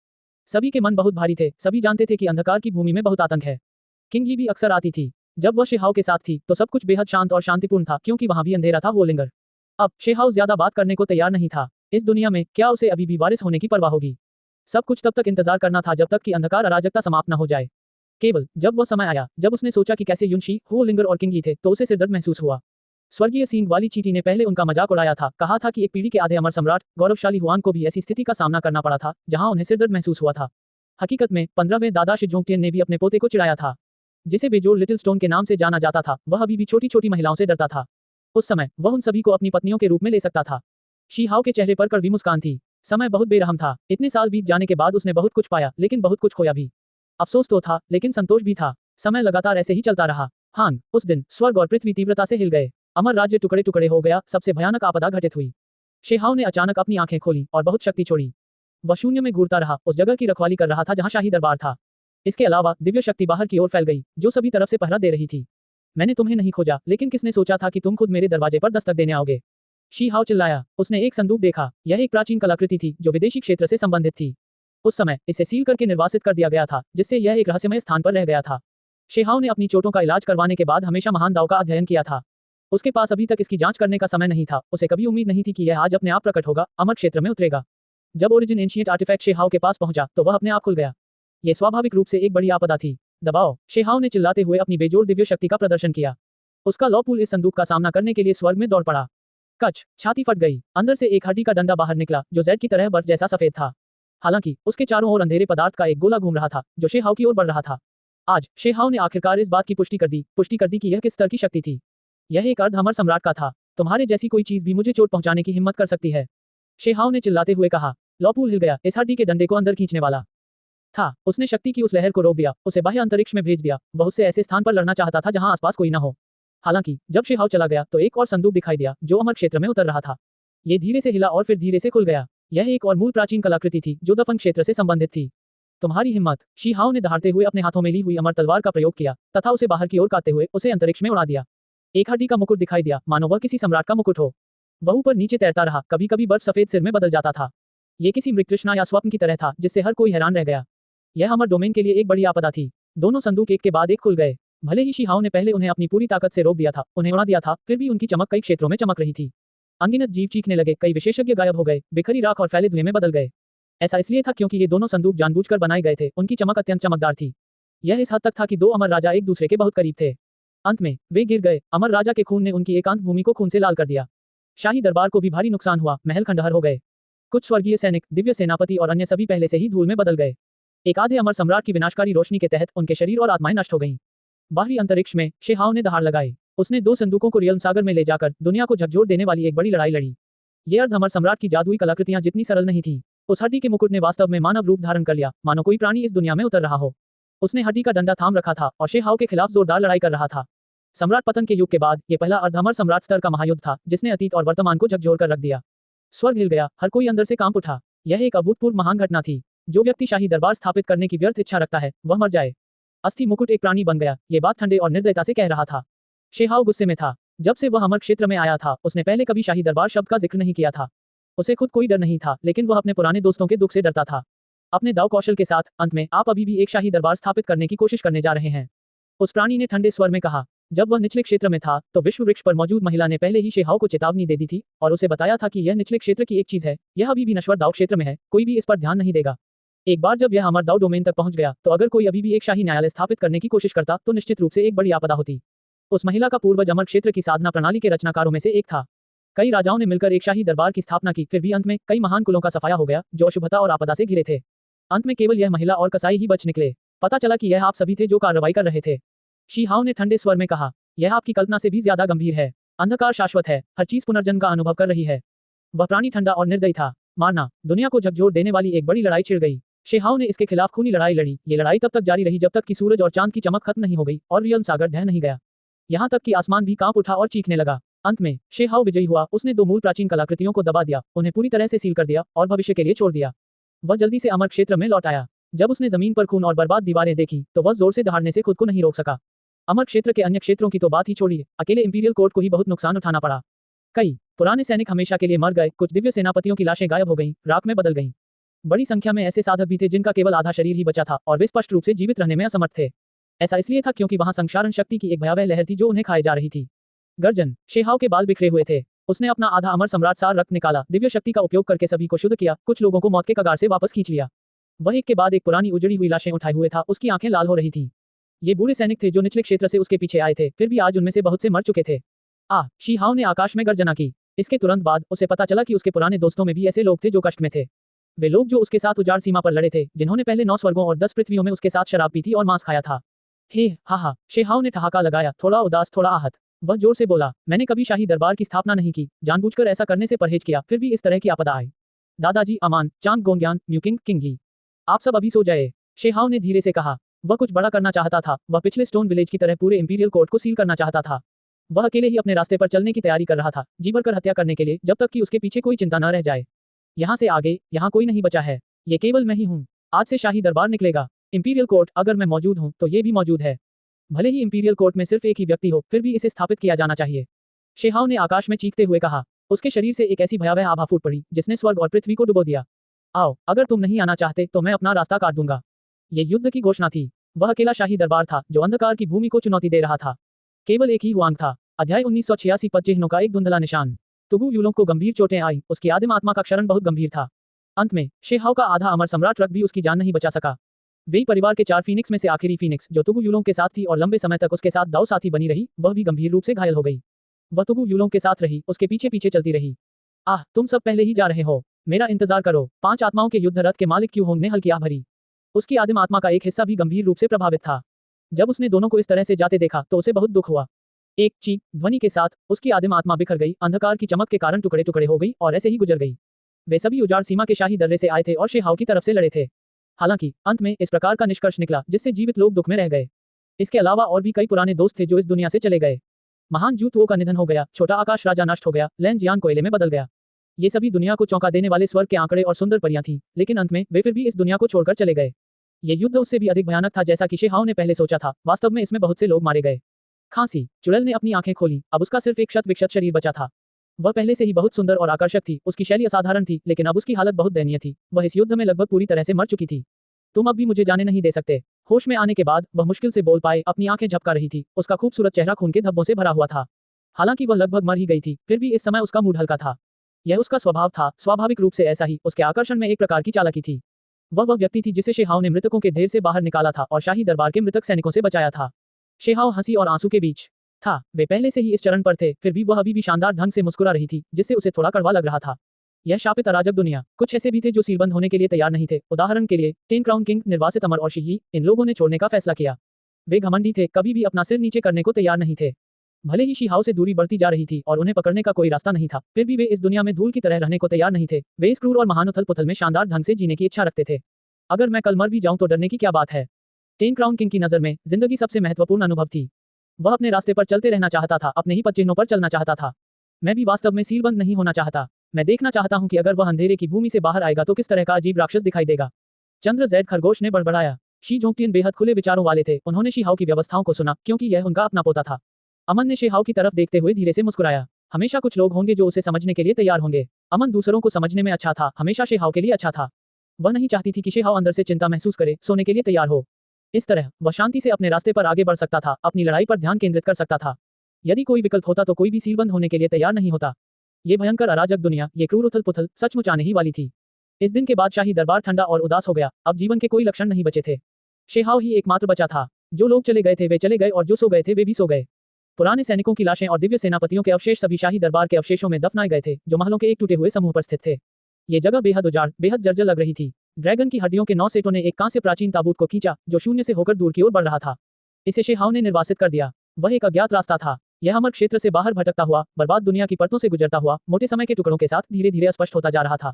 सभी के मन बहुत भारी थे, सभी जानते थे कि अंधकार की भूमि में बहुत आतंक है। किंग ही भी अक्सर आती थी। जब वह शेहाओ के साथ थी तो सब कुछ बेहद शांत और शांतिपूर्ण था, क्योंकि वहां भी अंधेरा था वोलिंगर। अब शेहाओ ज्यादा बात करने को तैयार नहीं था। इस दुनिया में क्या उसे अभी भी वारिस होने की परवाह होगी? सब कुछ तब तक इंतजार करना था जब तक कि अंधकार अराजकता समाप्त न हो जाए। केवल जब वह समय आया, जब उसने सोचा कि कैसे युनशी, हुओलिंगर और किंग ही थे, तो उसे सिरदर्द महसूस हुआ। स्वर्गीय सींग वाली चींटी ने पहले उनका मजाक उड़ाया था, कहा था कि एक पीढ़ी के आधे अमर सम्राट गौरवशाली हुआन को भी ऐसी स्थिति का सामना करना पड़ा था जहां उन्हें सिरदर्द महसूस हुआ था। हकीकत में 15वें दादा शिजोंगटियन ने भी अपने पोते को चिढ़ाया था। जिसे बेजोड़ लिटिल स्टोन के नाम से जाना जाता था, वह अभी भी छोटी छोटी महिलाओं से डरता था। उस समय वह उन सभी को अपनी पत्नियों के रूप में ले सकता था। शी हाओ के चेहरे पर कड़वी मुस्कान थी। समय बहुत बेरहम था। इतने साल बीत जाने के बाद उसने बहुत कुछ पाया, लेकिन बहुत कुछ खोया भी। अफसोस तो था, लेकिन संतोष भी था। समय लगातार ऐसे ही चलता रहा। हान, उस दिन स्वर्ग और पृथ्वी तीव्रता से हिल गए। अमर राज्य टुकड़े टुकड़े हो गया। सबसे भयानक आपदा घटित हुई। शेहाओ ने अचानक अपनी आंखें खोली और बहुत शक्ति छोड़ी। वह शून्य में घूरता रहा, उस जगह की रखवाली कर रहा था जहां शाही दरबार था। इसके अलावा दिव्य शक्ति बाहर की ओर फैल गई, जो सभी तरफ से पहरा दे रही थी। मैंने तुम्हें नहीं खोजा, लेकिन किसने सोचा था कि तुम खुद मेरे दरवाजे पर दस्तक देने आओगे। शी हाओ चिल्लाया। उसने एक संदूक देखा। यह एक प्राचीन कलाकृति थी जो विदेशी क्षेत्र से संबंधित थी। उस समय इसे सील करके निर्वासित कर दिया गया था, जिससे यह एक रहस्यमय स्थान पर रह गया था। शेहाओ ने अपनी चोटों का इलाज करवाने के बाद हमेशा महान दाव का अध्ययन किया था। उसके पास अभी तक इसकी जांच करने का समय नहीं था। उसे कभी उम्मीद नहीं थी कि यह आज अपने आप प्रकट होगा, अमर क्षेत्र में उतरेगा। जब ओरिजिन एंशिएंट आर्टिफैक्ट शेहाओ के पास पहुंचा तो वह अपने आप खुल गया। यह स्वाभाविक रूप से एक बड़ी आपदा थी। दबाओ, शेहाओ ने चिल्लाते हुए अपनी बेजोड़ दिव्य शक्ति का प्रदर्शन किया। उसका लॉ पूल इस संदूक का सामना करने के लिए स्वर्ग में दौड़ पड़ा। कच, छाती फट गई। अंदर से एक हड्डी का डंडा बाहर निकला, जो जेड की तरह बर्फ जैसा सफेद था। हालांकि उसके चारों ओर अंधेरे पदार्थ का एक गोला घूम रहा था, जो शेहाओ की ओर बढ़ रहा था। आज शेहाओ ने आखिरकार इस बात की पुष्टि कर दी कि यह किस स्तर की शक्ति थी। यह एक अर्ध अमर सम्राट का था। तुम्हारे जैसी कोई चीज भी मुझे चोट पहुंचाने की हिम्मत कर सकती है। शेहाओ ने चिल्लाते हुए कहा। लॉपूल हिल गया। इस हड्डी के डंडे को अंदर खींचने वाला था। उसने शक्ति की उस लहर को रोक दिया, उसे बाह्य अंतरिक्ष में भेज दिया। वह उससे ऐसे स्थान पर लड़ना चाहता था जहां आसपास कोई न हो। हालांकि जब शेहाओ चला गया तो एक और संदूक दिखाई दिया, जो अमर क्षेत्र में उतर रहा था। ये धीरे से हिला और फिर धीरे से खुल गया। यह एक और मूल प्राचीन कलाकृति थी, जो दफन क्षेत्र से संबंधित थी। तुम्हारी हिम्मत। शीहाओ ने दहाड़ते हुए अपने हाथों में ली हुई अमर तलवार का प्रयोग किया तथा उसे बाहर की ओर काटते हुए उसे अंतरिक्ष में उड़ा दिया। एक हड्डी का मुकुट दिखाई दिया, मानो वह किसी सम्राट का मुकुट हो। वह ऊपर नीचे तैरता रहा। कभी कभी बर्फ सफेद सिर में बदल जाता था। ये किसी मृगतृष्णा या स्वप्न की तरह था, जिससे हर कोई हैरान रह गया। यह अमर डोमेन के लिए एक बड़ी आपदा थी। दोनों संदूक एक के बाद एक खुल गए। भले ही शीहाओ ने पहले उन्हें अपनी पूरी ताकत से रोक दिया था, उन्हें उड़ा दिया था, फिर भी उनकी चमक कई क्षेत्रों में चमक रही थी। अनगिनत जीव चीखने लगे। कई विशेषज्ञ गायब हो गए, बिखरी राख और फैले धुएं में बदल गए। ऐसा इसलिए था क्योंकि ये दोनों संदूक जानबूझकर बनाए गए थे। उनकी चमक अत्यंत चमकदार थी। यह इस हद तक था कि दो अमर राजा एक दूसरे के बहुत करीब थे। अंत में वे गिर गए। अमर राजा के खून ने उनकी एकांत भूमि को खून से लाल कर दिया। शाही दरबार को भी भारी नुकसान हुआ। महल खंडहर हो गए। कुछ स्वर्गीय सैनिक, दिव्य सेनापति और अन्य सभी पहले से ही धूल में बदल गए। एक आधे अमर सम्राट की विनाशकारी रोशनी के तहत उनके शरीर और आत्माएं नष्ट हो गईं। बाहरी अंतरिक्ष में शेहाओ ने दहाड़ लगाई। उसने दो संदूकों को रियल्म सागर में ले जाकर दुनिया को झकझोर देने वाली एक बड़ी लड़ाई लड़ी। ये अर्ध अमर सम्राट की जादुई कलाकृतियां जितनी सरल नहीं थी। उस हड्डी के मुकुट ने वास्तव में मानव रूप धारण कर लिया, मानो कोई प्राणी इस दुनिया में उतर रहा हो। उसने हड्डी का डंडा थाम रखा था और शेहाओ के खिलाफ जोरदार लड़ाई कर रहा था। सम्राट पतन के युग के बाद ये पहला अर्धअमर सम्राट स्तर का महायुद्ध था, जिसने अतीत और वर्तमान को झकझोर कर रख दिया। स्वर्ग हिल गया। हर कोई अंदर से कांप उठा। यह एक अभूतपूर्व महान घटना थी। जो व्यक्ति शाही दरबार स्थापित करने की व्यर्थ इच्छा रखता है, वह मर जाए। अस्थि मुकुट एक प्राणी बन गया। ये बात ठंडे और निर्दयता से कह रहा था। शेहाओ गुस्से में था। जब से वह अमर क्षेत्र में आया था, उसने पहले कभी शाही दरबार शब्द का जिक्र नहीं किया था। उसे खुद कोई डर नहीं था, लेकिन वह अपने पुराने दोस्तों के दुख से डरता था। अपने दाव कौशल के साथ अंत में आप अभी भी एक शाही दरबार स्थापित करने की कोशिश करने जा रहे हैं, उस प्राणी ने ठंडे स्वर में कहा। जब वह निचले क्षेत्र में था तो विश्व वृक्ष पर मौजूद महिला ने पहले ही शेहाओ को चेतावनी दे दी थी और उसे बताया था कि यह निचले क्षेत्र की एक चीज है, यह अभी भी नश्वर दाव क्षेत्र में है, कोई भी इस पर ध्यान नहीं देगा। एक बार जब यह अमर दाव डोमेन तक पहुंच गया तो अगर कोई अभी भी एक शाही न्यायालय स्थापित करने की कोशिश करता तो निश्चित रूप से एक बड़ी आपदा होती। उस महिला का पूर्वज अमर क्षेत्र की साधना प्रणाली के रचनाकारों में से एक था। कई राजाओं ने मिलकर एक शाही दरबार की स्थापना की, फिर भी अंत में कई महान कुलों का सफाया हो गया जो अशुभता और आपदा से घिरे थे। अंत में केवल यह महिला और कसाई ही बच निकले। पता चला कि यह आप सभी थे जो कार्रवाई कर रहे थे। शीहाओ ने ठंडे स्वर में कहा, यह आपकी कल्पना से भी ज्यादा गंभीर है। अंधकार शाश्वत है, हर चीज पुनर्जन्म का अनुभव कर रही है। वह प्राणी ठंडा और निर्दयी था। मारना, दुनिया को झकझोर देने वाली एक बड़ी लड़ाई छिड़ गई। शेहाओ ने इसके खिलाफ खूनी लड़ाई लड़ी। ये लड़ाई तब तक जारी रही जब तक कि सूरज और चांद की चमक खत्म नहीं हो गई और रियल्म सागर ढह नहीं गया। यहाँ तक कि आसमान भी कांप उठा और चीखने लगा। अंत में शेहाओ विजयी हुआ। उसने दो मूल प्राचीन कलाकृतियों को दबा दिया, उन्हें पूरी तरह से सील कर दिया और भविष्य के लिए छोड़ दिया। वह जल्दी से अमर क्षेत्र में लौट आया। जब उसने जमीन पर खून और बर्बाद दीवारें देखी तो वह जोर से दहाड़ने से खुद को नहीं रोक सका। अमर क्षेत्र के अन्य क्षेत्रों की तो बात ही छोड़िए, अकेले इंपीरियल कोर्ट को ही बहुत नुकसान उठाना पड़ा। कई पुराने सैनिक हमेशा के लिए मर गए। कुछ दिव्य सेनापतियों की लाशें गायब हो गईं, राख में बदल गईं। बड़ी संख्या में ऐसे साधक भी थे जिनका केवल आधा शरीर ही बचा था और वे स्पष्ट रूप से जीवित रहने में असमर्थ थे। ऐसा इसलिए था क्योंकि वहां संक्षारण शक्ति की एक भयावह लहर थी जो उन्हें खाए जा रही थी। गर्जन, शेहाओ के बाल बिखरे हुए थे। उसने अपना आधा अमर सम्राट सार रक्त निकाला, दिव्य शक्ति का उपयोग करके सभी को शुद्ध किया, कुछ लोगों को मौत के कगार से वापस खींच लिया। वह एक के बाद एक पुरानी उजड़ी हुई लाशें उठाए हुए था। उसकी आंखें लाल हो रही थीं। ये बूढ़े सैनिक थे जो निचले क्षेत्र से उसके पीछे आए थे, फिर भी आज उनमें से बहुत से मर चुके थे। शीहाओ ने आकाश में गर्जना की। इसके तुरंत बाद उसे पता चला कि उसके पुराने दोस्तों में भी ऐसे लोग थे जो कष्ट में थे। वे लोग जो उसके साथ उजाड़ सीमा पर लड़े थे, जिन्होंने पहले 9 स्वर्गों और 10 पृथ्वियों में उसके साथ शराब पी थी और मांस खाया था। हे हा, शेहाओ ने ठहाका लगाया, थोड़ा उदास, थोड़ा आहत। वह जोर से बोला, मैंने कभी शाही दरबार की स्थापना नहीं की, जानबूझकर ऐसा करने से परहेज किया, फिर भी इस तरह की आपदा आई। दादाजी, अमान, चांग गोंग्यान, म्यूकिंग, किंगी, आप सब अभी सो जाए। शेहाओ ने धीरे से कहा। वह कुछ बड़ा करना चाहता था, वह पिछले स्टोन विलेज की तरह पूरे इंपीरियल कोर्ट को सील करना चाहता था। वह अकेले ही अपने रास्ते पर चलने की तैयारी कर रहा था, जी भरकर हत्या करने के लिए, जब तक कि उसके पीछे कोई चिंता न रह जाए। यहाँ से आगे, यहाँ कोई नहीं बचा है। ये केवल मैं ही हूँ। आज से शाही दरबार निकलेगा। इंपीरियल कोर्ट, अगर मैं मौजूद हूँ, तो ये भी मौजूद है। भले ही इंपीरियल कोर्ट में सिर्फ एक ही व्यक्ति हो, फिर भी इसे स्थापित किया जाना चाहिए। शेहाओ ने आकाश में चीखते हुए कहा। उसके शरीर से एक ऐसी भयावह आभा फूट पड़ी, जिसने स्वर्ग और पृथ्वी को डुबो दिया। आओ, अगर तुम नहीं आना चाहते तो मैं अपना रास्ता काट दूंगा। ये युद्ध की घोषणा थी। वह अकेला शाही दरबार था, जो अंधकार की भूमि को चुनौती दे रहा था। केवल एक ही हुआंग था। अध्याय 1986 पद चिन्हों का एक धुंधला निशान। तुगु यूलों को गंभीर चोटें आई, उसकी आदिम आत्मा का क्षरण बहुत गंभीर था। अंत में, शेहाओ का आधा अमर सम्राट रक भी उसकी जान नहीं बचा सका। वे परिवार के 4 फीनिक्स में से आखिरी फीनिक्स, जो तुगु यूलों के साथ थी और लंबे समय तक उसके साथ दाव साथी बनी रही, वह भी गंभीर रूप से घायल हो गई। वह तुगु यूलों के साथ रही, उसके पीछे पीछे चलती रही। आह, तुम सब पहले ही जा रहे हो, मेरा इंतजार करो। 5 आत्माओं के युद्ध रथ के मालिक क्यू होंग ने हल्की आह भरी। उसकी आदिम आत्मा का एक हिस्सा भी गंभीर रूप से प्रभावित था। जब उसने दोनों को इस तरह से जाते देखा तो उसे बहुत दुख हुआ। एक चीख ध्वनि के साथ उसकी आदिम आत्मा बिखर गई, अंधकार की चमक के कारण टुकड़े टुकड़े हो गई और ऐसे ही गुजर गई। वे सभी उजाड़ सीमा के शाही दर्रे से आए थे और शेहाओ की तरफ से लड़े थे। हालांकि अंत में इस प्रकार का निष्कर्ष निकला, जिससे जीवित लोग दुख में रह गए। इसके अलावा और भी कई पुराने दोस्त थे जो इस दुनिया से चले गए। महान जू तुओ का निधन हो गया, छोटा आकाश राजा नष्ट हो गया, लैन जियान कोयले में बदल गया। ये सभी दुनिया को चौंका देने वाले स्वर्ग के आंकड़े और सुंदर परियां थीं, लेकिन अंत में वे फिर भी इस दुनिया को छोड़कर चले गए। ये युद्ध उससे भी अधिक भयानक था जैसा कि शेहाओ ने पहले सोचा था। वास्तव में इसमें बहुत से लोग मारे गए। खांसी। चुड़ैल ने अपनी आंखें खोली, अब उसका सिर्फ एक शत विक्षत शरीर बचा था। वह पहले से ही बहुत सुंदर और आकर्षक थी, उसकी शैली असाधारण थी, लेकिन अब उसकी हालत बहुत दयनीय थी। वह इस युद्ध में लगभग पूरी तरह से मर चुकी थी। तुम अब भी मुझे जाने नहीं दे सकते। होश में आने के बाद वह मुश्किल से बोल पाए, अपनी आंखें झपका रही थी। उसका खूबसूरत चेहरा खून के धब्बों से भरा हुआ था। हालांकि वह लगभग मर ही गई थी, फिर भी इस समय उसका मूड हल्का था। यह उसका स्वभाव था, स्वाभाविक रूप से ऐसा ही। उसके आकर्षण में एक प्रकार की चालाकी थी। वह व्यक्ति थी जिसे शेहाओ ने मृतकों के ढेर से बाहर निकाला था और शाही दरबार के मृतक सैनिकों से बचाया था। शेहाओ हंसी और आंसू के बीच था। वे पहले से ही इस चरण पर थे, फिर भी वह अभी भी शानदार ढंग से मुस्कुरा रही थी, जिससे उसे थोड़ा कड़वा लग रहा था। यह शापित अराजक दुनिया। कुछ ऐसे भी थे जो सीलबंद होने के लिए तैयार नहीं थे। उदाहरण के लिए 10 क्राउन किंग, निर्वासित अमर और शीही, इन लोगों ने छोड़ने का फैसला किया। वे घमंडी थे, कभी भी अपना सिर नीचे करने को तैयार नहीं थे। भले ही शीहाओ से दूरी बढ़ती जा रही थी और उन्हें पकड़ने का कोई रास्ता नहीं था, फिर भी वे इस दुनिया में धूल की तरह रहने को तैयार नहीं थे। वे इस क्रूर और महान उथल पुथल में शानदार ढंग से जीने की इच्छा रखते थे। अगर मैं कल मर भी जाऊं तो डरने की क्या बात है। 10 क्राउन किंग की नजर में जिंदगी सबसे महत्वपूर्ण अनुभव थी। वह अपने रास्ते पर चलते रहना चाहता था, अपने ही पदचिन्हों पर चलना चाहता था। मैं भी वास्तव में सीलबंद नहीं होना चाहता। मैं देखना चाहता हूं कि अगर वह अंधेरे की भूमि से बाहर आएगा तो किस तरह का अजीब राक्षस दिखाई देगा। चंद्र जैड खरगोश ने बड़बड़ाया। शी जोंगटियन बेहद खुले विचारों वाले थे। उन्होंने शीहाओ की व्यवस्थाओं को सुना, क्योंकि यह उनका अपना पोता था। अमन ने शेहाओ की तरफ देखते हुए धीरे से मुस्कुराया। हमेशा कुछ लोग होंगे जो उसे समझने के लिए तैयार होंगे। अमन दूसरों को समझने में अच्छा था, हमेशा शेहाओ के लिए अच्छा था। वह नहीं चाहती थी कि शेहाओ अंदर से चिंता महसूस करे, सोने के लिए तैयार हो। इस तरह वह शांति से अपने रास्ते पर आगे बढ़ सकता था, अपनी लड़ाई पर ध्यान केंद्रित कर सकता था। यदि कोई विकल्प होता तो कोई भी सीलबंद होने के लिए तैयार नहीं होता। ये भयंकर अराजक दुनिया, ये क्रूर उथल पुथल सचमुच आने ही वाली थी। इस दिन के बाद शाही दरबार ठंडा और उदास हो गया। अब जीवन के कोई लक्षण नहीं बचे थे। शेहाओ ही एकमात्र बचा था। जो लोग चले गए थे वे चले गए और जो सो गए थे वे भी सो गए। पुराने सैनिकों की लाशें और दिव्य सेनापतियों के अवशेष सभी शाही दरबार के अवशेषों में दफनाए गए थे, जो महलों के एक टूटे हुए समूह पर स्थित थे। ये जगह बेहद उजाड़, बेहद जर्जर लग रही थी। ड्रैगन की हड्डियों के 9 सेटों ने एक कांस्य प्राचीन ताबूत को खींचा, जो शून्य से होकर दूर की ओर बढ़ रहा था। इसे शेहाओ ने निर्वासित कर दिया। वह एक अज्ञात रास्ता था। यह अमर क्षेत्र से बाहर भटकता हुआ, बर्बाद दुनिया की परतों से गुजरता हुआ, मोटे समय के टुकड़ों के साथ धीरे धीरे स्पष्ट होता जा रहा था।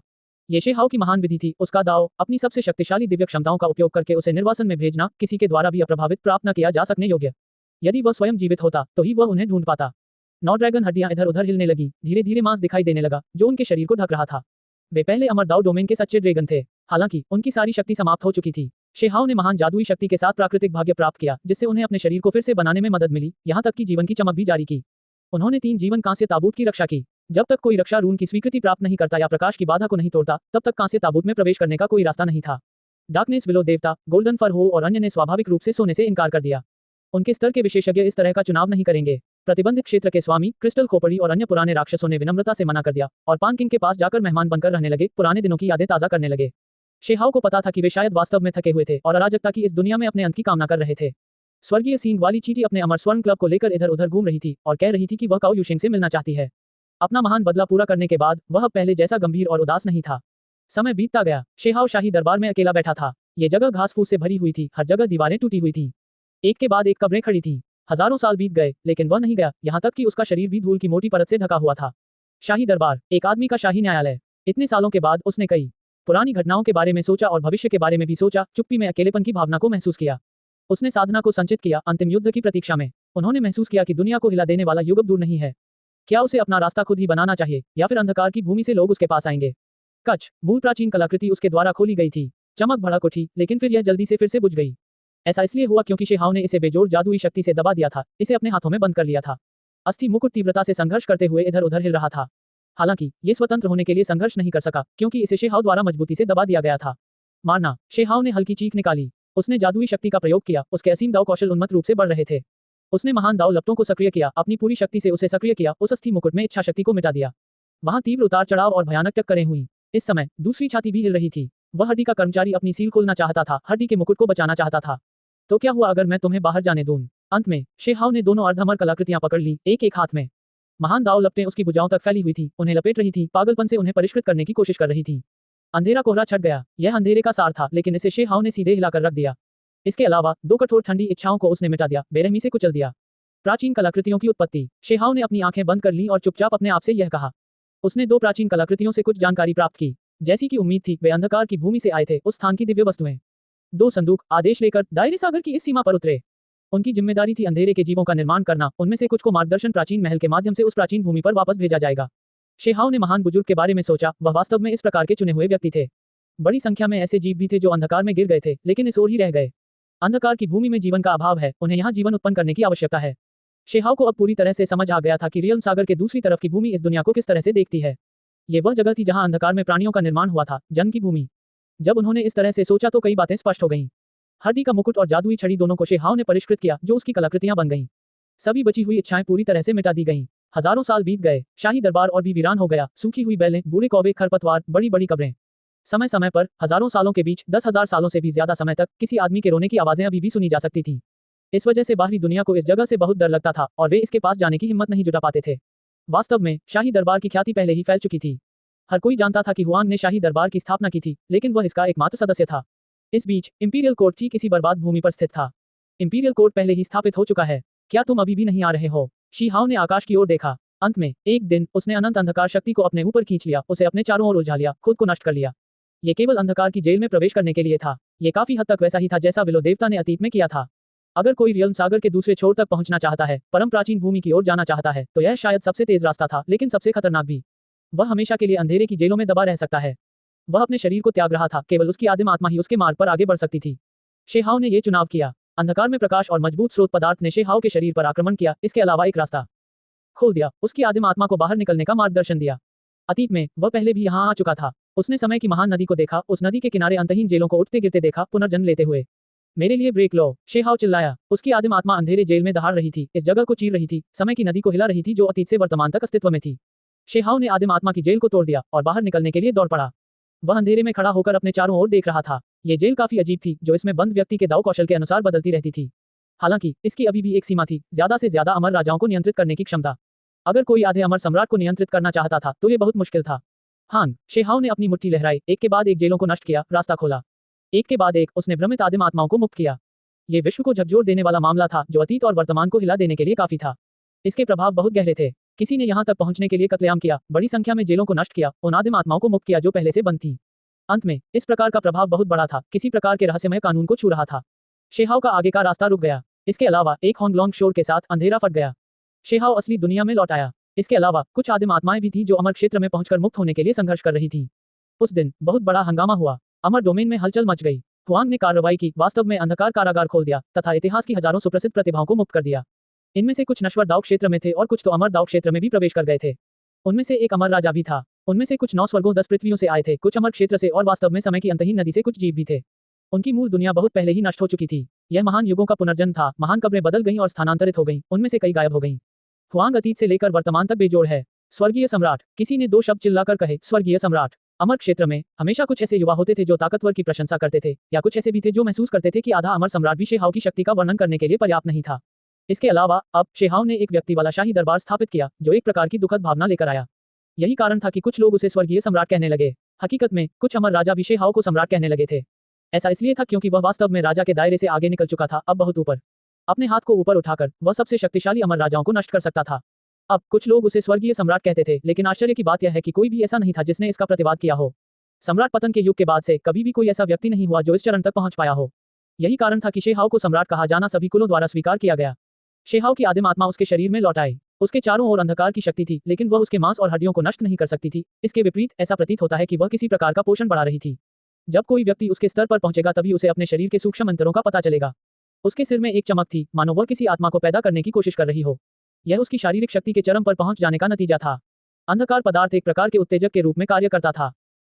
ये शेहाओ की महान विधि थी, उसका दाव, अपनी सबसे शक्तिशाली दिव्य क्षमताओं का उपयोग करके उसे निर्वासन में भेजना, किसी के द्वारा भी अप्रभावित प्राप्त न किया जा सकने योग्य। यदि वह स्वयं जीवित होता तो ही वह उन्हें ढूंढ पाता। 9 ड्रैगन हड्डियां इधर उधर हिलने लगी, धीरे धीरे मांस दिखाई देने लगा, जो उनके शरीर को ढक रहा था। वे पहले अमर दाव डोमेन के सच्चे ड्रैगन थे। हालांकि उनकी सारी शक्ति समाप्त हो चुकी थी। शेहाओ ने महान जादुई शक्ति के साथ प्राकृतिक भाग्य प्राप्त किया, जिससे उन्हें अपने शरीर को फिर से बनाने में मदद मिली, यहाँ तक कि जीवन की चमक भी जारी की। उन्होंने 3 जीवन कांस्य ताबूत की रक्षा की। जब तक कोई रक्षा रून की स्वीकृति प्राप्त नहीं करता या प्रकाश की बाधा को नहीं तोड़ता, तब तक कांस्य ताबूत में प्रवेश करने का कोई रास्ता नहीं था। डार्कनेस विलो देवता, गोल्डन फर हो और अन्य ने स्वाभाविक रूप से सोने से इनकार कर दिया। उनके स्तर के विशेषज्ञ इस तरह का चुनाव नहीं करेंगे। प्रतिबंधित क्षेत्र के स्वामी, क्रिस्टल खोपड़ी और अन्य पुराने राक्षसों ने विनम्रता से मना कर दिया और पान किंग के पास जाकर मेहमान बनकर रहने लगे, पुराने दिनों की यादें ताजा करने लगे। शेहाओ को पता था कि वे शायद वास्तव में थके हुए थे और अराजकता की इस दुनिया में अपने अंत की कामना कर रहे थे। स्वर्गीय सींग वाली चींटी अपने अमर स्वर्ण क्लब को लेकर इधर उधर घूम रही थी और कह रही थी कि वह काओ यूशिंग से मिलना चाहती है। अपना महान बदला पूरा करने के बाद वह पहले जैसा गंभीर और उदास नहीं था। समय बीतता गया। शेहाओ शाही दरबार में अकेला बैठा था। ये जगह घास फूस से भरी हुई थी, हर जगह दीवारें टूटी हुई थीं। एक के बाद एक कब्रें खड़ी थीं। हजारों साल बीत गए, लेकिन वह नहीं गया, यहाँ तक कि उसका शरीर भी धूल की मोटी परत से ढका हुआ था। शाही दरबार, एक आदमी का शाही न्यायालय। इतने सालों के बाद उसने कई पुरानी घटनाओं के बारे में सोचा और भविष्य के बारे में भी सोचा। चुप्पी में अकेलेपन की भावना को महसूस किया। उसने साधना को संचित किया, अंतिम युद्ध की प्रतीक्षा में। उन्होंने महसूस किया कि दुनिया को हिला देने वाला युग अब दूर नहीं है। क्या उसे अपना रास्ता खुद ही बनाना चाहिए, या फिर अंधकार की भूमि से लोग उसके पास आएंगे? कच्छ, मूल प्राचीन कलाकृति उसके द्वारा खोली गई थी। चमक भड़क उठी, लेकिन फिर यह जल्दी से फिर से बुझ गई। ऐसा इसलिए हुआ क्योंकि शेहाव ने इसे बेजोड़ जादुई शक्ति से दबा दिया था, इसे अपने हाथों में बंद कर लिया था। अस्थि मुकुट तीव्रता से संघर्ष करते हुए इधर उधर हिल रहा था। हालांकि ये स्वतंत्र होने के लिए संघर्ष नहीं कर सका, क्योंकि इसे शेहाव द्वारा मजबूती से दबा दिया गया था। मारना, शेहाव ने हल्की चीख निकाली। उसने जादुई शक्ति का प्रयोग किया, उसके असीम दाव कौशल उन्मत्त रूप से बढ़ रहे थे। उसने महान दाव लपटों को सक्रिय किया, अपनी पूरी शक्ति से उसे सक्रिय किया, उस अस्थि मुकुट में इच्छा शक्ति को मिटा दिया। वहां तीव्र उतार चढ़ाव और भयानक टक्करें हुई। इस समय दूसरी छाती भी हिल रही थी। वह हड्डी का कर्मचारी अपनी सील खोलना चाहता था, हड्डी के मुकुट को बचाना चाहता था। तो क्या हुआ अगर मैं तुम्हें बाहर जाने दूं? अंत में शेहाव ने दोनों अर्धअमर कलाकृतियां पकड़ ली, एक एक हाथ में। महान दाव लपटें उसकी भुजाओं तक फैली हुई थी, उन्हें लपेट रही थी, पागलपन से उन्हें परिष्कृत करने की कोशिश कर रही थी। अंधेरा कोहरा छट गया। यह अंधेरे का सार था, लेकिन इसे शेहाव ने सीधे हिलाकर रख दिया। इसके अलावा दो कठोर ठंडी इच्छाओं को उसने मिटा दिया, बेरहमी से कुचल दिया। प्राचीन कलाकृतियों की उत्पत्ति। शेहाव ने अपनी आंखें बंद कर ली और चुपचाप अपने आप से यह कहा। उसने दो प्राचीन कलाकृतियों से कुछ जानकारी प्राप्त की। जैसी की उम्मीद थी, वे अंधकार की भूमि से आए थे, उस स्थान की दिव्य वस्तुएं। दो संदूक आदेश लेकर दायरे सागर की इस सीमा पर उतरे। उनकी जिम्मेदारी थी अंधेरे के जीवों का निर्माण करना, उनमें से कुछ को मार्गदर्शन प्राचीन महल के माध्यम से उस प्राचीन भूमि पर वापस भेजा जाएगा। शेहाव ने महान बुजुर्ग के बारे में सोचा, वह वास्तव में इस प्रकार के चुने हुए व्यक्ति थे। बड़ी संख्या में ऐसे जीव भी थे जो अंधकार में गिर गए थे, लेकिन इस ओर ही रह गए। अंधकार की भूमि में जीवन का अभाव है, उन्हें यहाँ जीवन उत्पन्न करने की आवश्यकता है। शेहाव को अब पूरी तरह से समझ आ गया था कि रियल्म सागर के दूसरी तरफ की भूमि इस दुनिया को किस तरह से देखती है। ये वह जगह थी जहां अंधकार में प्राणियों का निर्माण हुआ था, जन्म की भूमि। जब उन्होंने इस तरह से सोचा तो कई बातें स्पष्ट हो गईं। हड्डी का मुकुट और जादुई छड़ी दोनों को शेहाव ने परिष्कृत किया, जो उसकी कलाकृतियां बन गईं। सभी बची हुई इच्छाएं पूरी तरह से मिटा दी गईं। हजारों साल बीत गए, शाही दरबार और भी वीरान हो गया, सूखी हुई बैलें, बूढ़े कौवे, खरपतवार, बड़ी बड़ी कब्रें। समय समय पर, हजारों सालों के बीच, 10,000 सालों से भी ज्यादा समय तक, किसी आदमी के रोने की आवाजें अभी भी सुनी जा सकती थीं। इस वजह से बाहरी दुनिया को इस जगह से बहुत डर लगता था और वे इसके पास जाने की हिम्मत नहीं जुटा पाते थे। वास्तव में शाही दरबार की ख्याति पहले ही फैल चुकी थी। हर कोई जानता था कि हुआंग ने शाही दरबार की स्थापना की थी, लेकिन वह इसका एकमात्र सदस्य था। इस बीच इंपीरियल कोर्ट ठीक इसी बर्बाद भूमि पर स्थित था। इंपीरियल कोर्ट पहले ही स्थापित हो चुका है। क्या तुम अभी भी नहीं आ रहे हो? शेहाव ने आकाश की ओर देखा। अंत में एक दिन उसने अनंत अंधकार शक्ति को अपने ऊपर खींच लिया, उसे अपने चारों ओर उलझा लिया, खुद को नष्ट कर लिया। ये केवल अंधकार की जेल में प्रवेश करने के लिए था। ये काफी हद तक वैसा ही था जैसा विलो देवता ने अतीत में किया था। अगर कोई रियल्म सागर के दूसरे छोर तक पहुंचना चाहता है, परम प्राचीन भूमि की ओर जाना चाहता है, तो यह शायद सबसे तेज रास्ता था, लेकिन सबसे खतरनाक भी। वह हमेशा के लिए अंधेरे की जेलों में दबा रह सकता है। वह अपने शरीर को त्याग रहा था, केवल उसकी आदिम आत्मा ही उसके मार्ग पर आगे बढ़ सकती थी। शेहाव ने यह चुनाव किया। अंधकार में प्रकाश और मजबूत स्रोत पदार्थ ने शेहाव के शरीर पर आक्रमण किया, इसके अलावा एक रास्ता खोल दिया, उसकी आदिम आत्मा को बाहर निकलने का मार्गदर्शन दिया। अतीत में वह पहले भी यहाँ आ चुका था। उसने समय की महान नदी को देखा, उस नदी के किनारे अंतहीन जेलों को उठते गिरते देखा, पुनर्जन्म लेते हुए। मेरे लिए ब्रेक लो, शेहाव चिल्लाया। उसकी आदिम आत्मा अंधेरे जेल में दहाड़ रही थी, इस जगह को चीर रही थी, समय की नदी को हिला रही थी जो अतीत से वर्तमान तक अस्तित्व में थी। शेहाव ने आदिम आत्मा की जेल को तोड़ दिया और बाहर निकलने के लिए दौड़ पड़ा। वह अंधेरे में खड़ा होकर अपने चारों ओर देख रहा था। ये जेल काफी अजीब थी, जो इसमें बंद व्यक्ति के दाव कौशल के अनुसार बदलती रहती थी। हालांकि इसकी अभी भी एक सीमा थी, ज्यादा से ज्यादा अमर राजाओं को नियंत्रित करने की क्षमता। अगर कोई आधे अमर सम्राट को नियंत्रित करना चाहता था तो ये बहुत मुश्किल था। हांग, शेहाव ने अपनी मुट्ठी लहराई, एक के बाद एक जेलों को नष्ट किया, रास्ता खोला। एक के बाद एक उसने भ्रमित आदिम आत्माओं को मुक्त किया। ये विश्व को झकझोर देने वाला मामला था, जो अतीत और वर्तमान को हिला देने के लिए काफी था। इसके प्रभाव बहुत गहरे थे। किसी ने यहाँ तक पहुंचने के लिए कत्लेआम किया, बड़ी संख्या में जेलों को नष्ट किया, उन आदिम आत्माओं को मुक्त किया जो पहले से बंद थी। अंत में इस प्रकार का प्रभाव बहुत बड़ा था, किसी प्रकार के रहस्यमय कानून को छू रहा था। शेहाव का आगे का रास्ता रुक गया। इसके अलावा एक होंगलोंग शोर के साथ अंधेरा फट गया। शेहाव असली दुनिया में लौट आया। इसके अलावा कुछ आदिम आत्माएं भी थी जो अमर क्षेत्र में पहुंचकर मुक्त होने के लिए संघर्ष कर रही थी। उस दिन बहुत बड़ा हंगामा हुआ। अमर डोमेन में हलचल मच गई। हुआंग ने कार्रवाई की, वास्तव में अंधकार कारागार खोल दिया तथा इतिहास की हजारों सुप्रसिद्ध प्रतिभाओं को मुक्त कर दिया। इनमें से कुछ नश्वर दाव क्षेत्र में थे और कुछ तो अमर दाव क्षेत्र में भी प्रवेश कर गए थे। उनमें से एक अमर राजा भी था। उनमें से कुछ 9 स्वर्गों 10 पृथ्वियों से आए थे, कुछ अमर क्षेत्र से और वास्तव में समय की अंतहीन नदी से कुछ जीव भी थे। उनकी मूल दुनिया बहुत पहले ही नष्ट हो चुकी थी। यह महान युगों का पुनर्जन्म था। महान कब्रें बदल गईं और स्थानांतरित हो गईं, उनमें से कई गायब हो गईं। हुआंग अतीत से लेकर वर्तमान तक बेजोड़ है। स्वर्गीय सम्राट, किसी ने 2 शब्द चिल्लाकर कहे, स्वर्गीय सम्राट। अमर क्षेत्र में हमेशा कुछ ऐसे युवा होते थे जो ताकतवर की प्रशंसा करते थे, या कुछ ऐसे भी थे जो महसूस करते थे कि आधा अमर सम्राट भी शेहाव की शक्ति का वर्णन करने के लिए पर्याप्त नहीं था। इसके अलावा अब शेहाव ने एक व्यक्ति वाला शाही दरबार स्थापित किया, जो एक प्रकार की दुखद भावना लेकर आया। यही कारण था कि कुछ लोग उसे स्वर्गीय सम्राट कहने लगे। हकीकत में कुछ अमर राजा भी शेहाव को सम्राट कहने लगे थे। ऐसा इसलिए था क्योंकि वह वास्तव में राजा के दायरे से आगे निकल चुका था, अब बहुत ऊपर। अपने हाथ को ऊपर उठाकर वह सबसे शक्तिशाली अमर राजाओं को नष्ट कर सकता था। अब कुछ लोग उसे स्वर्गीय सम्राट कहते थे, लेकिन आश्चर्य की बात यह है कि कोई भी ऐसा नहीं था जिसने इसका प्रतिवाद किया हो। सम्राट पतन के युग के बाद से कभी भी कोई ऐसा व्यक्ति नहीं हुआ जो इस चरण तक पहुंच पाया हो। यही कारण था कि शेहाओ को सम्राट कहा जाना सभी कुलों द्वारा स्वीकार किया गया। शेहाओ की आदिम आत्मा उसके शरीर में लौट आई। उसके चारों ओर अंधकार की शक्ति थी, लेकिन वह उसके मांस और हड्डियों को नष्ट नहीं कर सकती थी। इसके विपरीत ऐसा प्रतीत होता है कि वह किसी प्रकार का पोषण बढ़ा रही थी। जब कोई व्यक्ति उसके स्तर पर पहुंचेगा तभी उसे अपने शरीर के सूक्ष्म अंतरों का पता चलेगा। उसके सिर में एक चमक थी, मानो वह किसी आत्मा को पैदा करने की कोशिश कर रही हो। यह उसकी शारीरिक शक्ति के चरम पर पहुंच जाने का नतीजा था। अंधकार पदार्थ एक प्रकार के उत्तेजक के रूप में कार्य करता था।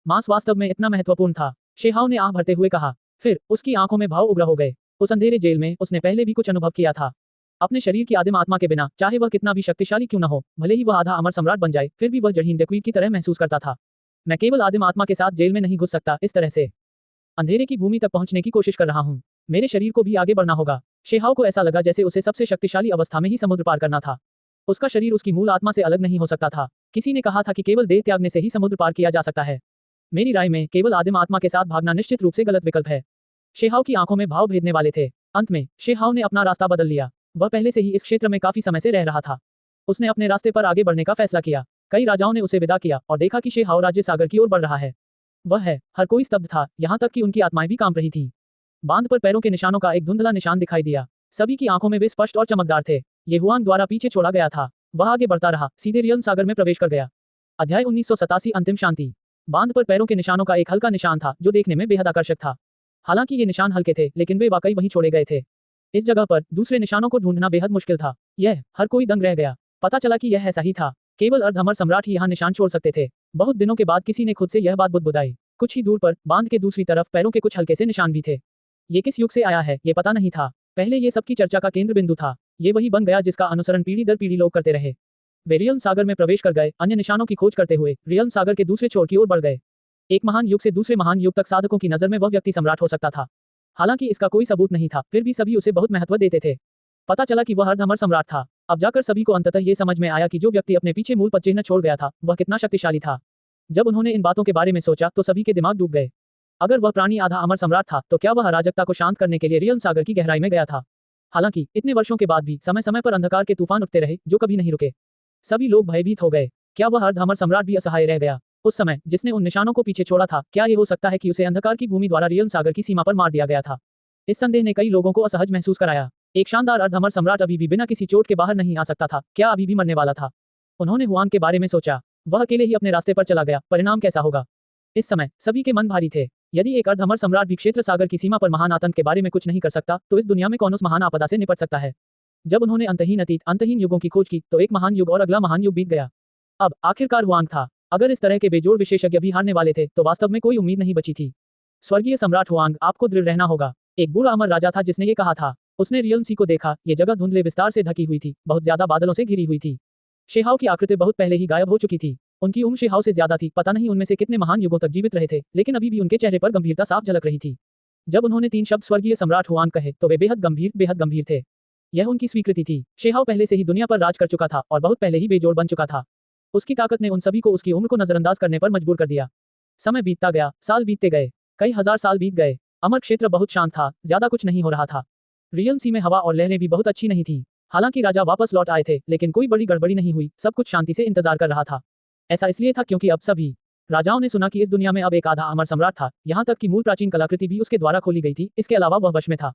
मांस वास्तव में इतना महत्वपूर्ण था, शेहाओ ने आह भरते हुए कहा। फिर उसकी आंखों में भाव उग्र हो गए। उस अंधेरे जेल में उसने पहले भी कुछ अनुभव किया था। अपने शरीर की आदिम आत्मा के बिना, चाहे वह कितना भी शक्तिशाली क्यों न हो, भले ही वह आधा अमर सम्राट बन जाए, फिर भी वह जड़हीन डकवीट की तरह महसूस करता था। मैं केवल आदिम आत्मा के साथ जेल में नहीं घुस सकता, इस तरह से अंधेरे की भूमि तक पहुंचने की कोशिश कर रहा हूं। मेरे शरीर को भी आगे बढ़ना होगा। शेहाओ को ऐसा लगा जैसे उसे सबसे शक्तिशाली अवस्था में ही समुद्र पार करना था। उसका शरीर उसकी मूल आत्मा से अलग नहीं हो सकता था। किसी ने कहा था कि केवल देह त्यागने से ही समुद्र पार किया जा सकता है। मेरी राय में केवल आदिम आत्मा के साथ भागना निश्चित रूप से गलत विकल्प है। शेहाओ की आंखों में भाव भेदने वाले थे। अंत में शेहाओ ने अपना रास्ता बदल लिया। वह पहले से ही इस क्षेत्र में काफी समय से रह रहा था। उसने अपने रास्ते पर आगे बढ़ने का फैसला किया। कई राजाओं ने उसे विदा किया और देखा कि शेहाओ राज्य सागर की ओर बढ़ रहा है। वह है, हर कोई स्तब्ध था, यहाँ तक कि उनकी आत्माएं भी कांप रही थीं। बांध पर पैरों के निशानों का एक धुंधला निशान दिखाई दिया। सभी की आंखों में वे स्पष्ट और चमकदार थे। ये हुआंग द्वारा पीछे छोड़ा गया था। वह आगे बढ़ता रहा, सीधे रियल्म सागर में प्रवेश कर गया। अध्याय 1987 अंतिम शांति। बांध पर पैरों के निशानों का एक हल्का निशान था जो देखने में बेहद आकर्षक था। हालांकि ये निशान हल्के थे, लेकिन वे वाकई वहीं छोड़े गए थे। इस जगह पर दूसरे निशानों को ढूंढना बेहद मुश्किल था। हर कोई दंग रह गया। पता चला कि यह ऐसा ही था। केवल अर्धअमर सम्राट ही यहाँ निशान छोड़ सकते थे। बहुत दिनों के बाद किसी ने खुद से यह बात बुदबुदाई। कुछ ही दूर पर बांध के दूसरी तरफ पैरों के कुछ हल्के से निशान भी थे। ये किस युग से आया है, ये पता नहीं था। पहले ये सबकी चर्चा का केंद्र बिंदु था। ये वही बन गया जिसका अनुसरण पीढ़ी दर पीढ़ी लोग करते रहे। वे रियल्म सागर में प्रवेश कर गए, अन्य निशानों की खोज करते हुए रियल्म सागर के दूसरे छोर की ओर बढ़ गए। एक महान युग से दूसरे महान युग तक साधकों की नजर में वह व्यक्ति सम्राट हो सकता था। हालांकि इसका कोई सबूत नहीं था, फिर भी सभी उसे बहुत महत्व देते थे। पता चला कि वह अर्धअमर सम्राट था। अब जाकर सभी को अंततः ये समझ में आया कि जो व्यक्ति अपने पीछे मूल पदचिह्न छोड़ गया था, वह कितना शक्तिशाली था। जब उन्होंने इन बातों के बारे में सोचा तो सभी के दिमाग डूब गए। अगर वह प्राणी आधा अमर सम्राट था, तो क्या वह अराजकता को शांत करने के लिए रियल्म सागर की गहराई में गया था? हालांकि इतने वर्षों के बाद भी समय समय पर अंधकार के तूफान उठते रहे जो कभी नहीं रुके। सभी लोग भयभीत हो गए। क्या वह अर्धअमर सम्राट भी असहाय रह गया? उस समय जिसने उन निशानों को पीछे छोड़ा था, क्या ये हो सकता है कि उसे अंधकार की भूमि द्वारा रियल्म सागर की सीमा पर मार दिया गया था? इस संदेह ने कई लोगों को असहज महसूस कराया। एक शानदार अर्धअमर सम्राट अभी भी बिना किसी चोट के बाहर नहीं आ सकता था, क्या अभी भी मरने वाला था? उन्होंने हुआंग के बारे में सोचा। वह अकेले ही अपने रास्ते पर चला गया, परिणाम कैसा होगा? इस समय सभी के मन भारी थे। यदि एक अर्धअमर सम्राट भी क्षेत्र सागर की सीमा पर महान आतंक के बारे में कुछ नहीं कर सकता, तो इस दुनिया में कौन उस महान आपदा से निपट सकता है? जब उन्होंने अंतहीन अतीत, अंतहीन युगों की खोज की, तो एक महान युग और अगला महान युग बीत गया। अब आखिरकार हुआंग था। अगर इस तरह के बेजोड़ विशेषज्ञ भी हारने वाले थे, तो वास्तव में कोई उम्मीद नहीं बची थी। स्वर्गीय सम्राट हुआंग, आपको दृढ़ रहना होगा। एक बूढ़ा अमर राजा था जिसने ये कहा था। उसने रियल्म सी को देखा। ये जगह धुंधले विस्तार से ढकी हुई थी, बहुत ज्यादा बादलों से घिरी हुई थी। शेहाओ की आकृति बहुत पहले ही गायब हो चुकी थी। उनकी उम्र शेहाओ से ज्यादा थी। पता नहीं उनमें से कितने महान युगों तक जीवित रहे थे, लेकिन अभी भी उनके चेहरे पर गंभीरता साफ झलक रही थी। जब उन्होंने 3 शब्द स्वर्गीय सम्राट हुआंग कहे, तो वे बेहद गंभीर थे। यह उनकी स्वीकृति थी। शेहाओ पहले से ही दुनिया पर राज कर चुका था और बहुत पहले ही बेजोड़ बन चुका था। उसकी ताकत ने उन सभी को उसकी उम्र को नजरअंदाज करने पर मजबूर कर दिया। समय बीतता गया, साल बीतते गए, कई हजार साल बीत गए। अमर क्षेत्र बहुत शांत था, ज्यादा कुछ नहीं हो रहा था। रियल्म सी में हवा और लहरें भी बहुत अच्छी नहीं थी। हालांकि राजा वापस लौट आए थे, लेकिन कोई बड़ी गड़बड़ी नहीं हुई। सब कुछ शांति से इंतजार कर रहा था। ऐसा इसलिए था क्योंकि अब सभी राजाओं ने सुना कि इस दुनिया में अब एक आधा अमर सम्राट था। यहाँ तक कि मूल प्राचीन कलाकृति भी उसके द्वारा खोली गई थी। इसके अलावा वह वश में था।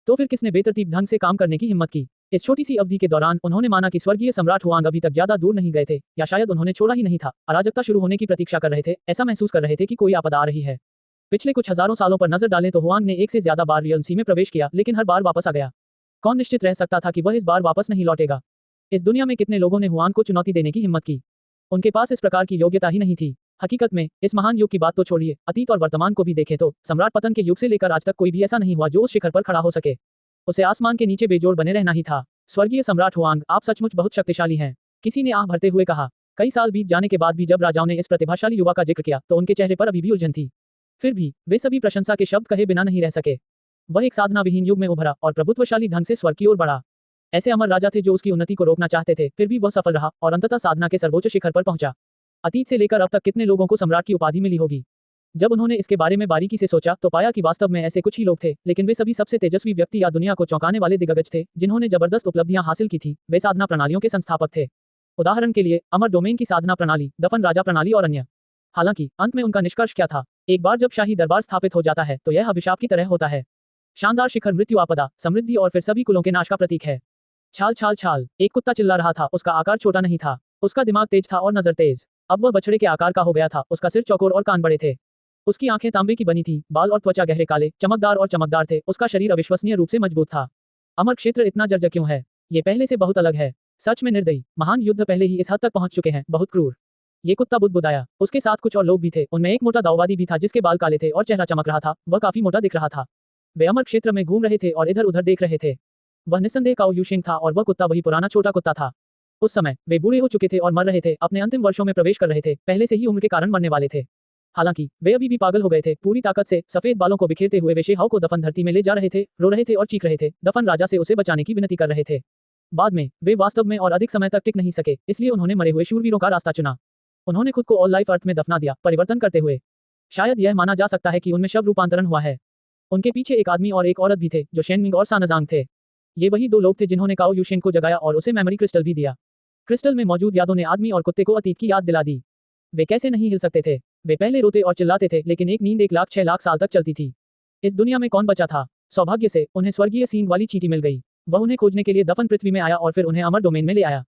तो फिर किसने बेतरतीब ढंग से काम करने की हिम्मत की? इस छोटी सी अवधि के दौरान उन्होंने माना कि स्वर्गीय सम्राट हुआंग अभी तक ज्यादा दूर नहीं गए थे, या शायद उन्होंने छोड़ा ही नहीं था। अराजकता शुरू होने की प्रतीक्षा कर रहे थे, ऐसा महसूस कर रहे थे कि कोई आपदा आ रही है। पिछले कुछ हजारों सालों पर नजर डालें तो हुआंग ने एक से ज्यादा बार रियल्म सी में प्रवेश किया, लेकिन हर बार वापस आ गया। कौन निश्चित रह सकता था कि वह इस बार वापस नहीं लौटेगा? इस दुनिया में कितने लोगों ने हुआंग को चुनौती देने की हिम्मत की? उनके पास इस प्रकार की योग्यता ही नहीं थी। हकीकत में इस महान युग की बात तो छोड़िए, अतीत और वर्तमान को भी देखें तो सम्राट पतन के युग से लेकर आज तक कोई भी ऐसा नहीं हुआ जो उस शिखर पर खड़ा हो सके। उसे आसमान के नीचे बेजोड़ बने रहना ही था। स्वर्गीय सम्राट हुआंग, आप सचमुच बहुत शक्तिशाली हैं, किसी ने आह भरते हुए कहा। कई साल बीत जाने के बाद भी जब राजाओं ने इस प्रतिभाशाली युवा का जिक्र किया, तो उनके चेहरे पर अभी भी उलझन थी। फिर भी वे सभी प्रशंसा के शब्द कहे बिना नहीं रह सके। वह एक साधना विहीन युग में उभरा और प्रभुत्वशाली ढंग से स्वर्ग की ओर बढ़ा। ऐसे अमर राजा थे जो उसकी उन्नति को रोकना चाहते थे, फिर भी वह सफल रहा और अंततः साधना के सर्वोच्च शिखर पर पहुंचा। अतीत से लेकर अब तक कितने लोगों को सम्राट की उपाधि मिली होगी? जब उन्होंने इसके बारे में बारीकी से सोचा तो पाया कि वास्तव में ऐसे कुछ ही लोग थे, लेकिन वे सभी सबसे तेजस्वी व्यक्ति या दुनिया को चौंकाने वाले दिग्गज थे, जिन्होंने जबरदस्त उपलब्धियां हासिल की थी। वे साधना प्रणालियों के संस्थापक थे। उदाहरण के लिए अमर डोमेन की साधना प्रणाली, दफन राजा प्रणाली और अन्य। हालांकि अंत में उनका निष्कर्ष क्या था? एक बार जब शाही दरबार स्थापित हो जाता है तो यह अभिशाप की तरह होता है। शानदार शिखर मृत्यु, आपदा, समृद्धि और फिर सभी कुलों के नाश का प्रतीक है। छाल छाल छाल, एक कुत्ता चिल्ला रहा था। उसका आकार छोटा नहीं था, उसका दिमाग तेज था और नजर तेज। अब वह बछड़े के आकार का हो गया था। उसका सिर चौकोर और कान बड़े थे। उसकी आंखें तांबे की बनी थी, बाल और त्वचा गहरे काले, चमकदार थे। उसका शरीर अविश्वसनीय रूप से मजबूत था। अमर क्षेत्र इतना जर्जर क्यों है? ये पहले से बहुत अलग है। सच में निर्दयी। महान युद्ध पहले ही इस हद तक पहुंच चुके हैं, बहुत क्रूर। ये कुत्ता बुदबुदाया। उसके साथ कुछ और लोग भी थे। उनमें एक मोटा दाऊवादी भी था जिसके बाल काले थे और चेहरा चमक रहा था। वह काफी मोटा दिख रहा था। वे अमर क्षेत्र में घूम रहे थे और इधर उधर देख रहे थे। वह निस्संदेह काओ यूशिंग था और वह कुत्ता वही पुराना छोटा कुत्ता था। उस समय वे बूढ़े हो चुके थे और मर रहे थे, अपने अंतिम वर्षों में प्रवेश कर रहे थे, पहले से ही उम्र के कारण मरने वाले थे। हालांकि वे अभी भी पागल हो गए थे। पूरी ताकत से सफेद बालों को बिखेरते हुए वे शेहाओ को दफन धरती में ले जा रहे थे, रो रहे थे और चीख रहे थे। दफन राजा से उसे बचाने की विनती कर रहे थे। बाद में वे वास्तव में और अधिक समय तक टिक नहीं सके, इसलिए उन्होंने मरे हुए शूरवीरों का रास्ता चुना। उन्होंने खुद को ऑल लाइफ अर्थ में दफना दिया, परिवर्तन करते हुए। शायद यह माना जा सकता है कि उनमें शव रूपांतरण हुआ है। उनके पीछे एक आदमी और एक औरत भी थे जो शेनमिंग और सानजांग थे। ये वही दो लोग थे जिन्होंने काओ यूशिंग को जगाया और उसे मेमोरी क्रिस्टल भी दिया। क्रिस्टल में मौजूद यादों ने आदमी और कुत्ते को अतीत की याद दिला दी। वे कैसे नहीं हिल सकते थे? वे पहले रोते और चिल्लाते थे, लेकिन एक नींद 1,06,00,000 साल तक चलती थी। इस दुनिया में कौन बचा था? सौभाग्य से उन्हें स्वर्गीय सींग वाली चींटी मिल गई। वह उन्हें खोजने के लिए दफन पृथ्वी में आया और फिर उन्हें अमर डोमेन में ले आया।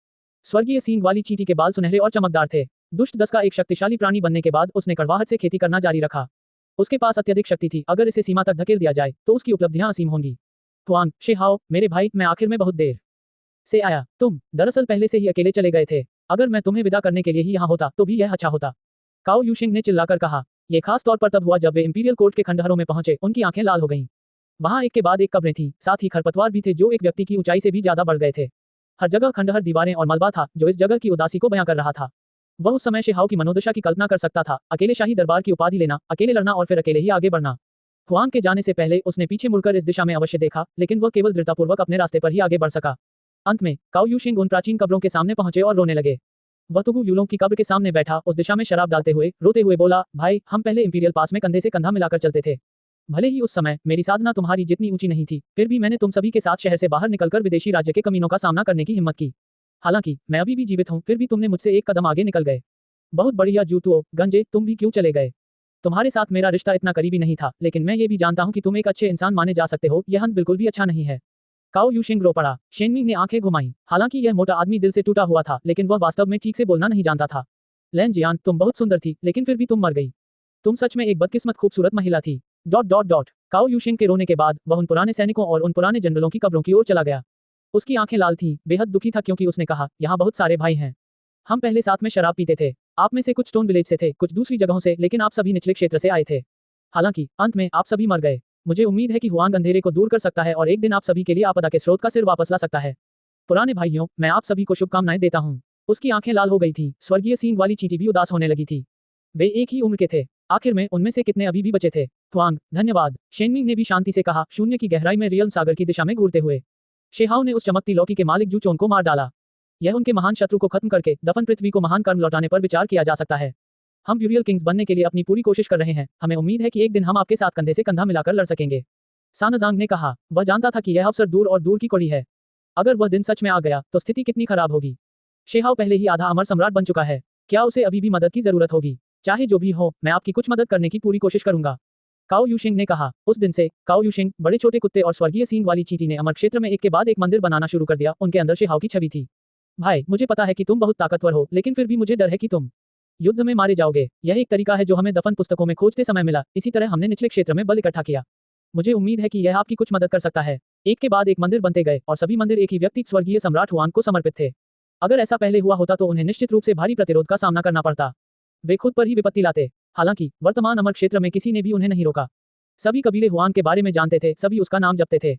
स्वर्गीय सींग वाली चींटी के बाल सुनहरे और चमकदार थे। दुष्ट दस का एक शक्तिशाली प्राणी बनने के बाद उसने कड़वाहट से खेती करना जारी रखा। उसके पास अत्यधिक शक्ति थी। अगर इसे सीमा तक धकेल दिया जाए तो उसकी उपलब्धियां असीम होंगी। हुआंग, शेहाओ, मेरे भाई, मैं आखिर में बहुत देर से आया। तुम दरअसल पहले से ही अकेले चले गए थे। अगर मैं तुम्हें विदा करने के लिए ही यहाँ होता तो भी यह अच्छा होता, काओ यूशिंग ने चिल्लाकर कहा। यह खास तौर पर तब हुआ जब वे इंपीरियल कोर्ट के खंडहरों में पहुंचे। उनकी आंखें लाल हो गईं। वहां एक के बाद एक कब्रें थीं, साथ ही खरपतवार भी थे जो एक व्यक्ति की ऊंचाई से भी ज्यादा बढ़ गए थे। हर जगह खंडहर, दीवारें और मलबा था जो इस जगह की उदासी को बयां कर रहा था। वह उस समय शेहाओ की मनोदशा की कल्पना कर सकता था। अकेले शाही दरबार की उपाधि लेना, अकेले लड़ना और फिर अकेले ही आगे बढ़ना। हुआंग के जाने से पहले उसने पीछे मुड़कर इस दिशा में अवश्य देखा, लेकिन वह केवल दृढ़तापूर्वक अपने रास्ते पर ही आगे बढ़ सका। अंत में काओ यूशिंग उन प्राचीन कब्रों के सामने पहुंचे और रोने लगे। वह तुगु यूलोंग की कब्र के सामने बैठा, उस दिशा में शराब डालते हुए, रोते हुए बोला, भाई, हम पहले इंपीरियल पास में कंधे से कंधा मिलाकर चलते थे। भले ही उस समय मेरी साधना तुम्हारी जितनी ऊंची नहीं थी, फिर भी मैंने तुम सभी के साथ शहर से बाहर निकलकर विदेशी राज्य के कमीनों का सामना करने की हिम्मत की। हालांकि मैं अभी भी जीवित हूँ, फिर भी तुमने मुझसे एक कदम आगे निकल गए। बहुत बढ़िया जूतुओ, गंजे, तुम भी क्यों चले गए? तुम्हारे साथ मेरा रिश्ता इतना करीबी नहीं था, लेकिन मैं ये भी जानता हूँ कि तुम एक अच्छे इंसान माने जा सकते हो। यह अंत बिल्कुल भी अच्छा नहीं है। काओ यूशिंग रो पड़ा। शेनमिंग ने आंखें घुमाई। हालांकि यह मोटा आदमी दिल से टूटा हुआ था, लेकिन वह वास्तव में ठीक से बोलना नहीं जानता था। लैन जियान, तुम बहुत सुंदर थी, लेकिन फिर भी तुम मर गई। तुम सच में एक बदकिस्मत खूबसूरत महिला थी। ... काओ यूशिंग के रोने के बाद वह उन पुराने सैनिकों और उन पुराने जनरलों की कब्रों की ओर चला गया। उसकी आंखें लाल थीं, बेहद दुखी था क्योंकि उसने कहा, यहाँ बहुत सारे भाई हैं। हम पहले साथ में शराब पीते थे। आप में से कुछ स्टोन विलेज से थे, कुछ दूसरी जगहों से, लेकिन आप सभी निचले क्षेत्र से आए थे। हालांकि अंत में आप सभी मर गए। मुझे उम्मीद है कि हुआंग अंधेरे को दूर कर सकता है और एक दिन आप सभी के लिए आपदा के स्रोत का सिर वापस ला सकता है। पुराने भाइयों, मैं आप सभी को शुभकामनाएं देता हूँ। उसकी आंखें लाल हो गई थी। स्वर्गीय सींग वाली चींटी भी उदास होने लगी थी। वे एक ही उम्र के थे। आखिर में उनमें से कितने अभी भी बचे थे? हुआंग, धन्यवाद, शेनमिंग ने भी शांति से कहा, शून्य की गहराई में रियल सागर की दिशा में घूरते हुए। शेहाओ ने उस चमकती लौकी के मालिक जू चोन को मार डाला। यह उनके महान शत्रु को खत्म करके दफन पृथ्वी को महान कर्म लौटाने पर विचार किया जा सकता है। हम ब्यूरियल किंग्स बनने के लिए अपनी पूरी कोशिश कर रहे हैं। हमें उम्मीद है कि एक दिन हम आपके साथ कंधे से कंधा मिलाकर लड़ सकेंगे। सानजांग ने कहा। वह जानता था कि यह अवसर दूर और दूर की कड़ी है। अगर वह दिन सच में आ गया तो स्थिति कितनी खराब होगी। शेहाओ पहले ही आधा अमर सम्राट बन चुका है। क्या उसे अभी भी मदद की जरूरत होगी? चाहे जो भी हो, मैं आपकी कुछ मदद करने की पूरी कोशिश करूंगा, काओ यूशिंग ने कहा। उस दिन से काओ यूशिंग, बड़े छोटे कुत्ते और स्वर्गीय सींग वाली चींटी ने अमर क्षेत्र में एक के बाद एक मंदिर बनाना शुरू कर दिया। उनके अंदर शेहाओ की छवि थी। भाई, मुझे पता है कि तुम बहुत ताकतवर हो, लेकिन फिर भी मुझे डर है कि तुम युद्ध में मारे जाओगे। यह एक तरीका है जो हमें दफन पुस्तकों में खोजते समय मिला। इसी तरह हमने निचले क्षेत्र में बल इकट्ठा किया। मुझे उम्मीद है कि यह आपकी कुछ मदद कर सकता है। एक के बाद एक मंदिर बनते गए और सभी मंदिर एक ही व्यक्ति, स्वर्गीय सम्राट हुआंग को समर्पित थे। अगर ऐसा पहले हुआ होता तो उन्हें निश्चित रूप से भारी प्रतिरोध का सामना करना पड़ता। वे खुद पर ही विपत्ति लाते। हालांकि वर्तमान अमर क्षेत्र में किसी ने भी उन्हें नहीं रोका। सभी कबीले हुआंग के बारे में जानते थे, सभी उसका नाम जपते थे।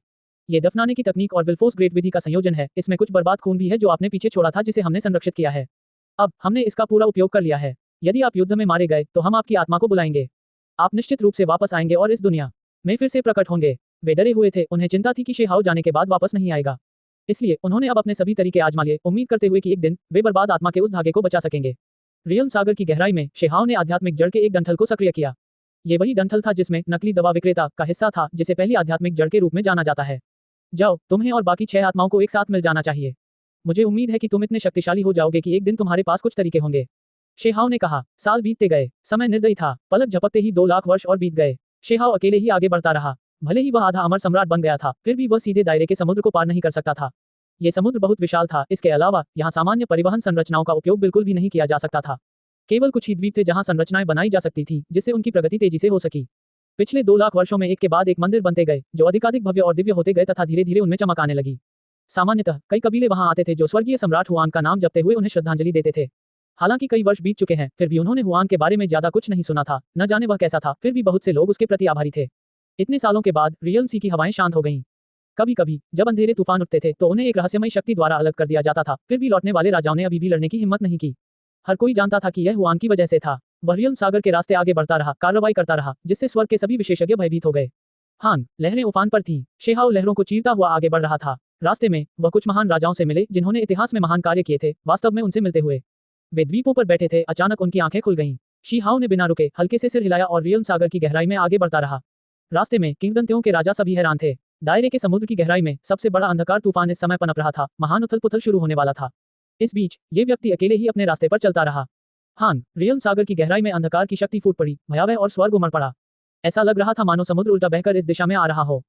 ये दफनाने की तकनीक और विल्फोर्स ग्रेट विधि का संयोजन है। इसमें कुछ बर्बाद खून भी है जो आपने पीछे छोड़ा था, जिसे हमने संरक्षित किया है। अब हमने इसका पूरा उपयोग कर लिया है। यदि आप युद्ध में मारे गए तो हम आपकी आत्मा को बुलाएंगे। आप निश्चित रूप से वापस आएंगे और इस दुनिया में फिर से प्रकट होंगे। वे डरे हुए थे। उन्हें चिंता थी कि शेहाओ जाने के बाद वापस नहीं आएगा। इसलिए उन्होंने अब अपने सभी तरीके आजमा लिए, उम्मीद करते हुए कि एक दिन वे बर्बाद आत्मा के उस धागे को बचा सकेंगे। रियल सागर की गहराई में शेहाओ ने आध्यात्मिक जड़ के एक डंठल को सक्रिय किया। ये वही डंठल था जिसमें नकली दवा विक्रेता का हिस्सा था, जिसे पहली आध्यात्मिक जड़ के रूप में जाना जाता है। जाओ, तुम्हें और बाकी 6 आत्माओं को एक साथ मिल जाना चाहिए। मुझे उम्मीद है कि तुम इतने शक्तिशाली हो जाओगे कि एक दिन तुम्हारे पास कुछ तरीके होंगे। शेहाओ ने कहा। साल बीतते गए, समय निर्दयी था, पलक झपकते ही 2 लाख वर्ष और बीत गए। शेहाओ अकेले ही आगे बढ़ता रहा। भले ही वह आधा अमर सम्राट बन गया था, फिर भी वह सीधे दायरे के समुद्र को पार नहीं कर सकता था। ये समुद्र बहुत विशाल था, इसके अलावा यहाँ सामान्य परिवहन संरचनाओं का उपयोग बिल्कुल भी नहीं किया जा सकता था। केवल कुछ ही द्वीप थे जहाँ संरचनाएं बनाई जा सकती थी, जिससे उनकी प्रगति तेजी से हो सकी। पिछले 2 लाख वर्षों में एक के बाद एक मंदिर बनते गए, जो अधिकाधिक भव्य और दिव्य होते गए तथा धीरे धीरे उनमें चमक आने लगी। सामान्यतः कई कबीले वहां आते थे जो स्वर्गीय सम्राट हुआन का नाम जपते हुए उन्हें श्रद्धांजलि देते थे। हालांकि कई वर्ष बीत चुके हैं, फिर भी उन्होंने हुआन के बारे में ज्यादा कुछ नहीं सुना था। न जाने वह कैसा था, फिर भी बहुत से लोग उसके प्रति आभारी थे। इतने सालों के बाद रियल सी की हवाएं शांत हो गईं। कभी कभी जब अंधेरे तूफान उठते थे तो उन्हें एक रहस्यमयी शक्ति द्वारा अलग कर दिया जाता था, फिर भी लौटने वाले राजाओं ने अभी भी लड़ने की हिम्मत नहीं की। हर कोई जानता था कि यह हुआन की वजह से था। वह रियल सागर के रास्ते आगे बढ़ता रहा, कार्रवाई करता रहा, जिससे स्वर्ग के सभी विशेषज्ञ भयभीत हो गए। हान, लहरें उफान पर थीं। शेहाओ लहरों को चीरता हुआ आगे बढ़ रहा था। रास्ते में वह कुछ महान राजाओं से मिले जिन्होंने इतिहास में महान कार्य किए थे। वास्तव में उनसे मिलते हुए वे द्वीपों पर बैठे थे। अचानक उनकी आंखें खुल गईं। शीहाओ ने बिना रुके हल्के से सिर हिलाया और रियल सागर की गहराई में आगे बढ़ता रहा। रास्ते में किंगदंतियों के राजा सभी हैरान थे। दायरे के समुद्र की गहराई में सबसे बड़ा अंधकार तूफान इस समय पनप रहा था। महान उथल पुथल शुरू होने वाला था। इस बीच ये व्यक्ति अकेले ही अपने रास्ते पर चलता रहा। हान, रियल सागर की गहराई में अंधकार की शक्ति फूट पड़ी, भयावह और स्वर्ग उमड़ पड़ा। ऐसा लग रहा था मानो समुद्र उल्टा बहकर इस दिशा में आ रहा हो।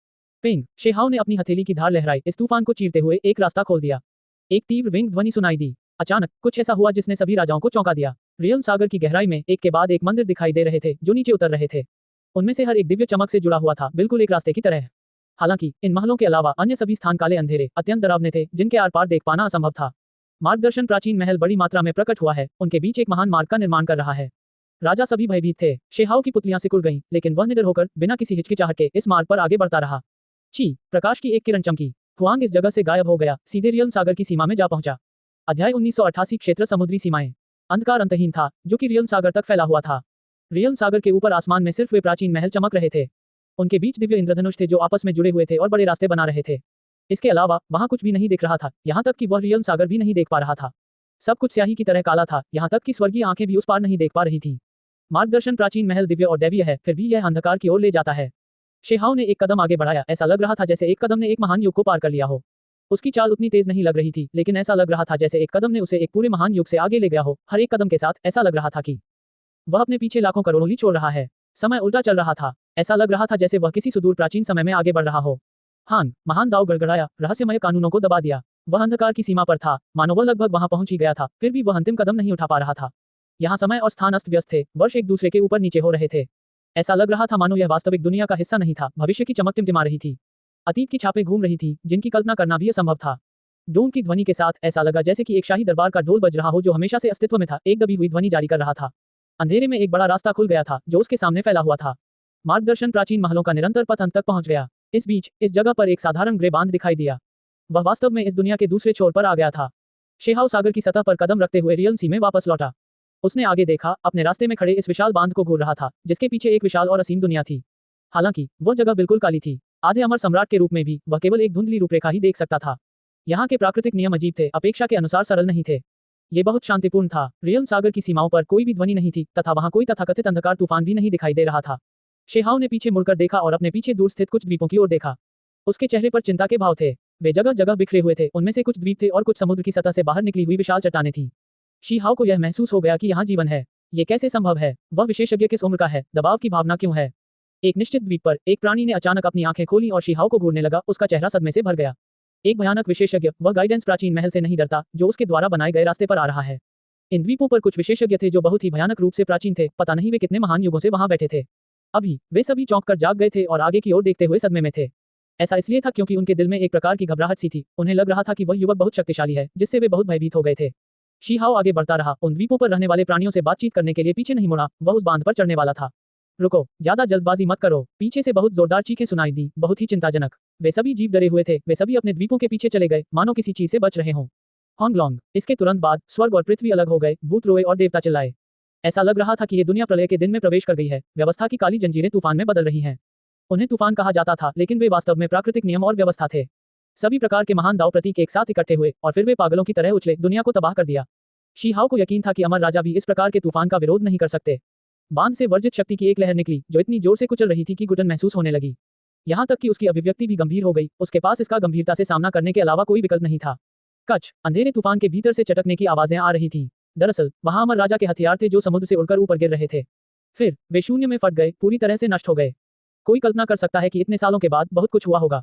पिंग, शेहाओ ने अपनी हथेली की धार लहराई, इस तूफान को चीरते हुए एक रास्ता खोल दिया। एक तीव्र विंग ध्वनि सुनाई दी। अचानक कुछ ऐसा हुआ जिसने सभी राजाओं को चौंका दिया। रियल सागर की गहराई में एक के बाद एक मंदिर दिखाई दे रहे थे जो नीचे उतर रहे थे। उनमें से हर एक दिव्य चमक से जुड़ा हुआ था, बिल्कुल एक रास्ते की तरह। हालांकि इन महलों के अलावा अन्य सभी स्थान काले अंधेरे, अत्यंत डरावने थे, जिनके आर पार देख पाना असंभव था। मार्गदर्शन प्राचीन महल बड़ी मात्रा में प्रकट हुआ है, उनके बीच एक महान मार्ग का निर्माण कर रहा है। राजा सभी भयभीत थे। शेहाओ की पुतलियां सिकुड़ गईं, लेकिन वह निडर होकर बिना किसी हिचकिचाहट के इस मार्ग पर आगे बढ़ता रहा। ची, प्रकाश की एक किरण चमकी। हुआंग इस जगह से गायब हो गया, सीधे रियल सागर की सीमा में जा पहुंचा। अध्याय 1988 क्षेत्र समुद्री सीमाएं। अंधकार अंतहीन था, जो कि रियल सागर तक फैला हुआ था। रियल सागर के ऊपर आसमान में सिर्फ वे प्राचीन महल चमक रहे थे। उनके बीच दिव्य इंद्रधनुष थे जो आपस में जुड़े हुए थे और बड़े रास्ते बना रहे थे। इसके अलावा वहां कुछ भी नहीं दिख रहा था, यहाँ तक कि वह रियल सागर भी नहीं देख पा रहा था। सब कुछ स्याही की तरह काला था, यहाँ तक कि स्वर्गीय आंखें भी उस पार नहीं देख पा रही थी। मार्गदर्शन प्राचीन महल दिव्य और दैवीय है, फिर भी यह अंधकार की ओर ले जाता है। शेहाओ ने एक कदम आगे बढ़ाया। ऐसा लग रहा था जैसे एक कदम ने एक महान युग को पार कर लिया हो। उसकी चाल उतनी तेज नहीं लग रही थी, लेकिन ऐसा लग रहा था जैसे एक कदम ने उसे एक पूरे महान युग से आगे ले गया हो। हर एक कदम के साथ ऐसा लग रहा था कि वह अपने पीछे लाखों करोड़ों लील छोड़ रहा है। समय उल्टा चल रहा था। ऐसा लग रहा था जैसे वह किसी सुदूर प्राचीन समय में आगे बढ़ रहा हो। हान, महान दाव गड़गड़ाया, रहस्यमय कानूनों को दबा दिया। वह अंधकार की सीमा पर था, मानो वह लगभग वहां पहुंच ही गया था, फिर भी वह अंतिम कदम नहीं उठा पा रहा था। यहाँ समय और स्थान अस्त व्यस्त थे, वर्ष एक दूसरे के ऊपर नीचे हो रहे थे। ऐसा लग रहा था मानो यह वास्तविक दुनिया का हिस्सा नहीं था। भविष्य की चमक टिमटिमा रही थी। अतीत की छापें घूम रही थी, जिनकी कल्पना करना भी असंभव था। डोम की ध्वनि के साथ ऐसा लगा जैसे कि एक शाही दरबार का ढोल बज रहा हो जो हमेशा से अस्तित्व में था, एक दबी हुई ध्वनि जारी कर रहा था। अंधेरे में एक बड़ा रास्ता खुल गया था, जो उसके सामने फैला हुआ था। मार्गदर्शन प्राचीन महलों का निरंतर पथ अंत तक पहुंच गया। इस बीच इस जगह पर एक साधारण ग्रे बांध दिखाई दिया। वह वास्तव में इस दुनिया के दूसरे छोर पर आ गया था। शेहाओ सागर की सतह पर कदम रखते हुए रियल सी में वापस लौटा। उसने आगे देखा, अपने रास्ते में खड़े इस विशाल बांध को घूर रहा था, जिसके पीछे एक विशाल और असीम दुनिया थी। हालांकि वह जगह बिल्कुल काली थी। आधे अमर सम्राट के रूप में भी वह केवल एक धुंधली रूपरेखा ही देख सकता था। यहाँ के प्राकृतिक नियम अजीब थे, अपेक्षा के अनुसार सरल नहीं थे। ये बहुत शांतिपूर्ण था। रियल सागर की सीमाओं पर कोई भी ध्वनि नहीं थी, तथा वहां कोई तथाकथित अंधकार तूफान भी नहीं दिखाई दे रहा था। शेहाओ ने पीछे मुड़कर देखा और अपने पीछे दूर स्थित कुछ द्वीपों की ओर देखा। उसके चेहरे पर चिंता के भाव थे। वे जगह जगह बिखरे हुए थे, उनमें से कुछ द्वीप थे और कुछ समुद्र की सतह से बाहर निकली हुई विशाल चट्टानें थीं। शीहाओ को यह महसूस हो गया कि यहाँ जीवन है। ये कैसे संभव है? वह विशेषज्ञ किस उम्र का है? दबाव की भावना क्यों है? एक निश्चित द्वीप पर एक प्राणी ने अचानक अपनी आंखें खोली और शीहाओ को घूरने लगा। उसका चेहरा सदमे से भर गया। एक भयानक विशेषज्ञ, वह गाइडेंस प्राचीन महल से नहीं डरता, जो उसके द्वारा बनाए गए रास्ते पर आ रहा है। इन द्वीपों पर कुछ विशेषज्ञ थे जो बहुत ही भयानक रूप से प्राचीन थे। पता नहीं वे कितने महान युगों से वहां बैठे थे। अभी वे सभी चौंक कर जाग गए थे और आगे की ओर देखते हुए सदमे में थे। ऐसा इसलिए था क्योंकि उनके दिल में एक प्रकार की घबराहट सी थी। उन्हें लग रहा था कि वह युवक बहुत शक्तिशाली है, जिससे वे बहुत भयभीत हो गए थे। शीहाओ आगे बढ़ता रहा, उन द्वीपों पर रहने वाले प्राणियों से बातचीत करने के लिए पीछे नहीं मुड़ा। वह उस बांध पर चढ़ने वाला था। रुको, ज्यादा जल्दबाजी मत करो। पीछे से बहुत जोरदार चीखें सुनाई दी, बहुत ही चिंताजनक। वे सभी जीव डरे हुए थे। वे सभी अपने द्वीपों के पीछे चले गए, मानो किसी चीज से बच रहे हों। होंगलोंग। इसके तुरंत बाद स्वर्ग और पृथ्वी अलग हो गए। भूत रोए और देवता चिल्लाए। ऐसा लग रहा था कि ये दुनिया प्रलय के दिन में प्रवेश कर गई है। व्यवस्था की काली जंजीरें तूफान में बदल रही हैं। उन्हें तूफान कहा जाता था, लेकिन वे वास्तव में प्राकृतिक नियम और व्यवस्था थे। सभी प्रकार के महान दाव प्रतीक एक साथ इकट्ठे हुए और फिर वे पागलों की तरह उछले, दुनिया को तबाह कर दिया। शीहाओ को यकीन था कि अमर राजा भी इस प्रकार के तूफान का विरोध नहीं कर सकते। बांध से वर्जित शक्ति की एक लहर निकली जो इतनी जोर से कुचल रही थी कि घुटन महसूस होने लगी। यहाँ तक कि उसकी अभिव्यक्ति भी गंभीर हो गई, उसके पास इसका गंभीरता से सामना करने के अलावा कोई विकल्प नहीं था। कच अंधेरे तूफान के भीतर से चटकने की आवाजें आ रही थीं। दरअसल वहां अमर राजा के हथियार थे जो समुद्र से उड़कर ऊपर गिर रहे थे। फिर वे शून्य में फट गए, पूरी तरह से नष्ट हो गए। कोई कल्पना कर सकता है कि इतने सालों के बाद बहुत कुछ हुआ होगा।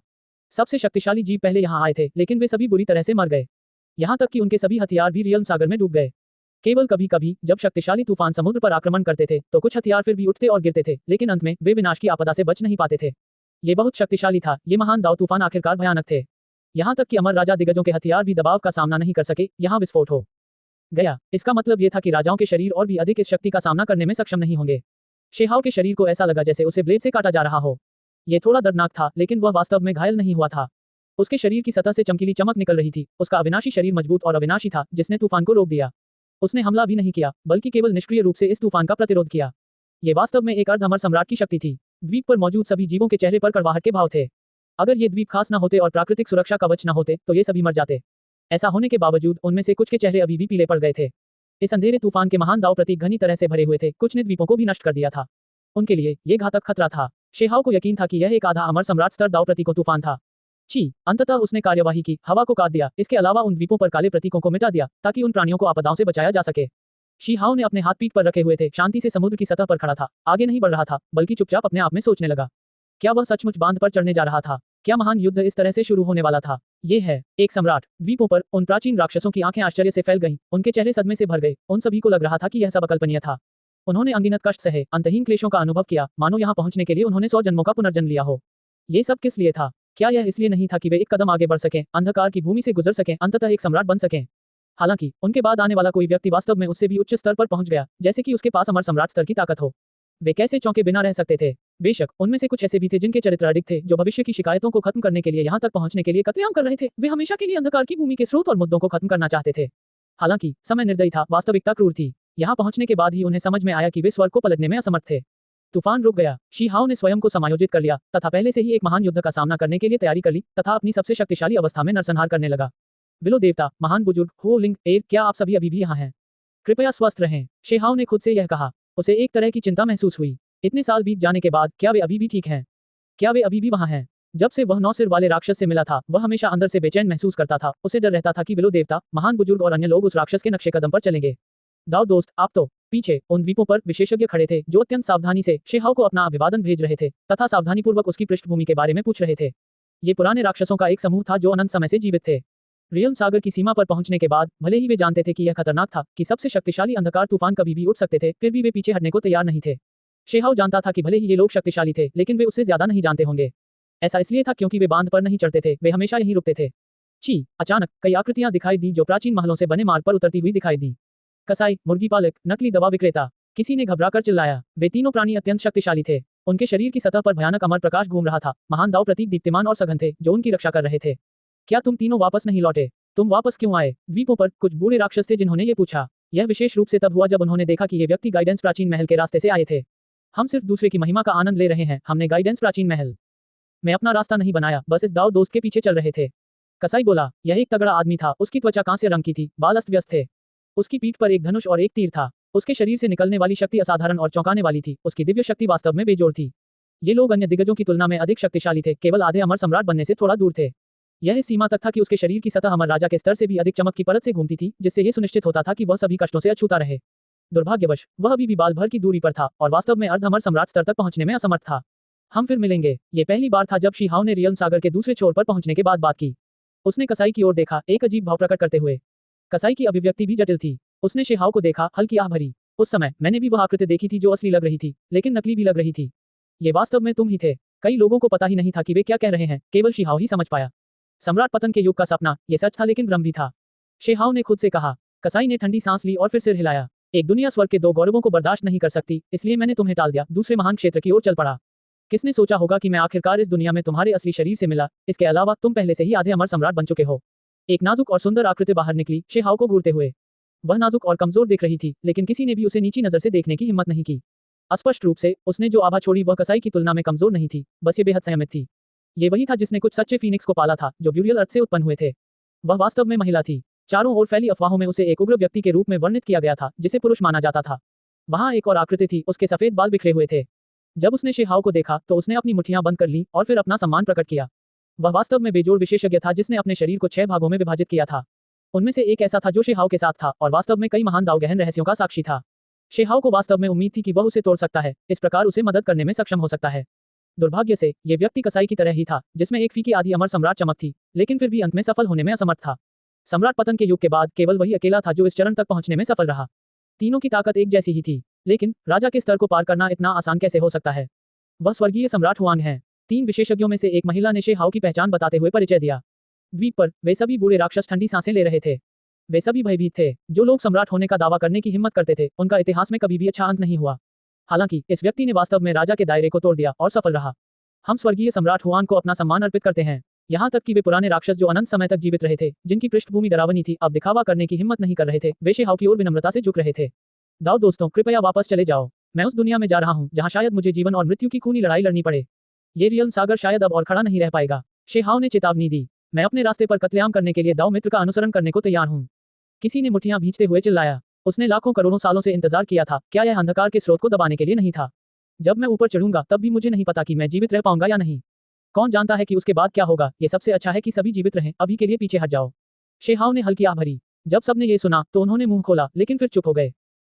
सबसे शक्तिशाली जीव पहले यहाँ आए थे, लेकिन वे सभी बुरी तरह से मर गए। यहाँ तक कि उनके सभी हथियार भी रियल सागर में डूब गए। केवल कभी कभी जब शक्तिशाली तूफान समुद्र पर आक्रमण करते थे तो कुछ हथियार फिर भी उठते और गिरते थे, लेकिन अंत में वे विनाश की आपदा से बच नहीं पाते थे। ये बहुत शक्तिशाली था, ये महान दाव तूफान आखिरकार भयानक थे। यहाँ तक कि अमर राजा दिग्गजों के हथियार भी दबाव का सामना नहीं कर सके। यहाँ विस्फोट हो गया। इसका मतलब ये था कि राजाओं के शरीर और भी अधिक इस शक्ति का सामना करने में सक्षम नहीं होंगे। शेहाव के शरीर को ऐसा लगा जैसे उसे ब्लेड से काटा जा रहा हो। ये थोड़ा दर्दनाक था, लेकिन वह वास्तव में घायल नहीं हुआ था। उसके शरीर की सतह से चमकीली चमक निकल रही थी। उसका अविनाशी शरीर मजबूत और अविनाशी था, जिसने तूफान को रोक दिया। उसने हमला भी नहीं किया, बल्कि केवल निष्क्रिय रूप से इस तूफान का प्रतिरोध किया। ये वास्तव में एक अर्ध अमर सम्राट की शक्ति थी। द्वीप पर मौजूद सभी जीवों के चेहरे पर कड़वाहट के भाव थे। अगर ये द्वीप खास न होते और प्राकृतिक सुरक्षा कवच न होते तो ये सभी मर जाते। ऐसा होने के बावजूद उनमें से कुछ के चेहरे अभी भी पीले पड़ गए थे। इस अंधेरे तूफान के महान दाव प्रतीक घनी तरह से भरे हुए थे। कुछ ने द्वीपों को भी नष्ट कर दिया था। उनके लिए ये घातक खतरा था। शेहाव को यकीन था कि यह एक आधा अमर सम्राट स्तर दाव प्रतीकों तूफान था। अंततः उसने कार्यवाही की, हवा को काट दिया। इसके अलावा उन द्वीपों पर काले प्रतीकों को मिटा दिया ताकि उन प्राणियों को आपदाओं से बचाया जा सके। शीहाव ने अपने हाथ पीठ पर रखे हुए थे, शांति से समुद्र की सतह पर खड़ा था। आगे नहीं बढ़ रहा था, बल्कि चुपचाप अपने आप में सोचने लगा। क्या वह सचमुच बांध पर चढ़ने जा रहा था? क्या महान युद्ध इस तरह से शुरू होने वाला था? ये है एक सम्राट। द्वीपों पर उन प्राचीन राक्षसों की आंखें आश्चर्य से फैल गईं, उनके चेहरे सदमे से भर गए। उन सभी को लग रहा था कि यह सब अकल्पनीय था। उन्होंने अनगिनत कष्ट सहे, अंतहीन क्लेशों का अनुभव किया, मानो यहाँ पहुंचने के लिए उन्होंने 100 जन्मों का पुनर्जन्म लिया हो। ये सब किस लिए था? क्या यह इसलिए नहीं था कि वे एक कदम आगे बढ़ सकें, अंधकार की भूमि से गुजर सकें, अंततः एक सम्राट बन सकें? हालांकि उनके बाद आने वाला कोई व्यक्ति वास्तव में उससे भी उच्च स्तर पर पहुंच गया, जैसे कि उसके पास अमर सम्राट स्तर की ताकत हो। वे कैसे चौंके बिना रह सकते थे? बेशक उनमें से कुछ ऐसे भी थे जिनके चरित्र अडिग थे, जो भविष्य की शिकायतों को खत्म करने के लिए यहाँ तक पहुंचने के लिए कत्लेआम कर रहे थे। वे हमेशा के लिए अंधकार की भूमि के स्रोत और मुद्दों को खत्म करना चाहते थे। हालांकि समय निर्दयी था, वास्तविकता क्रूर थी। यहाँ पहुंचने के बाद ही उन्हें समझ में आया कि वे स्वर्ग को पलटने में असमर्थ थे। तूफान रुक गया। शीहाव ने स्वयं को समायोजित कर लिया तथा पहले से ही एक महान युद्ध का सामना करने के लिए तैयारी कर ली तथा अपनी सबसे शक्तिशाली अवस्था में नरसंहार करने लगा। विलो देवता, महान बुजुर्ग, हो लिंग एर, क्या आप सभी अभी भी यहाँ हैं? कृपया स्वस्थ रहें। शेहाव ने खुद से यह कहा। उसे एक तरह की चिंता महसूस हुई। इतने साल बीत जाने के बाद क्या वे अभी भी ठीक हैं? क्या वे अभी भी वहाँ हैं? जब से वह 9 सिर वाले राक्षस से मिला था, वह हमेशा अंदर से बेचैन महसूस करता था। उसे डर रहता था कि विलो देवता, महान बुजुर्ग और अन्य लोग उस राक्षस के नक्शे कदम पर चलेंगे। दाव दोस्त, आप तो पीछे उन द्वीपों पर विशेषज्ञ खड़े थे जो अत्यंत सावधानी से शेहाव को अपना अभिवादन भेज रहे थे तथा सावधानीपूर्वक उसकी पृष्ठभूमि के बारे में पूछ रहे थे। ये पुराने राक्षसों का एक समूह था जो अनंत समय से जीवित थे। रियल सागर की सीमा पर पहुंचने के बाद भले ही वे जानते थे कि यह खतरनाक था, कि सबसे शक्तिशाली अंधकार तूफान कभी भी उठ सकते थे, फिर भी वे पीछे हटने को तैयार नहीं थे। शेहाव जानता था कि भले ही ये लोग शक्तिशाली थे, लेकिन वे उससे ज्यादा नहीं जानते होंगे। ऐसा इसलिए था क्योंकि वे बांध पर नहीं चढ़ते थे, वे हमेशा यहीं रुकते थे। अचानक कई आकृतियां दिखाई दी जो प्राचीन महलों से बने मार्ग पर उतरती हुई दिखाई दी। कसाई, मुर्गी पालक, नकली दवा विक्रेता, किसी ने घबराकर चिल्लाया। वे तीनों प्राणी अत्यंत शक्तिशाली थे। उनके शरीर की सतह पर भयानक अमर प्रकाश घूम रहा था। महान दाव प्रतीक दीप्तिमान और सघन थे जो उनकी रक्षा कर रहे थे। क्या तुम तीनों वापस नहीं लौटे? तुम वापस क्यों आए? द्वीपों पर कुछ बूढ़े राक्षस थे जिन्होंने ये पूछा। यह विशेष रूप से तब हुआ जब उन्होंने देखा कि ये व्यक्ति गाइडेंस प्राचीन महल के रास्ते से आए थे। हम सिर्फ दूसरे की महिमा का आनंद ले रहे हैं, हमने गाइडेंस प्राचीन महल में अपना रास्ता नहीं बनाया, बस इस दाव दोस्त के पीछे चल रहे थे। कसाई बोला। यह एक तगड़ा आदमी था। उसकी त्वचा कांस्य रंग की थी, बाल अस्त व्यस्त थे। उसकी पीठ पर एक धनुष और एक तीर था। उसके शरीर से निकलने वाली शक्ति असाधारण और चौंकाने वाली थी। उसकी दिव्य शक्ति वास्तव में बेजोड़ थी। ये लोग अन्य दिग्गजों की तुलना में अधिक शक्तिशाली थे, केवल आधे अमर सम्राट बनने से थोड़ा दूर थे। यह इस सीमा तक था कि उसके शरीर की सतह अमर राजा के स्तर से भी अधिक चमक की परत से घूमती थी, जिससे यह सुनिश्चित होता था कि वह सभी कष्टों से अछूता रहे। दुर्भाग्यवश वह अभी भी बाल भर की दूरी पर था और वास्तव में अर्ध अमर सम्राट स्तर तक पहुंचने में असमर्थ था। हम फिर मिलेंगे। ये पहली बार था जब शीहाव ने रियल सागर के दूसरे छोर पर पहुंचने के बाद बात की। उसने कसाई की ओर देखा, एक अजीब भाव प्रकट करते हुए। कसाई की अभिव्यक्ति भी जटिल थी। उसने शेहाव को देखा, हल्की आह भरी। उस समय मैंने भी वह आकृति देखी थी जो असली लग रही थी, लेकिन नकली भी लग रही थी। ये वास्तव में तुम ही थे। कई लोगों को पता ही नहीं था कि वे क्या कह रहे हैं, केवल शेहाव ही समझ पाया। सम्राट पतन के युग का सपना, ये सच था लेकिन भ्रम भी था। शेहाव ने खुद से कहा। कसाई ने ठंडी सांस ली और फिर सिर हिलाया। एक दुनिया स्वर्ग के 2 गौरवों को बर्दाश्त नहीं कर सकती, इसलिए मैंने तुम्हें टाल दिया, दूसरे महान क्षेत्र की ओर चल पड़ा। किसने सोचा होगा कि मैं आखिरकार इस दुनिया में तुम्हारे असली शरीर से मिला? इसके अलावा तुम पहले से ही आधे अमर सम्राट बन चुके हो। एक नाजुक और सुंदर आकृति बाहर निकली, शेहाव को घूरते हुए। वह नाजुक और कमजोर दिख रही थी, लेकिन किसी ने भी उसे नीची नजर से देखने की हिम्मत नहीं की। स्पष्ट रूप से उसने जो आभा छोड़ी वह कसाई की तुलना में कमजोर नहीं थी, बस ये बेहद संयमित थी। ये वही था जिसने कुछ सच्चे फीनिक्स को पाला था, जो ब्यूरियल अर्थ से उत्पन्न हुए थे। वह वास्तव में महिला थी। चारों ओर फैली अफवाहों में उसे एक उग्र व्यक्ति के रूप में वर्णित किया गया था, जिसे पुरुष माना जाता था। वहां एक और आकृति थी, उसके सफेद बाल बिखरे हुए थे। जब उसने शेहाओ को देखा तो उसने अपनी मुट्ठियां बंद कर ली और फिर अपना सम्मान प्रकट किया। वह वास्तव में बेजोड़ विशेषज्ञ था जिसने अपने शरीर को 6 भागों में विभाजित किया था। उनमें से एक ऐसा था जो शेहाओ के साथ था और वास्तव में कई महान दाव गहन रहस्यों का साक्षी था। शेहाओ को वास्तव में उम्मीद थी कि वह उसे तोड़ सकता है, इस प्रकार उसे मदद करने में सक्षम हो सकता है। दुर्भाग्य से ये व्यक्ति कसाई की तरह ही था, जिसमें एक फीकी आधी अमर सम्राट चमक थी, लेकिन फिर भी अंत में सफल होने में असमर्थ था। सम्राट पतन के युग के बाद केवल वही अकेला था जो इस चरण तक पहुंचने में सफल रहा। तीनों की ताकत एक जैसी ही थी, लेकिन राजा के स्तर को पार करना इतना आसान कैसे हो सकता है? वह स्वर्गीय सम्राट हुआंग हैं। 3 विशेषज्ञों में से एक महिला ने शेहाओ की पहचान बताते हुए परिचय दिया। द्वीप पर वे सभी बूढ़े राक्षस ठंडी सांसें ले रहे थे। वे सभी भयभीत थे। जो लोग सम्राट होने का दावा करने की हिम्मत करते थे, उनका इतिहास में कभी भी अच्छा अंत नहीं हुआ। हालांकि इस व्यक्ति ने वास्तव में राजा के दायरे को तोड़ दिया और सफल रहा। हम स्वर्गीय सम्राट हुआंग को अपना सम्मान अर्पित करते हैं। यहाँ तक कि वे पुराने राक्षस जो अनंत समय तक जीवित रहे थे, जिनकी पृष्ठभूमि डरावनी थी, अब दिखावा करने की हिम्मत नहीं कर रहे थे। वे शेहाओ की ओर विनम्रता से झुक रहे थे। दाओ दोस्तों, कृपया वापस चले जाओ। मैं उस दुनिया में जा रहा हूँ जहाँ शायद मुझे जीवन और मृत्यु की खूनी लड़ाई लड़नी पड़े। ये रियल सागर शायद अब और खड़ा नहीं रह पाएगा। शेहाओ ने चेतावनी दी। मैं अपने रास्ते पर कत्लेआम करने के लिए दाओ मित्र का अनुसरण करने को तैयार हूँ। किसी ने मुट्ठियां भींचते हुए चिल्लाया। उसने लाखों करोड़ों सालों से इंतजार किया था। क्या यह अंधकार के स्रोत को दबाने के लिए नहीं था? जब मैं ऊपर चढ़ूंगा तब भी मुझे नहीं पता कि मैं जीवित रह पाऊंगा या नहीं। कौन जानता है कि उसके बाद क्या होगा? ये सबसे अच्छा है कि सभी जीवित रहें। अभी के लिए पीछे हट जाओ। शेहाओ ने हल्की आह भरी। जब सबने ये सुना तो उन्होंने मुंह खोला, लेकिन फिर चुप हो गए।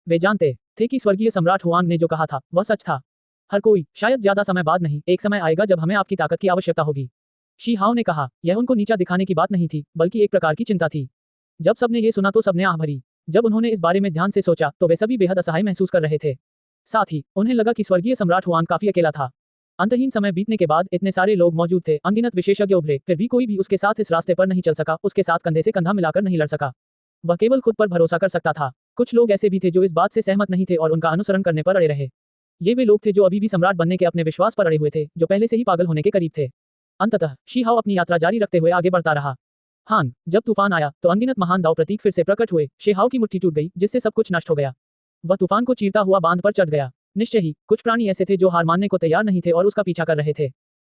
वे जानते थे कि स्वर्गीय सम्राट हुआंग ने जो कहा था वह सच था। हर कोई, शायद ज्यादा समय बाद नहीं, एक समय आएगा जब हमें आपकी ताकत की आवश्यकता होगी। शीहाओ ने कहा। यह उनको नीचा दिखाने की बात नहीं थी, बल्कि एक प्रकार की चिंता थी। जब सबने ये सुना तो सबने आह भरी। जब उन्होंने इस बारे में ध्यान से सोचा तो वे सभी बेहद असहाय महसूस कर रहे थे। साथ ही उन्हें लगा कि स्वर्गीय सम्राट हुआंग काफी अकेला था। अंतहीन समय बीतने के बाद इतने सारे लोग मौजूद थे, अनगिनत विशेषज्ञ उभरे, फिर भी कोई भी उसके साथ इस रास्ते पर नहीं चल सका, उसके साथ कंधे से कंधा मिलाकर नहीं लड़ सका। वह केवल खुद पर भरोसा कर सकता था। कुछ लोग ऐसे भी थे जो इस बात से सहमत नहीं थे और उनका अनुसरण करने पर अड़े रहे। ये वे लोग थे जो अभी भी सम्राट बनने के अपने विश्वास पर अड़े हुए थे, जो पहले से ही पागल होने के करीब थे। अंततः शीहाओ अपनी यात्रा जारी रखते हुए आगे बढ़ता रहा। हान, जब तूफान आया तो अनगिनत महान दाव प्रतीक फिर से प्रकट हुए। शेहाओ की मुट्ठी टूट गई, जिससे सब कुछ नष्ट हो गया। वह तूफान को चीरता हुआ बांध पर चढ़ गया। निश्चय ही कुछ प्राणी ऐसे थे जो हार मानने को तैयार नहीं थे और उसका पीछा कर रहे थे।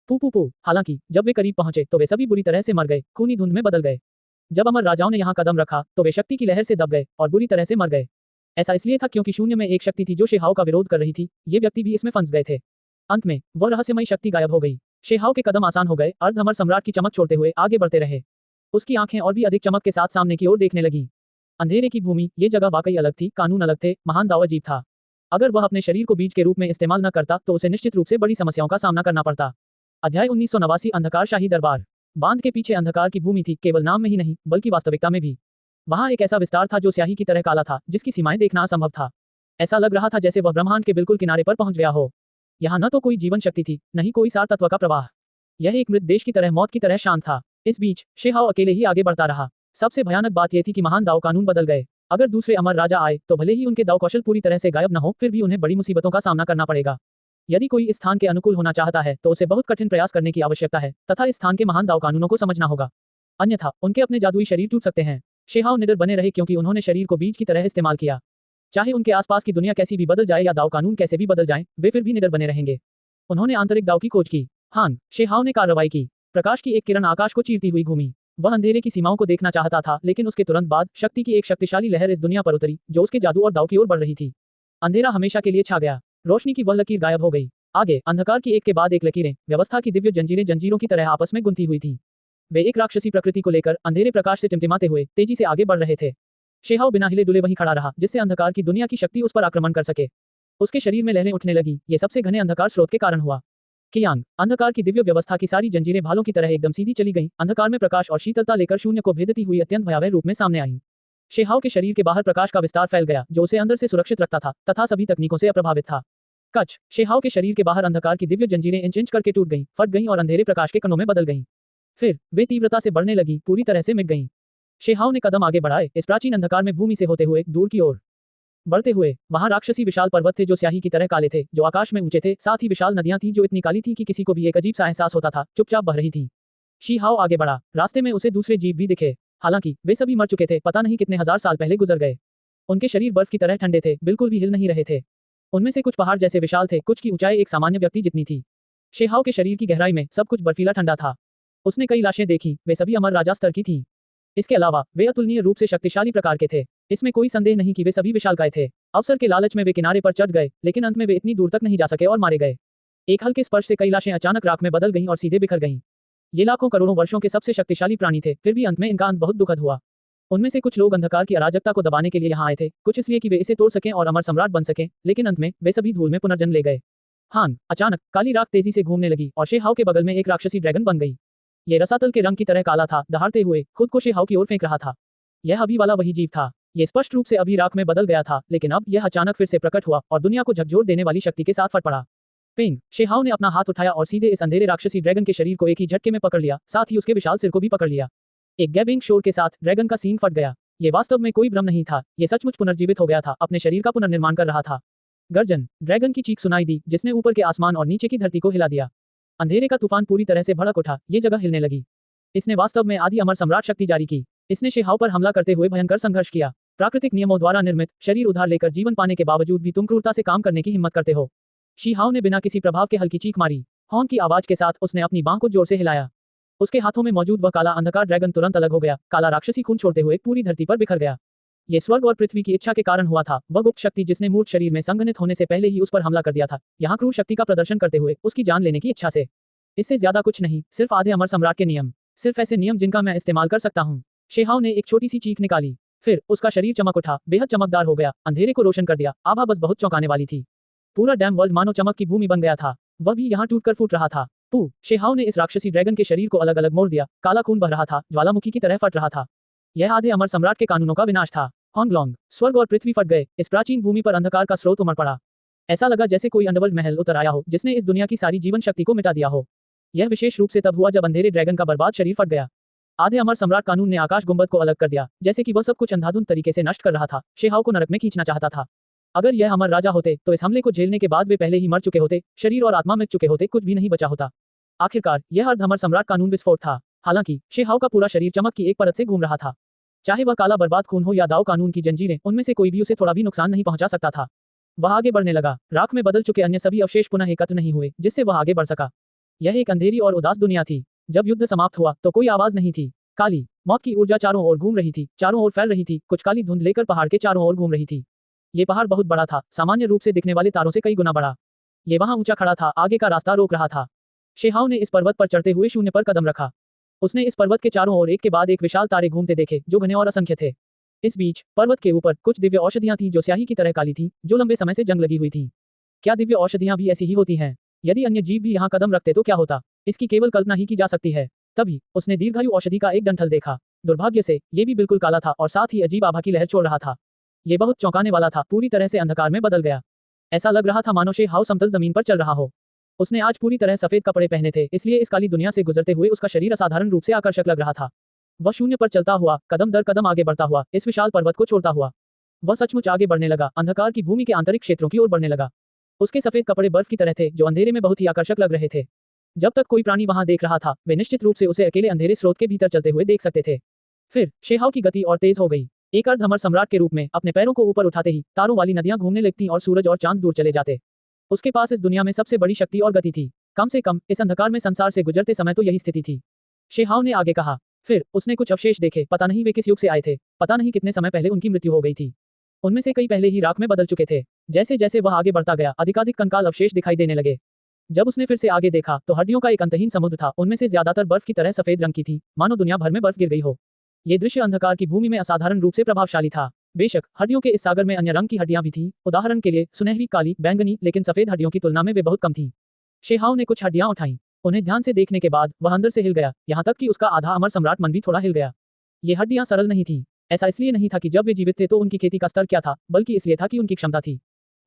पू पू पू। हालांकि जब वे करीब पहुंचे तो वे सभी बुरी तरह से मर गए, खूनी धुंध में बदल गए। जब अमर राजाओं ने यहाँ कदम रखा तो वे शक्ति की लहर से दब गए और बुरी तरह से मर गए। ऐसा इसलिए था क्योंकि शून्य में एक शक्ति थी जो शेहाओ का विरोध कर रही थी। ये व्यक्ति भी इसमें फंस गए थे। अंत में वह रहस्यमयी शक्ति गायब हो गई। शेहाओ के कदम आसान हो गए, अर्धअमर सम्राट की चमक छोड़ते हुए आगे बढ़ते रहे। उसकी आंखें और भी अधिक चमक के साथ सामने की ओर देखने लगी। अंधेरे की भूमि, ये जगह वाकई अलग थी, कानून अलग थे, महान दाव अजीब था। अगर वह अपने शरीर को बीज के रूप में इस्तेमाल न करता तो उसे निश्चित रूप से बड़ी समस्याओं का सामना करना पड़ता। अध्याय 1989 अंधकार शाही दरबार। बांध के पीछे अंधकार की भूमि थी, केवल नाम में ही नहीं बल्कि वास्तविकता में भी। वहां एक ऐसा विस्तार था जो स्याही की तरह काला था, जिसकी सीमाएं देखना असंभव था। ऐसा लग रहा था जैसे वह ब्रह्मांड के बिल्कुल किनारे पर पहुंच गया हो। यहाँ न तो कोई जीवन शक्ति थी, न ही कोई सार तत्व का प्रवाह। यह एक मृत देश की तरह, मौत की तरह शांत था। इस बीच शेहाओ अकेले ही आगे बढ़ता रहा। सबसे भयानक बात यह थी कि महान दाव कानून बदल गए। अगर दूसरे अमर राजा आए तो भले ही उनके दाव कौशल पूरी तरह से गायब न हो, फिर भी उन्हें बड़ी मुसीबतों का सामना करना पड़ेगा। यदि कोई इस स्थान के अनुकूल होना चाहता है तो उसे बहुत कठिन प्रयास करने की आवश्यकता है तथा इस स्थान के महान दाव कानूनों को समझना होगा, अन्यथा उनके अपने जादुई शरीर टूट सकते हैं। शेहाओ निडर बने रहे क्योंकि उन्होंने शरीर को बीज की तरह इस्तेमाल किया। चाहे उनके आसपास की दुनिया कैसी भी बदल जाए या दाव कानून कैसे भी बदल जाएं, वे फिर भी निडर बने रहेंगे। उन्होंने आंतरिक दाव की खोज की। हान, शेहाओ ने कार्रवाई की। प्रकाश की एक किरण आकाश को चीरती हुई घूमी। वह अंधेरे की सीमाओं को देखना चाहता था, लेकिन उसके तुरंत बाद शक्ति की एक शक्तिशाली लहर इस दुनिया पर उतरी जो उसके जादू और दाव की ओर बढ़ रही थी। अंधेरा हमेशा के लिए छा गया। रोशनी की वह लकीर गायब हो गई। आगे अंधकार की एक के बाद एक लकीरें, व्यवस्था की दिव्य जंजीरें जंजीरों की तरह आपस में गुंथी हुई थीं। वे एक राक्षसी प्रकृति को लेकर अंधेरे प्रकाश से टिमटिमाते हुए तेजी से आगे बढ़ रहे थे। शेहाओ बिना हिले डुले वहीं खड़ा रहा, जिससे अंधकार की दुनिया की शक्ति उस पर आक्रमण कर सके। उसके शरीर में लहरें उठने लगी। ये सबसे घने अंधकार स्रोत के कारण हुआ। कियांग, अंधकार की दिव्य व्यवस्था की सारी जंजीरें भालों की तरह एकदम सीधी चली गईं। अंधकार में प्रकाश और शीतलता लेकर शून्य को भेदती हुई अत्यंत भयावह रूप में सामने आई। शेहाओ के शरीर के बाहर प्रकाश का विस्तार फैल गया जो उसे अंदर से सुरक्षित रखता था तथा सभी तकनीकों से अप्रभावित था। कच, शेहाओ के शरीर के बाहर अंधकार की दिव्य जंजीरें इंच इंच करके टूट गईं, फट गईं और अंधेरे प्रकाश के कणों में बदल गईं। फिर वे तीव्रता से बढ़ने लगी, पूरी तरह से मिट गईं। शेहाओ ने कदम आगे बढ़ाए, इस प्राचीन अंधकार में भूमि से होते हुए दूर की ओर बढ़ते हुए। वहां राक्षसी विशाल पर्वत थे जो स्याही की तरह काले थे, जो आकाश में ऊंचे थे। साथ ही विशाल नदियां थीं जो इतनी काली थीं कि किसी को भी एक अजीब सा एहसास होता था, चुपचाप बह रही थीं। शेहाओ आगे बढ़ा। रास्ते में उसे दूसरे जीव भी दिखे, हालांकि वे सभी मर चुके थे, पता नहीं कितने हजार साल पहले गुजर गए। उनके शरीर बर्फ की तरह ठंडे थे, बिल्कुल भी हिल नहीं रहे थे। उनमें से कुछ पहाड़ जैसे विशाल थे, कुछ की ऊंचाई एक सामान्य व्यक्ति जितनी थी। शेहाओ के शरीर की गहराई में सब कुछ बर्फीला ठंडा था। उसने कई लाशें देखी, वे सभी अमर राजा स्तर की थीं। इसके अलावा वे अतुलनीय रूप से शक्तिशाली प्रकार के थे। इसमें कोई संदेह नहीं कि वे सभी विशालकाय थे। अवसर के लालच में वे किनारे पर चढ़ गए, लेकिन अंत में वे इतनी दूर तक नहीं जा सके और मारे गए। एक हल्के स्पर्श से कई लाशें अचानक राख में बदल गईं और सीधे बिखर गईं। ये लाखों करोड़ों वर्षों के सबसे शक्तिशाली प्राणी थे, फिर भी अंत में इनका अंत बहुत दुखद हुआ। उनमें से कुछ लोग अंधकार की अराजकता को दबाने के लिए यहाँ आए थे, कुछ इसलिए कि वे इसे तोड़ सकें और अमर सम्राट बन सकें, लेकिन अंत में वे सभी धूल में पुनर्जन्म ले गए। हान, अचानक काली राख तेजी से घूमने लगी और शेहाओ के बगल में एक राक्षसी ड्रैगन बन गई। ये रसातल के रंग की तरह काला था, दहाड़ते हुए खुद को शेहाओ की ओर फेंक रहा था। यह अभी वाला वही जीव था। ये स्पष्ट रूप से अभी राख में बदल गया था, लेकिन अब यह अचानक फिर से प्रकट हुआ और दुनिया को झकझोर देने वाली शक्ति के साथ फट पड़ा। पिंग, शेहाओ ने अपना हाथ उठाया और सीधे इस अंधेरे राक्षसी ड्रैगन के शरीर को एक ही झटके में पकड़ लिया, साथ ही उसके विशाल सिर को भी पकड़ लिया। एक गैबिंग शोर के साथ ड्रैगन का सींग फट गया। ये वास्तव में कोई भ्रम नहीं था, ये सचमुच पुनर्जीवित हो गया था, अपने शरीर का पुनर्निर्माण कर रहा था। गर्जन, ड्रैगन की चीख सुनाई दी, जिसने ऊपर के आसमान और नीचे की धरती को हिला दिया। अंधेरे का तूफान पूरी तरह से भड़क उठा, ये जगह हिलने लगी। इसने वास्तव में आदि अमर सम्राट शक्ति जारी की। इसने शेहाओ पर हमला करते हुए भयंकर संघर्ष किया। प्राकृतिक नियमों द्वारा निर्मित शरीर उधार लेकर जीवन पाने के बावजूद भी तुम क्रूरता से काम करने की हिम्मत करते हो। शेहाओ ने बिना किसी प्रभाव के हल्की चीख मारी। हॉर्न की आवाज के साथ उसने अपनी बांह को जोर से हिलाया। उसके हाथों में मौजूद वह काला अंधकार ड्रैगन तुरंत अलग हो गया, काला राक्षसी खून छोड़ते हुए पूरी धरती पर बिखर गया। ये स्वर्ग और पृथ्वी की इच्छा के कारण हुआ था। वह गुप्त शक्ति जिसने मूर्ख शरीर में संघनित होने से पहले ही उस पर हमला कर दिया था, यहाँ क्रूर शक्ति का प्रदर्शन करते हुए उसकी जान लेने की इच्छा से। इससे ज्यादा कुछ नहीं, सिर्फ आधे अमर सम्राट के नियम, सिर्फ ऐसे नियम जिनका मैं इस्तेमाल कर सकता हूँ। शेहाओ ने एक छोटी सी चीख निकाली, फिर उसका शरीर चमक उठा, बेहद चमकदार हो गया, अंधेरे को रोशन कर दिया। आभा बस बहुत चौंकाने वाली थी। पूरा डैम वर्ल्ड मानो चमक की भूमि बन गया था। वह भी यहाँ टूटकर फूट रहा था। पू, शेहाओ ने इस राक्षसी ड्रैगन के शरीर को अलग अलग मोड़ दिया, काला खून बह रहा था, ज्वालामुखी की तरह फट रहा था। यह आधे अमर सम्राट के कानूनों का विनाश था। होंगलोंग, स्वर्ग और पृथ्वी फट गए, इस प्राचीन भूमि पर अंधकार का स्रोत उमड़ पड़ा। ऐसा लगा जैसे कोई अंडरवर्ल्ड महल उतर आया हो, जिसने इस दुनिया की सारी जीवन शक्ति को मिटा दिया हो। यह विशेष रूप से तब हुआ जब अंधेरे ड्रैगन का बर्बाद शरीर फट गया। आधे अमर सम्राट कानून ने आकाश गुंबद को अलग कर दिया, जैसे कि वह सब कुछ अंधाधुंध तरीके से नष्ट कर रहा था, शेहाओ को नरक में खींचना चाहता था। अगर यह अमर राजा होते तो इस हमले को झेलने के बाद वे पहले ही मर चुके होते, शरीर और आत्मा मिट चुके होते, कुछ भी नहीं बचा होता। आखिरकार यह अर्ध अमर सम्राट कानून विस्फोट था। हालांकि शेहाओ का पूरा शरीर चमक की एक परत से घूम रहा था। चाहे वह काला बर्बाद खून हो या दाव कानून की जंजीरें, उनमें से कोई भी उसे थोड़ा भी नुकसान नहीं पहुंचा सकता था। वह आगे बढ़ने लगा। राख में बदल चुके अन्य सभी अवशेष पुनः एकत्र नहीं हुए, जिससे वह आगे बढ़ सका। यह एक अंधेरी और उदास दुनिया थी। जब युद्ध समाप्त हुआ तो कोई आवाज नहीं थी। काली मौत की ऊर्जा चारों ओर घूम रही थी, चारों ओर फैल रही थी, कुछ काली धुंध लेकर पहाड़ के चारों ओर घूम रही थी। ये पहाड़ बहुत बड़ा था, सामान्य रूप से दिखने वाले तारों से कई गुना बड़ा। ये वहां ऊंचा खड़ा था, आगे का रास्ता रोक रहा था। शेहाओ ने इस पर्वत पर चढ़ते हुए शून्य पर कदम रखा। उसने इस पर्वत के चारों ओर एक के बाद एक विशाल तारे घूमते देखे, जो घने और असंख्य थे। इस बीच पर्वत के ऊपर कुछ दिव्य औषधियां थीं जो स्याही की तरह काली थीं, जो लंबे समय से जंग लगी हुई थीं। क्या दिव्य औषधियां भी ऐसी ही होती हैं? यदि अन्य जीव भी यहाँ कदम रखते तो क्या होता? इसकी केवल कल्पना ही की जा सकती है। तभी उसने दीर्घायु औषधि का एक डंठल देखा। दुर्भाग्य से ये भी बिल्कुल काला था और साथ ही अजीब आभा की लहर छोड़ रहा था। ये बहुत चौंकाने वाला था, पूरी तरह से अंधकार में बदल गया। ऐसा लग रहा था मानो शेहाओ समतल जमीन पर चल रहा हो। उसने आज पूरी तरह सफेद कपड़े पहने थे, इसलिए इस काली दुनिया से गुजरते हुए उसका शरीर असाधारण रूप से आकर्षक लग रहा था। वह शून्य पर चलता हुआ, कदम दर कदम आगे बढ़ता हुआ, इस विशाल पर्वत को छोड़ता हुआ, वह सचमुच आगे बढ़ने लगा, अंधकार की भूमि के आंतरिक क्षेत्रों की ओर बढ़ने लगा। उसके सफेद कपड़े बर्फ की तरह थे, जो अंधेरे में बहुत ही आकर्षक लग रहे थे। जब तक कोई प्राणी वहां देख रहा था, वे निश्चित रूप से उसे अकेले अंधेरे स्रोत के भीतर चलते हुए देख सकते थे। फिर शेहाओ की गति और तेज हो गई। एक अर्ध अमर सम्राट के रूप में अपने पैरों को ऊपर उठाते ही तारों वाली नदियां घूमने लगती और सूरज और चांद दूर चले जाते। उसके पास इस दुनिया में सबसे बड़ी शक्ति और गति थी। कम से कम इस अंधकार में संसार से गुजरते समय तो यही स्थिति थी। शेहाओ ने आगे कहा। फिर उसने कुछ अवशेष देखे, पता नहीं वे किस युग से आए थे, पता नहीं कितने समय पहले उनकी मृत्यु हो गई थी। उनमें से कई पहले ही राख में बदल चुके थे। जैसे जैसे वह आगे बढ़ता गया, अधिकाधिक कंकाल अवशेष दिखाई देने लगे। जब उसने फिर से आगे देखा तो हड्डियों का एक अंतहीन समुद्र था, उनमें से ज्यादातर बर्फ की तरह सफेद रंग की थी, मानो दुनिया भर में बर्फ गिर गई हो। ये दृश्य अंधकार की भूमि में असाधारण रूप से प्रभावशाली था। बेशक हड्डियों के इस सागर में अन्य रंग की हड्डियां भी थीं, उदाहरण के लिए सुनहरी, काली, बैंगनी, लेकिन सफेद हड्डियों की तुलना में वे बहुत कम थीं। शेहाओ ने कुछ हड्डियां उठाईं। उन्हें ध्यान से देखने के बाद वह अंदर से हिल गया, यहाँ तक कि उसका आधा अमर सम्राट मन भी थोड़ा हिल गया। ये हड्डियां सरल नहीं थीं। ऐसा इसलिए नहीं था कि जब वे जीवित थे तो उनकी खेती का स्तर क्या था, बल्कि इसलिए था कि उनकी क्षमता थी।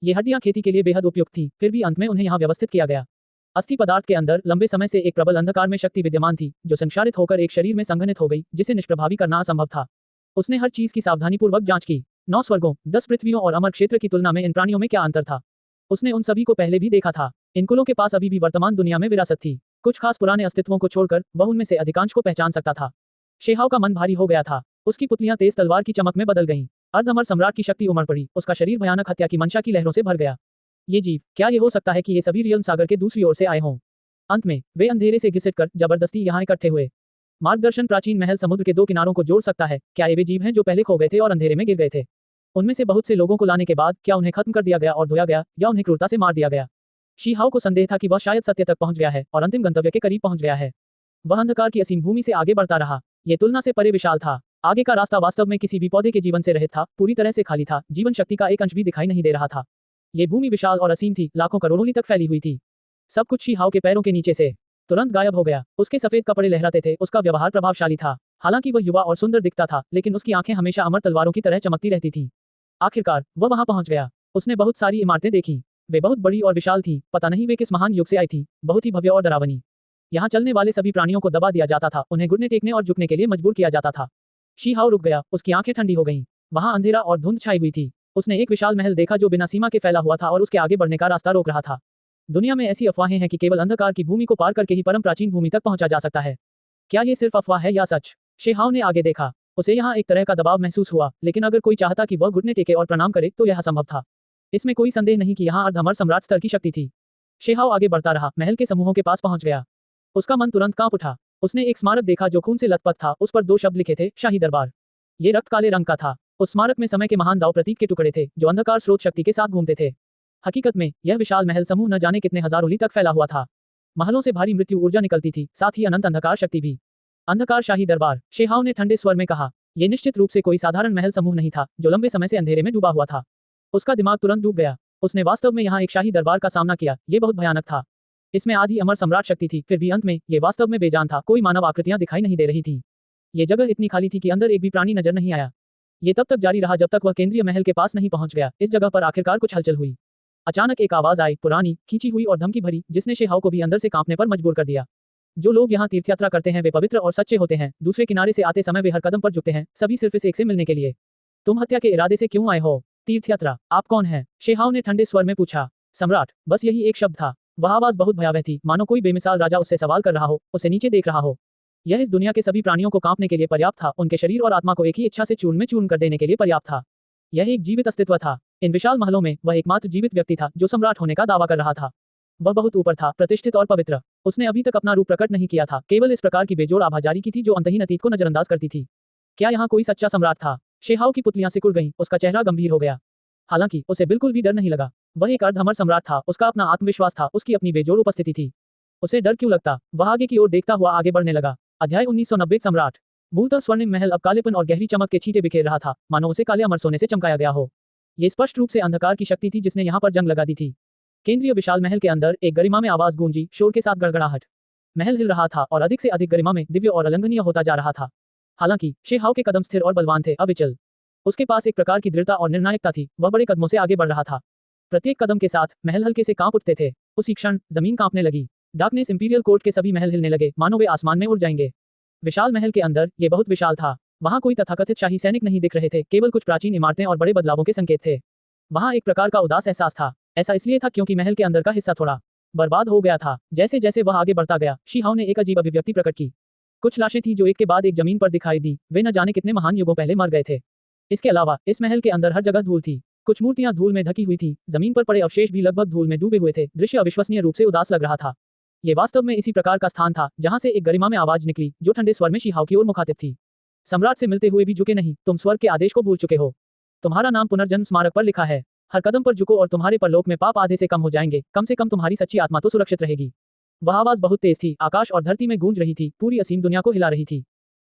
ये हड्डियां खेती के लिए बेहद उपयुक्त थीं, फिर भी अंत में उन्हें यहाँ व्यवस्थित किया गया। अस्थि पदार्थ के अंदर लंबे समय से एक प्रबल अंधकार में शक्ति विद्यमान थी, जो संक्षारित होकर एक शरीर में संघनित हो गई, जिसे निष्प्रभावी करना असंभव था। उसने हर चीज की सावधानीपूर्वक जांच की। 9 स्वर्गों, 10 पृथ्वियों और अमर क्षेत्र की तुलना में इन प्राणियों में क्या अंतर था। उसने उन सभी को पहले भी देखा था। इन कुलों के पास अभी भी वर्तमान दुनिया में विरासत थी। कुछ खास पुराने अस्तित्वों को छोड़कर वह उनमें से अधिकांश को पहचान सकता था। शेहाओ का मन भारी हो गया था। उसकी पुतलियां तेज तलवार की चमक में बदल गईं। अर्ध अमर सम्राट की शक्ति उमड़ पड़ी। उसका शरीर भयानक हत्या की मंशा की लहरों से भर गया। ये जीव, क्या ये हो सकता है कि ये सभी रियल्म सागर के दूसरी ओर से आए हों? अंत में वे अंधेरे से घिसटकर जबरदस्ती यहाँ इकट्ठे हुए। मार्गदर्शन प्राचीन महल समुद्र के दो किनारों को जोड़ सकता है। क्या ये वे जीव हैं जो पहले खो गए थे और अंधेरे में गिर गए थे? उनमें से बहुत से लोगों को लाने के बाद क्या उन्हें खत्म कर दिया गया और धोया गया, या उन्हें क्रूरता से मार दिया गया? शी हाओ को संदेह था कि वह शायद सत्य तक पहुंच गया है और अंतिम गंतव्य के करीब पहुंच गया है। वह अंधकार की असीम भूमि से आगे बढ़ता रहा। ये तुलना से परे विशाल था। आगे का रास्ता वास्तव में किसी भी पौधे के जीवन से रहित था, पूरी तरह से खाली था, जीवन शक्ति का एक अंश भी दिखाई नहीं दे रहा था। ये भूमि विशाल और असीम थी, लाखों करोड़ों ली तक फैली हुई थी। सब कुछ शी हाओ के पैरों के नीचे से तुरंत गायब हो गया। उसके सफेद कपड़े लहराते थे, उसका व्यवहार प्रभावशाली था। हालांकि वह युवा और सुंदर दिखता था, लेकिन उसकी आंखें हमेशा अमर तलवारों की तरह चमकती रहती थी। आखिरकार वह वहां पहुंच गया। उसने बहुत सारी इमारतें देखी। वे बहुत बड़ी और विशाल थी। पता नहीं वे किस महान युग से आई थी, बहुत ही भव्य और डरावनी। यहाँ चलने वाले सभी प्राणियों को दबा दिया जाता था, उन्हें घुटने टेकने और झुकने के लिए मजबूर किया जाता था। शी हाओ रुक गया, उसकी आंखें ठंडी हो गईं। वहां अंधेरा और धुंध छाई हुई थी। उसने एक विशाल महल देखा जो बिना सीमा के फैला हुआ था और उसके आगे बढ़ने का रास्ता रोक रहा था। दुनिया में ऐसी अफवाहें हैं कि केवल अंधकार की भूमि को पार करके ही परम प्राचीन भूमि तक पहुंचा जा सकता है। क्या ये सिर्फ अफवाह है या सच? शी हाओ ने आगे देखा। उसे यहाँ एक तरह का दबाव महसूस हुआ, लेकिन अगर कोई चाहता कि वह घुटने टेके और प्रणाम करे तो यह असंभव था। इसमें कोई संदेह नहीं कि यहाँ अर्धअमर सम्राट स्तर की शक्ति थी। शी हाओ आगे बढ़ता रहा, महल के समूहों के पास पहुंच गया। उसका मन तुरंत कांप उठा। उसने एक स्मारक देखा जो खून से लथपथ था, उस पर 2 शब्द लिखे थे, शाही दरबार। ये रक्त काले रंग का था। उस स्मारक में समय के महान दाव प्रतीक के टुकड़े थे, जो अंधकार स्रोत शक्ति के साथ घूमते थे। हकीकत में यह विशाल महल समूह न जाने कितने हजारों ली तक फैला हुआ था। महलों से भारी मृत्यु ऊर्जा निकलती थी, साथ ही अनंत अंधकार शक्ति भी। अंधकार शाही दरबार, शी हाओ ने ठंडे स्वर में कहा। यह निश्चित रूप से कोई साधारण महल समूह नहीं था, जो लंबे समय से अंधेरे में डूबा हुआ था। उसका दिमाग तुरंत डूब गया। उसने वास्तव में यहाँ एक शाही दरबार का सामना किया। ये बहुत भयानक था। इसमें आधी अमर सम्राट शक्ति थी, फिर भी अंत में ये वास्तव में बेजान था। कोई मानव आकृतियां दिखाई नहीं दे रही थी। ये जगह इतनी खाली थी कि अंदर एक भी प्राणी नजर नहीं आया। ये तब तक जारी रहा जब तक वह केंद्रीय महल के पास नहीं पहुंच गया। इस जगह पर आखिरकार कुछ हलचल हुई। अचानक एक आवाज आई, पुरानी, खींची हुई और धमकी भरी, जिसने शी हाओ को भी अंदर से कांपने पर मजबूर कर दिया। जो लोग यहाँ तीर्थयात्रा करते हैं वे पवित्र और सच्चे होते हैं। दूसरे किनारे से आते समय वे हर कदम पर झुकते हैं, सभी सिर्फ इस एक से मिलने के लिए। तुम हत्या के इरादे से क्यों आए हो? तीर्थयात्रा? आप कौन हैं? शी हाओ ने ठंडे स्वर में पूछा। सम्राट, बस यही एक शब्द था। वह आवाज बहुत भयावह थी, मानो कोई बेमिसाल राजा उससे सवाल कर रहा हो, उसे नीचे देख रहा हो। यह इस दुनिया के सभी प्राणियों को कांपने के लिए पर्याप्त था, उनके शरीर और आत्मा को एक ही इच्छा से चूर्ण में चूर्ण कर देने के लिए पर्याप्त था। यह एक जीवित अस्तित्व था। इन विशाल महलों में वह एकमात्र जीवित व्यक्ति था जो सम्राट होने का दावा कर रहा था। वह बहुत ऊपर था, प्रतिष्ठित और पवित्र। उसने अभी तक अपना रूप प्रकट नहीं किया था, केवल इस प्रकार की बेजोड़ आभा जारी की थी जो अंतहीन अतीत को नजरअंदाज करती थी। क्या यहाँ कोई सच्चा सम्राट था? शी हाओ की पुतलियां सिकुड़ गईं, उसका चेहरा गंभीर हो गया। हालांकि उसे बिल्कुल भी डर नहीं लगा। वह एक अर्धअमर सम्राट था, उसका अपना आत्मविश्वास था, उसकी अपनी बेजोड़ उपस्थिति थी। उसे डर क्यों लगता? वह आगे की ओर देखता हुआ आगे बढ़ने लगा। अध्याय 1990 सम्राट। मूलतः स्वर्णिम महल अब कालेपन और गहरी चमक के छींटे बिखेर रहा था, मानो उसे काले अमर सोने से चमकाया गया हो। ये स्पष्ट रूप से अंधकार की शक्ति थी जिसने यहाँ पर जंग लगा दी थी। केंद्रीय विशाल महल के अंदर एक गरिमा में आवाज गूंजी, शोर के साथ गड़गड़ाहट। महल हिल रहा था और अधिक से अधिक गरिमा में दिव्य और अलंघनीय होता जा रहा था। हालांकि शी हाओ के कदम स्थिर और बलवान थे, अविचल। उसके पास एक प्रकार की दृढ़ता और निर्णायकता थी। वह बड़े कदमों से आगे बढ़ रहा था। प्रत्येक कदम के साथ महल हल्के से कांप उठते थे। उसी क्षण जमीन कांपने लगी। डार्कनेस इंपीरियल कोर्ट के सभी महल हिलने लगे, मानो वे आसमान में उड़ जाएंगे। विशाल महल के अंदर ये बहुत विशाल था। वहां कोई तथाकथित शाही सैनिक नहीं दिख रहे थे, केवल कुछ प्राचीन इमारतें और बड़े बदलावों के संकेत थे। वहां एक प्रकार का उदास एहसास था। ऐसा इसलिए था क्योंकि महल के अंदर का हिस्सा थोड़ा बर्बाद हो गया था। जैसे जैसे वह आगे बढ़ता गया, शी हाओ ने एक अजीब अभिव्यक्ति प्रकट की। कुछ लाशें थी जो एक के बाद एक जमीन पर दिखाई दी। वे न जाने कितने महान युगों पहले मर गए थे। इसके अलावा इस महल के अंदर हर जगह धूल थी। कुछ मूर्तियां धूल में ढकी हुई थी, जमीन पर पड़े अवशेष भी लगभग धूल में डूबे हुए थे। दृश्य अविश्वसनीय रूप से उदास लग रहा था। ये वास्तव में इसी प्रकार का स्थान था जहां से एक गरिमा में आवाज निकली, जो ठंडे स्वर में शी हाओ की ओर मुखातिब थी। सम्राट से मिलते हुए भी झुके नहीं, तुम स्वर्ग के आदेश को भूल चुके हो। तुम्हारा नाम पुनर्जन्म स्मारक पर लिखा है। हर कदम पर झुको और तुम्हारे परलोक में पाप आधे से कम हो जाएंगे। कम से कम तुम्हारी सच्ची आत्मा तो सुरक्षित रहेगी। वह आवाज बहुत तेज थी, आकाश और धरती में गूंज रही थी, पूरी असीम दुनिया को हिला रही थी।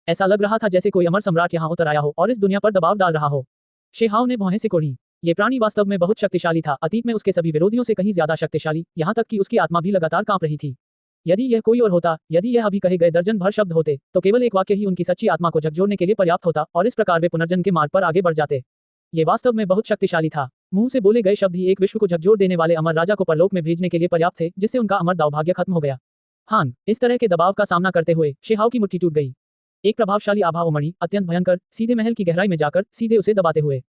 ऐसा लग रहा था जैसे कोई अमर सम्राट यहाँ उतर आया हो और इस दुनिया पर दबाव डाल रहा हो। शी हाओ ने भौहें सिकोड़ी। ये प्राणी वास्तव में बहुत शक्तिशाली था, अतीत में उसके सभी विरोधियों से कहीं ज्यादा शक्तिशाली, यहाँ तक कि उसकी आत्मा भी लगातार कांप रही थी। यदि यह कोई और होता, यदि यह अभी कहे गए दर्जन भर शब्द होते, तो केवल एक वाक्य ही उनकी सच्ची आत्मा को झकझोरने के लिए पर्याप्त होता और इस प्रकार वे पुनर्जन्म के मार्ग पर आगे बढ़ जाते। ये वास्तव में बहुत शक्तिशाली था। मुंह से बोले गए शब्द ही एक विश्व को झकझोर देने वाले अमर राजा को परलोक में भेजने के लिए पर्याप्त थे, जिससे उनका अमर दौभाग्य खत्म हो गया। हान, इस तरह के दबाव का सामना करते हुए शी हाओ की मुट्ठी टूट गई। एक प्रभावशाली आभा उमड़ी, अत्यंत भयंकर, सीधे महल की गहराई में जाकर सीधे उसे दबाते हुए।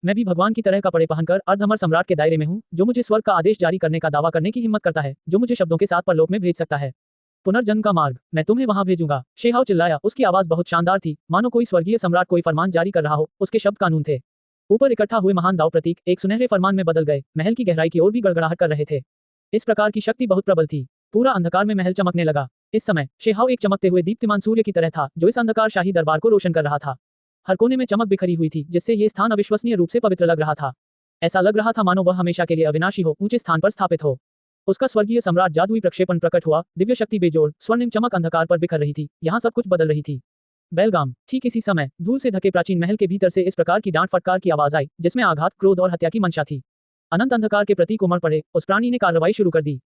मैं भी भगवान की तरह कपड़े पहनकर अर्धअमर सम्राट के दायरे में हूँ, जो मुझे स्वर्ग का आदेश जारी करने का दावा करने की हिम्मत करता है, जो मुझे शब्दों के साथ परलोक में भेज सकता है। पुनर्जन्म का मार्ग, मैं तुम्हें वहां भेजूंगा। शी हाओ चिल्लाया, उसकी आवाज बहुत शानदार थी, मानो कोई स्वर्गीय सम्राट कोई फरमान जारी कर रहा हो। उसके शब्द कानून थे। ऊपर इकट्ठा हुए महान दाव प्रतीक एक सुनहरे फरमान में बदल गए, महल की गहराई की ओर भी गड़गड़ाहट कर रहे थे। इस प्रकार की शक्ति बहुत प्रबल थी। पूरा अंधकार में महल चमकने लगा। इस समय शेहाओ एक चमकते हुए दीप्तिमान सूर्य की तरह था जो इस अंधकार शाही दरबार को रोशन कर रहा था। हर कोने में चमक बिखरी हुई थी जिससे ये स्थान अविश्वसनीय रूप से पवित्र लग रहा था। ऐसा लग रहा था मानो वह हमेशा के लिए अविनाशी हो, ऊंचे स्थान पर स्थापित हो। उसका स्वर्गीय सम्राट जादुई प्रक्षेपण प्रकट हुआ, दिव्य शक्ति बेजोड़ स्वर्णिम चमक अंधकार पर बिखर रही थी। यहाँ सब कुछ बदल रही थी। बेलगाम। ठीक इसी समय धूल से ढके प्राचीन महल के भीतर से इस प्रकार की डांट फटकार की आवाज आई जिसमें आघात, क्रोध और हत्या की मंशा थी। अनंत अंधकार के प्रतीक उमड़ पड़े। उस प्राणी ने कार्रवाई शुरू कर दी।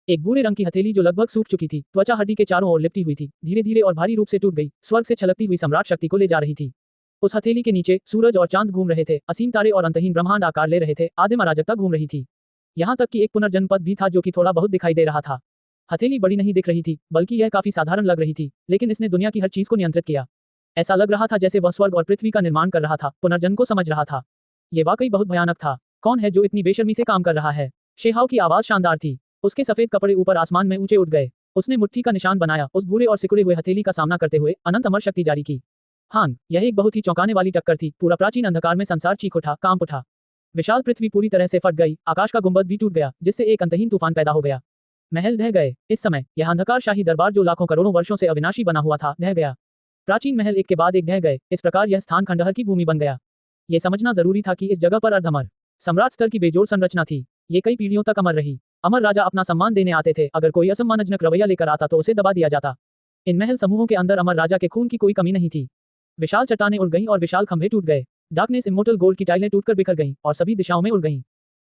एक भूरे रंग की हथेली जो लगभग सूख चुकी थी, त्वचा हड्डी के चारों ओर लिपटी हुई थी, धीरे धीरे और भारी रूप से टूट गई, स्वर्ग से छलकती हुई सम्राट शक्ति को ले जा रही थी। उस हथेली के नीचे सूरज और चांद घूम रहे थे, असीम तारे और अंतहीन ब्रह्मांड आकार ले रहे थे, आदिम अराजकता घूम रही थी। यहाँ तक कि एक पुनर्जन्म पद भी था जो कि थोड़ा बहुत दिखाई दे रहा था। हथेली बड़ी नहीं दिख रही थी, बल्कि यह काफी साधारण लग रही थी, लेकिन इसने दुनिया की हर चीज को नियंत्रित किया। ऐसा लग रहा था जैसे वह स्वर्ग और पृथ्वी का निर्माण कर रहा था, पुनर्जन्म को समझ रहा था। ये वाकई बहुत भयानक था। कौन है जो इतनी बेशर्मी से काम कर रहा है? शेहाओ की आवाज शानदार थी। उसके सफेद कपड़े ऊपर आसमान में ऊंचे उठ गए। उसने मुट्ठी का निशान बनाया, उस भूरे और सिकुड़े हुए हथेली का सामना करते हुए अनंत अमर शक्ति जारी की। हान, यह एक बहुत ही चौंकाने वाली टक्कर थी। पूरा प्राचीन अंधकार में संसार चीख उठा, कांप उठा। विशाल पृथ्वी पूरी तरह से फट गई, आकाश का गुंबद भी टूट गया जिससे एक अंतहीन तूफान पैदा हो गया। महल ढह गए। इस समय यह अंधकार शाही दरबार जो लाखों करोड़ों वर्षों से अविनाशी बना हुआ था, ढह गया। प्राचीन महल एक के बाद एक ढह गए। इस प्रकार यह स्थान खंडहर की भूमि बन गया। ये समझना जरूरी था कि इस जगह पर अर्धअमर सम्राट स्तर की बेजोड़ संरचना थी। ये कई पीढ़ियों तक अमर रही। अमर राजा अपना सम्मान देने आते थे, अगर कोई असम्मानजनक रवैया लेकर आता तो उसे दबा दिया जाता। इन महल समूहों के अंदर अमर राजा के खून की कोई कमी नहीं थी। विशाल चट्टानें उड़ गईं और विशाल खंभे टूट गए। डार्कनेस इमोर्टल गोल्ड की टाइलें टूटकर बिखर गईं और सभी दिशाओं में उड़ गईं।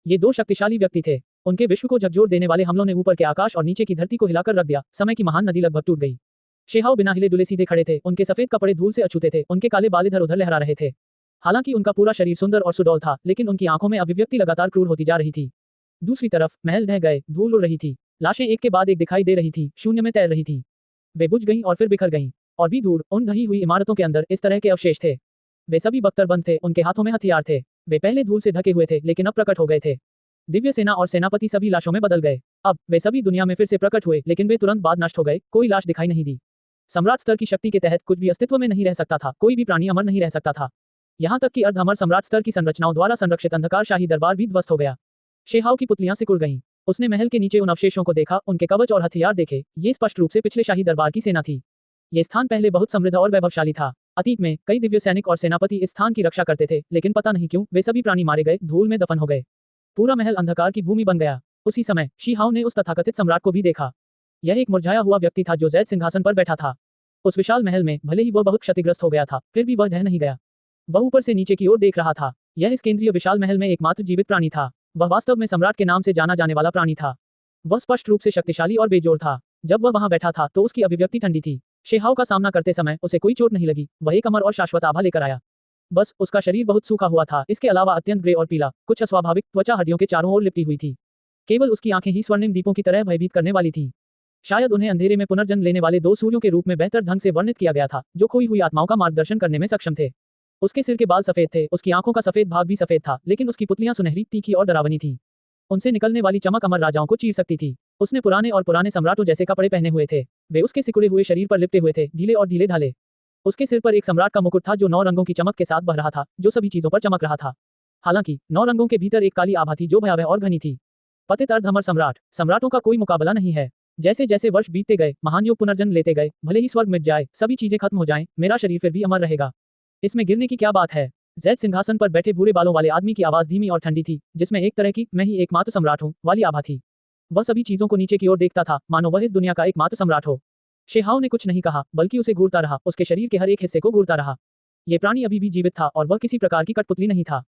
ये दो शक्तिशाली व्यक्ति थे। उनके विश्व को झकझोर देने वाले हमलों ने ऊपर के आकाश और नीचे की धरती को हिलाकर रख दिया। समय की महान नदी लगभग टूट गई। शेहाओ बिना हिले डुले सीधे खड़े थे। उनके सफेद कपड़े धूल से अछूते थे, उनके काले बाल इधर उधर लहरा रहे थे। हालांकि उनका पूरा शरीर सुंदर और सुडौल था, लेकिन उनकी आंखों में अभिव्यक्ति लगातार क्रूर होती जा रही थी। दूसरी तरफ महल ढह गए, धूल उड़ रही थी, लाशें एक के बाद एक दिखाई दे रही थी, शून्य में तैर रही थी। वे बुझ गईं और फिर बिखर गईं। और भी दूर उन ढही हुई इमारतों के अंदर इस तरह के अवशेष थे। वे सभी बख्तरबंद थे, उनके हाथों में हथियार थे। वे पहले धूल से ढके हुए थे लेकिन अब प्रकट हो गए थे। दिव्य सेना और सेनापति सभी लाशों में बदल गए। अब वे सभी दुनिया में फिर से प्रकट हुए, लेकिन वे तुरंत बाद नष्ट हो गए। कोई लाश दिखाई नहीं दी। सम्राट स्तर की शक्ति के तहत कुछ भी अस्तित्व में नहीं रह सकता था, कोई भी प्राणी अमर नहीं रह सकता था। यहाँ तक कि अर्ध अमर सम्राट स्तर की संरचनाओं द्वारा संरक्षित अंधकार शाही दरबार भी ध्वस्त हो गया। शेहाओ की पुतलियां सिकुड़ गईं। उसने महल के नीचे उन अवशेषों को देखा, उनके कवच और हथियार देखे। ये स्पष्ट रूप से पिछले शाही दरबार की सेना थी। ये स्थान पहले बहुत समृद्ध और वैभवशाली था। अतीत में कई दिव्य सैनिक और सेनापति इस स्थान की रक्षा करते थे, लेकिन पता नहीं क्यों वे सभी प्राणी मारे गए, धूल में दफन हो गए। पूरा महल अंधकार की भूमि बन गया। उसी समय शीहाओ ने उस तथाकथित सम्राट को भी देखा। यह एक मुरझाया हुआ व्यक्ति था जो जैद सिंहासन पर बैठा था। उस विशाल महल में भले ही वह बहुत क्षतिग्रस्त हो गया था, फिर भी वह ढह नहीं गया। वह ऊपर से नीचे की ओर देख रहा था। यह इस केंद्रीय विशाल महल में एकमात्र जीवित प्राणी था। वह वास्तव में सम्राट के नाम से जाना जाने वाला प्राणी था। वह स्पष्ट रूप से शक्तिशाली और बेजोड़ था। जब वह वहां बैठा था तो उसकी अभिव्यक्ति ठंडी थी। शेहाओ का सामना करते समय उसे कोई चोट नहीं लगी। वह एक अमर और शाश्वत आभा लेकर आया। बस उसका शरीर बहुत सूखा हुआ था, इसके अलावा अत्यंत ग्रे और पीला, कुछ अस्वाभाविक त्वचा हड्डियों के चारों ओर लिपटी हुई थी। केवल उसकी आंखें ही स्वर्णिम दीपों की तरह भयभीत करने वाली थीं। शायद उन्हें अंधेरे में पुनर्जन्म लेने वाले दो सूर्यों के रूप में बेहतर ढंग से वर्णित किया गया था, जो खोई हुई आत्माओं का मार्गदर्शन करने में सक्षम थे। उसके सिर के बाल सफेद थे, उसकी आंखों का सफेद भाग भी सफेद था, लेकिन उसकी पुतलियां सुनहरी, तीखी और डरावनी थीं। उनसे निकलने वाली चमक अमर राजाओं को चीर सकती थी। उसने पुराने सम्राटों जैसे कपड़े पहने हुए थे। वे उसके सिकुड़े हुए शरीर पर लिपटे हुए थे, ढीले और ढीले ढाले। उसके सिर पर एक सम्राट का मुकुट था जो 9 रंगों की चमक के साथ बह रहा था, जो सभी चीजों पर चमक रहा था। हालांकि 9 रंगों के भीतर एक काली आभा थी जो भयावह और घनी थी। पतित अर्धअमर सम्राट, सम्राटों का कोई मुकाबला नहीं है। जैसे जैसे वर्ष बीतते गए, महान युग पुनर्जन्म लेते गए, भले ही स्वर्ग मिट जाए, सभी चीजें खत्म हो जाएं, मेरा शरीर फिर भी अमर रहेगा। इसमें गिरने की क्या बात है? जैद सिंहासन पर बैठे भूरे बालों वाले आदमी की आवाज धीमी और ठंडी थी, जिसमें एक तरह की मैं ही एकमात्र सम्राट हूँ वाली आभा थी। वह सभी चीजों को नीचे की ओर देखता था, मानो वह इस दुनिया का एकमात्र सम्राट हो। शेहाओ ने कुछ नहीं कहा, बल्कि उसे घूरता रहा, उसके शरीर के हर एक हिस्से को घूरता रहा। ये प्राणी अभी भी जीवित था और वह किसी प्रकार की कठपुतली नहीं था।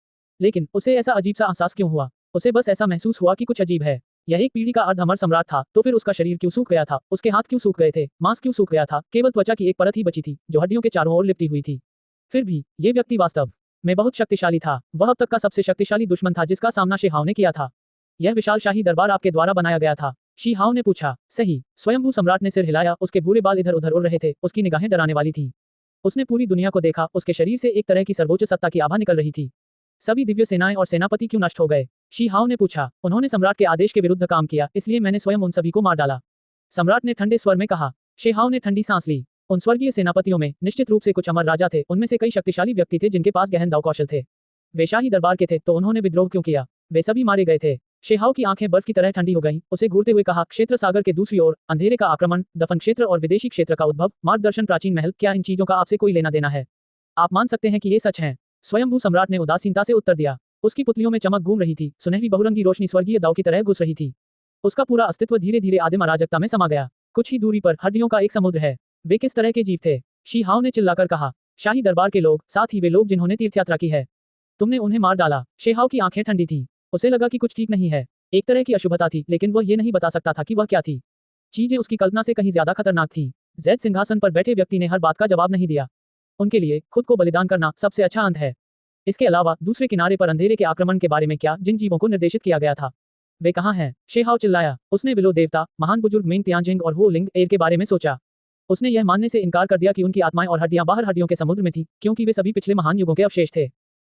लेकिन उसे ऐसा अजीब सा एहसास क्यों हुआ? उसे बस ऐसा महसूस हुआ कि कुछ अजीब है। यह एक पीढ़ी का अर्धअमर सम्राट था, तो फिर उसका शरीर क्यों सूख गया था? उसके हाथ क्यों सूख गए थे? मांस क्यों सूख गया था? केवल त्वचा की एक परत ही बची थी, जो हड्डियों के चारों ओर लिपटी हुई थी। फिर भी ये व्यक्ति वास्तव में बहुत शक्तिशाली था। वह अब तक का सबसे शक्तिशाली दुश्मन था जिसका सामना शेहाओ ने किया था। यह विशाल शाही दरबार आपके द्वारा बनाया गया था? शीहाओ ने पूछा। सही। स्वयंभू सम्राट ने सिर हिलाया, उसके भूरे बाल इधर उधर उड़ रहे थे, उसकी निगाहें डराने वाली थीं। उसने पूरी दुनिया को देखा, उसके शरीर से एक तरह की सर्वोच्च सत्ता की आभा निकल रही थी। सभी दिव्य सेनाएं और सेनापति क्यों नष्ट हो गए? शीहाओ ने पूछा। उन्होंने सम्राट के आदेश के विरुद्ध काम किया, इसलिए मैंने स्वयं उन सभी को मार डाला। सम्राट ने ठंडे स्वर में कहा। शेहाओ ने ठंडी सांस ली। उन स्वर्गीय सेनापतियों में निश्चित रूप से कुछ अमर राजा थे, उनमें से कई शक्तिशाली व्यक्ति थे जिनके पास गहन दाव कौशल थे। वे शाही दरबार के थे, तो उन्होंने विद्रोह क्यों किया? वे सभी मारे गए थे। शेहाव की आंखें बर्फ की तरह ठंडी हो गईं। उसे घूरते हुए कहा, क्षेत्र सागर के दूसरी ओर, अंधेरे का आक्रमण, दफन क्षेत्र और विदेशी क्षेत्र का उद्भव, मार्गदर्शन, प्राचीन महल, क्या इन चीजों का आपसे कोई लेना देना है? आप मान सकते हैं कि ये सच है। स्वयंभू सम्राट ने उदासीनता से उत्तर दिया। उसकी पुतलियों में चमक घूम रही थी, सुनहरी बहुरंगी रोशनी स्वर्गीय दाव की तरह घुस रही थी। उसका पूरा अस्तित्व धीरे धीरे आदिम अराजकता में समा गया। कुछ ही दूरी पर हड्डियों का एक समुद्र है। वे किस तरह के जीव थे? शी हाव ने चिल्लाकर कहा। शाही दरबार के लोग, साथ ही वे लोग जिन्होंने तीर्थयात्रा की है। तुमने उन्हें मार डाला। शेहाव की आंखें ठंडी थीं। उसे लगा कि कुछ ठीक नहीं है। एक तरह की अशुभता थी, लेकिन वह ये नहीं बता सकता था कि वह क्या थी। चीजें उसकी कल्पना से कहीं ज्यादा खतरनाक थीं। जैद सिंहासन पर बैठे व्यक्ति ने हर बात का जवाब नहीं दिया। उनके लिए खुद को बलिदान करना सबसे अच्छा अंत है। इसके अलावा दूसरे किनारे पर अंधेरे के आक्रमण के बारे में क्या, जिन जीवों को निर्देशित किया गया था? वे कहाँ हैं? शेहाव चिल्लाया। उसने विलो देवता, महान बुजुर्ग मेंग तियांजिंग और हो लिंग एर के बारे में सोचा। उसने यह मानने से इनकार कर दिया कि उनकी आत्माएं और हड्डियां बाहर हड्डियों के समुद्र में थीं, क्योंकि वे सभी पिछले महान युगों के अवशेष थे।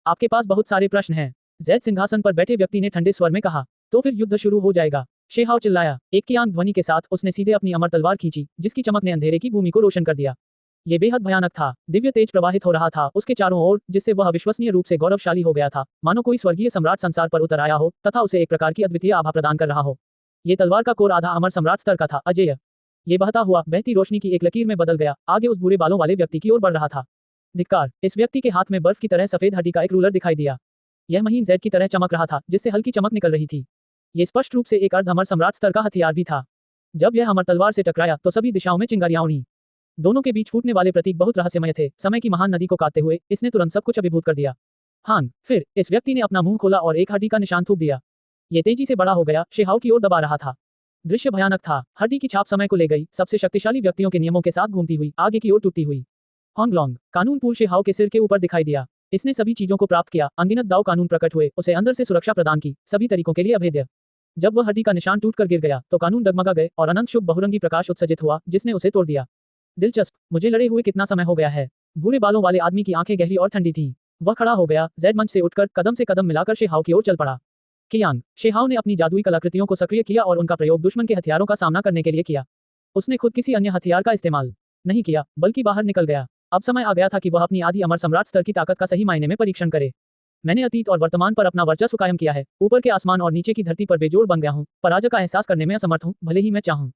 आपके पास बहुत सारे प्रश्न हैं, जैद सिंहासन पर बैठे व्यक्ति ने ठंडे स्वर में कहा। तो फिर युद्ध शुरू हो जाएगा। शेहाव चिल्लाया। एक कियांग ध्वनि के साथ उसने सीधे अपनी अमर तलवार खींची, जिसकी चमक ने अंधेरे की भूमि को रोशन कर दिया। ये बेहद भयानक था। दिव्य तेज प्रवाहित हो रहा था उसके चारों ओर, जिससे वह अविश्वसनीय रूप से गौरवशाली हो गया था, मानो कोई स्वर्गीय सम्राट संसार पर उतर आया हो तथा उसे एक प्रकार की अद्वितीय आभा प्रदान कर रहा हो। ये तलवार का कोर आधा अमर सम्राट स्तर का था, अजेय। ये बहता हुआ बहती रोशनी की एक लकीर में बदल गया, आगे उस भूरे बालों वाले व्यक्ति की ओर बढ़ रहा था। धिक्कार! इस व्यक्ति के हाथ में बर्फ की तरह सफेद हड्डी का एक रूलर दिखाई दिया। यह महीन जैड की तरह चमक रहा था, जिससे हल्की चमक निकल रही थी। ये स्पष्ट रूप से एक अर्ध अमर सम्राट स्तर का हथियार भी था। जब यह अमर तलवार से टकराया तो सभी दिशाओं में चिंगारियां उड़ी। दोनों के बीच फूटने वाले प्रतीक बहुत रहस्यमय थे। समय की महान नदी को काटते हुए इसने तुरंत सब कुछ अभिभूत कर दिया। हान, फिर इस व्यक्ति ने अपना मुंह खोला और एक हड्डी का निशान थूक दिया। ये तेजी से बड़ा हो गया, शेहाव की ओर दबा रहा था। दृश्य भयानक था। हड्डी की छाप समय को ले गई, सबसे शक्तिशाली व्यक्तियों के नियमों के साथ घूमती हुई, आगे की ओर टूटती हुई। होंगलोंग, कानून पूल शेहाव के सिर के ऊपर दिखाई दिया। इसने सभी चीजों को प्राप्त किया, अनगिनत दाव कानून प्रकट हुए, उसे अंदर से सुरक्षा प्रदान की, सभी तरीकों के लिए अभेद्य। जब वह हड्डी का निशान टूटकर गिर गया तो कानून डगमगा गए और अनंत शुभ बहुरंगी प्रकाश उत्सर्जित हुआ, जिसने उसे तोड़ दिया। दिलचस्प, मुझे लड़े हुए कितना समय हो गया है। भूरे बालों वाले आदमी की आंखें गहरी और ठंडी थीं। वह खड़ा हो गया, जैड मंच से उठकर कदम से कदम मिलाकर शेहाव की ओर चल पड़ा। कियांग, शेहाव ने अपनी जादुई कलाकृतियों को सक्रिय किया और उनका प्रयोग दुश्मन के हथियारों का सामना करने के लिए किया। उसने खुद किसी अन्य हथियार का इस्तेमाल नहीं किया, बल्कि बाहर निकल गया। अब समय आ गया था कि वह अपनी आदि अमर सम्राट स्तर की ताकत का सही मायने में परीक्षण करे। मैंने अतीत और वर्तमान पर अपना वर्चस्व कायम किया है, ऊपर के आसमान और नीचे की धरती पर बेजोड़ बन गया हूँ, पराजय का एहसास करने में असमर्थ हूँ, भले ही मैं चाहूँ।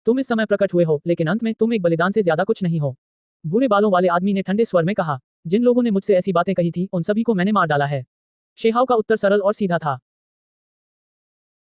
तुम इस समय प्रकट हुए हो, लेकिन अंत में तुम एक बलिदान से ज्यादा कुछ नहीं हो। भूरे बालों वाले आदमी ने ठंडे स्वर में कहा। जिन लोगों ने मुझसे ऐसी बातें कही थी, उन सभी को मैंने मार डाला है। शेहाव का उत्तर सरल और सीधा था।